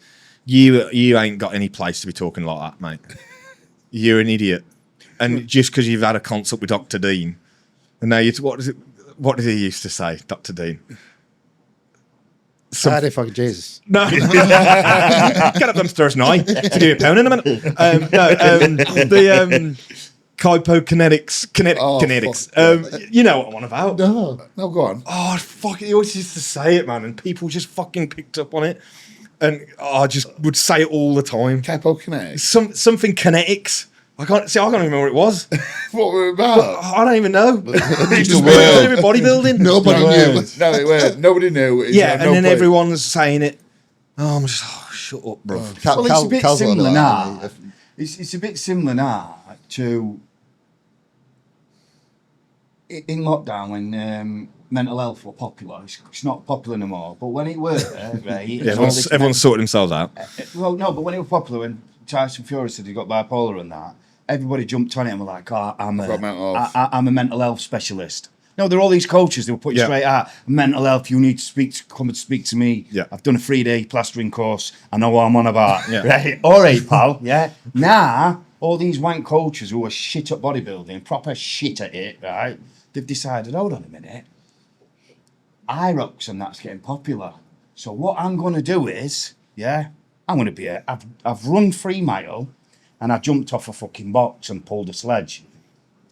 You ain't got any place to be talking like that, mate. You're an idiot. And just because you've had a consult with Dr. Dean, and now what did he used to say, Dr. Dean? I had it fucking Jesus. No, get up them stairs now to do a pound in a minute. The kinetics. You know what I'm on about. No, go on. Oh, fuck! He always used to say it, man, and people just fucking picked up on it, and I just would say it all the time. Kypokinetics. Something kinetics. I can't even remember what it was. What were it about? I don't even know. Just Just a word. to do with bodybuilding. Nobody knew. No, it weren't. Nobody knew. It's Yeah, like and then point. everyone's saying it. Oh, I'm just shut up, bro. Cal, Well, it's a bit Cal's similar like now. that. It's a bit similar now to in lockdown when mental health were popular. It's not popular anymore, but when it were, right? Yeah, everyone's sorted themselves out. Well, no, but when it was popular, when Tyson Fury said he got bipolar and that, everybody jumped on it and were like, "Oh, I'm a mental health specialist." No, there are all these coaches. They were putting straight out mental health. You need to come and speak to me. Yeah. I've done a 3-day plastering course. I know what I'm on about. Yeah. Right? All right, pal. Yeah. Now, all these wank coaches who are shit at bodybuilding, proper shit at it, right? They've decided, hold on a minute, IROX and that's getting popular. So what I'm going to do is, I'm going to be I've run 3 mile and I jumped off a fucking box and pulled a sledge.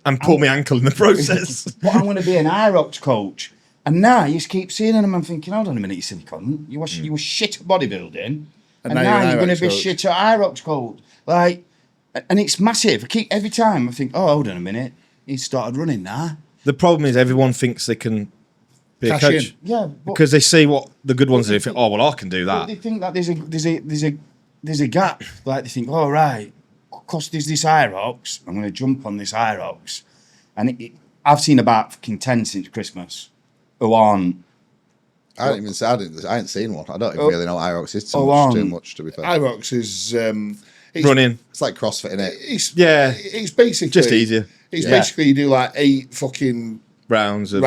And pulled my ankle in the process. But I'm going to be an IROX coach. And now you just keep seeing them and I'm thinking, hold on a minute, you silly cunt. You were shit at bodybuilding. And now you're going to be shit at IROX coach. Like, and it's massive. Every time I think, oh, hold on a minute. He started running now. The problem is everyone thinks they can be Cash a coach. in. Yeah. Because they see what the good ones do. They think, oh, well, I can do But that. they think that there's a gap. Like they think, oh, right, because there's this IROX, I'm going to jump on this IROX. And I've seen about fucking 10 since Christmas who aren't. I ain't seen one. I don't even really know what IROX is too much, to be fair. IROX is Running. It's like CrossFit, innit? It's basically Just easier. It's basically you do like 8 fucking Rounds. eight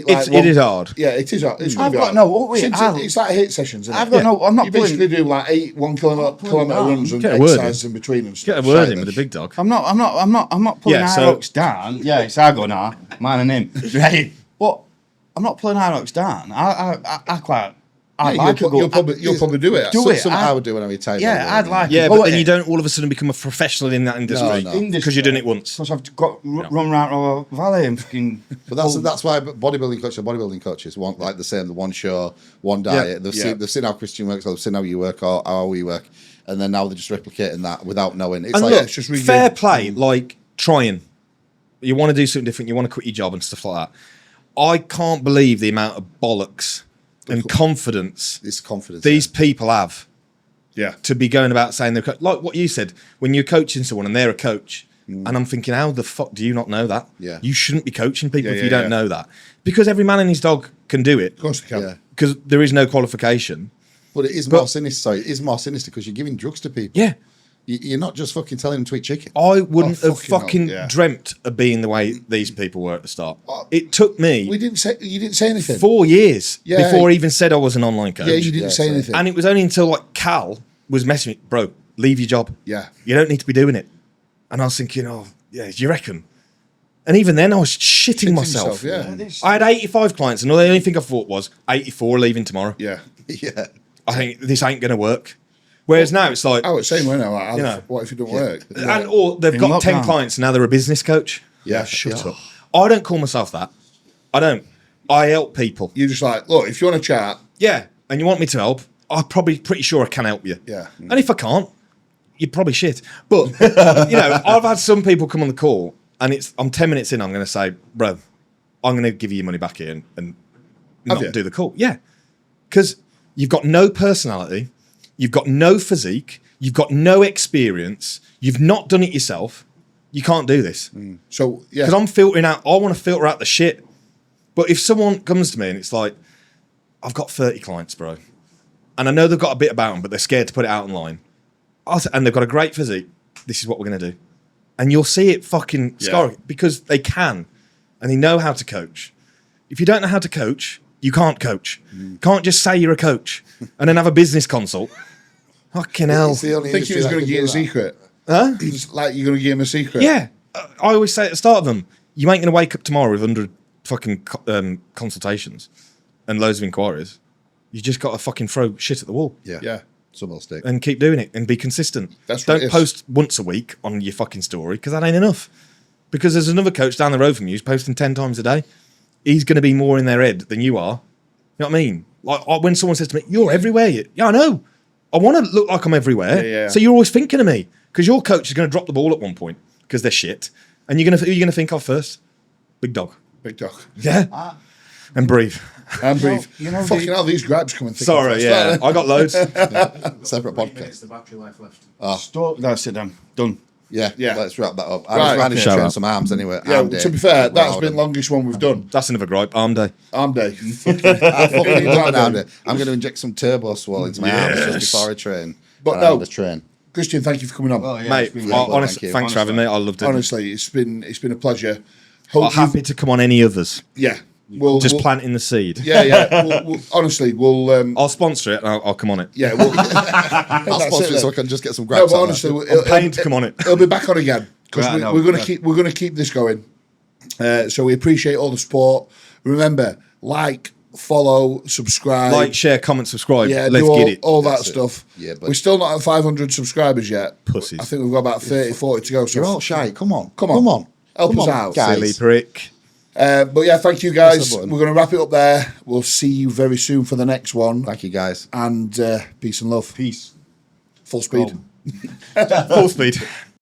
like It is hard. Yeah, it is hard. It's I've really got hard. no. It's like HIIT sessions. Isn't I've it? got no. I'm not You pulling. basically do like 8 1 kilometre runs and Get a word exercises in between and stuff. Get a word in with the big dog. I'm not pulling IROX down. Yeah, it's I go now, mine and him. Right, but I'm not pulling IROX down. I quite. You'll probably do it. Something I would do when I retire. I'd like. Yeah, it. but then you don't all of a sudden become a professional in that industry. No. Because you're doing it once. Because I've got run around our valley and fucking. But that's why bodybuilding coaches want like the same, the one show, one diet. They've seen how Christian works, they've seen how you work or how we work, and then now they're just replicating that without knowing. It's And like look, it's just fair play, like trying. You want to do something different, you want to quit your job and stuff like that. I can't believe the amount of bollocks and confidence these people have to be going about saying they're like what you said, when you're coaching someone and they're a coach, and I'm thinking, how the fuck do you not know that? Yeah. You shouldn't be coaching people if you don't know that. Because every man and his dog can do it. Of course they can. Yeah. Because there is no qualification. But it is more sinister. Sorry, it is more sinister because you're giving drugs to people. Yeah. You're not just fucking telling them to eat chicken. I wouldn't have fucking fucking dreamt of being the way these people were at the start. It took me You didn't say anything. 4 years Yeah. before I even said I was an online coach. Yeah, you didn't say anything. And it was only until like Cal was messaging me, bro, leave your job. Yeah. You don't need to be doing it. And I was thinking, oh, yeah, do you reckon? And even then I was shitting myself. Yeah. I had 85 clients and the only thing I thought was 84 leaving tomorrow. Yeah. Yeah. I think this ain't going to work. Whereas now it's like, I was saying when like, You know. what if it don't work? or they've In got 10 lockdown. clients and now they're a business coach. Yeah, Shut up. I don't call myself that. I don't. I help people. You're just like, look, if you want to chat, Yeah. And you want me to help, I'm probably pretty sure I can help you. Yeah. And if I can't, you're probably shit. But, I've had some people come on the call and I'm 10 minutes in, I'm going to say, bro, I'm going to give you your money back here and not you? do the call. Yeah. Because you've got no personality, you've got no physique, you've got no experience, you've not done it yourself. You can't do this. so yeah. Because I'm filtering out, I want to filter out the shit. But if someone comes to me and it's like, I've got 30 clients, bro, and I know they've got a bit about them, but they're scared to put it out online, and they've got a great physique, this is what we're going to do. And you'll see it fucking skyrocket because they can, and they know how to coach. If you don't know how to coach, you can't coach. Can't just say you're a coach and then have a business consult. Fucking hell. It's the only I think he was industry going to that get a can do that. secret. Huh? It's like you're going to give him a secret. Yeah. I always say at the start of them, you ain't going to wake up tomorrow with 100 fucking consultations and loads of inquiries. You just got to fucking throw shit at the wall Yeah. Some will stick. and keep doing it and be consistent. That's what it Don't is. post once a week on your fucking story because that ain't enough. Because there's another coach down the road from you who's posting 10 times a day. He's going to be more in their head than you are. You know what I mean? Like when someone says to me, "You're everywhere." Yeah, I know. I want to look like I'm everywhere. Yeah. So you're always thinking of me because your coach is going to drop the ball at one point because they're shit, and who are you going to think of first? Big dog. Big dog. Yeah. And breathe. And breathe. you know Fucking the- hell, these grabs coming thick. Sorry, and yeah. fast. I got loads. Separate Minutes podcast. the battery life left. That's it then. Done. Yeah, Yeah. let's wrap that up. I Right. was running Shout train out. some arms anyway. Yeah, Arm day. to be fair, that's Well been done. longest one we've done. That's another gripe. Arm day. Arm day. I fucking need Arm that arm day. day. I'm going to inject some turbo swell into my arms just before I train. But And no. I'm the train. Christian, thank you for coming on. Oh, yeah, Mate, it's been well, honestly, thank you. thanks for having me. I loved it. Honestly, it's been a pleasure. I'm Hope happy to come on any others. Yeah. Just planting the seed. Yeah. Honestly, we'll. I'll sponsor it and I'll come on it. Yeah. We'll, I'll that's sponsor it it so I then. can just get some No, grabs but on honestly, that. I'm paying to come on it. It'll be back on again because Right, no, we're gonna yeah. keep this going. So we appreciate all the support. Remember, like, follow, subscribe. Like, share, comment, subscribe. Yeah, Let's do get it. all that That's it. stuff. Yeah, but- we're still not at 500 subscribers yet. Pussies. I think we've got about 30, 40 to go. So You're all shy. Come on. Come on. Help Come us on, out. guys. Silly prick. But yeah, thank you guys. Press the button. We're going to wrap it up there. We'll see you very soon for the next one. Thank you, guys. And peace and love. Peace. Full speed. Full speed.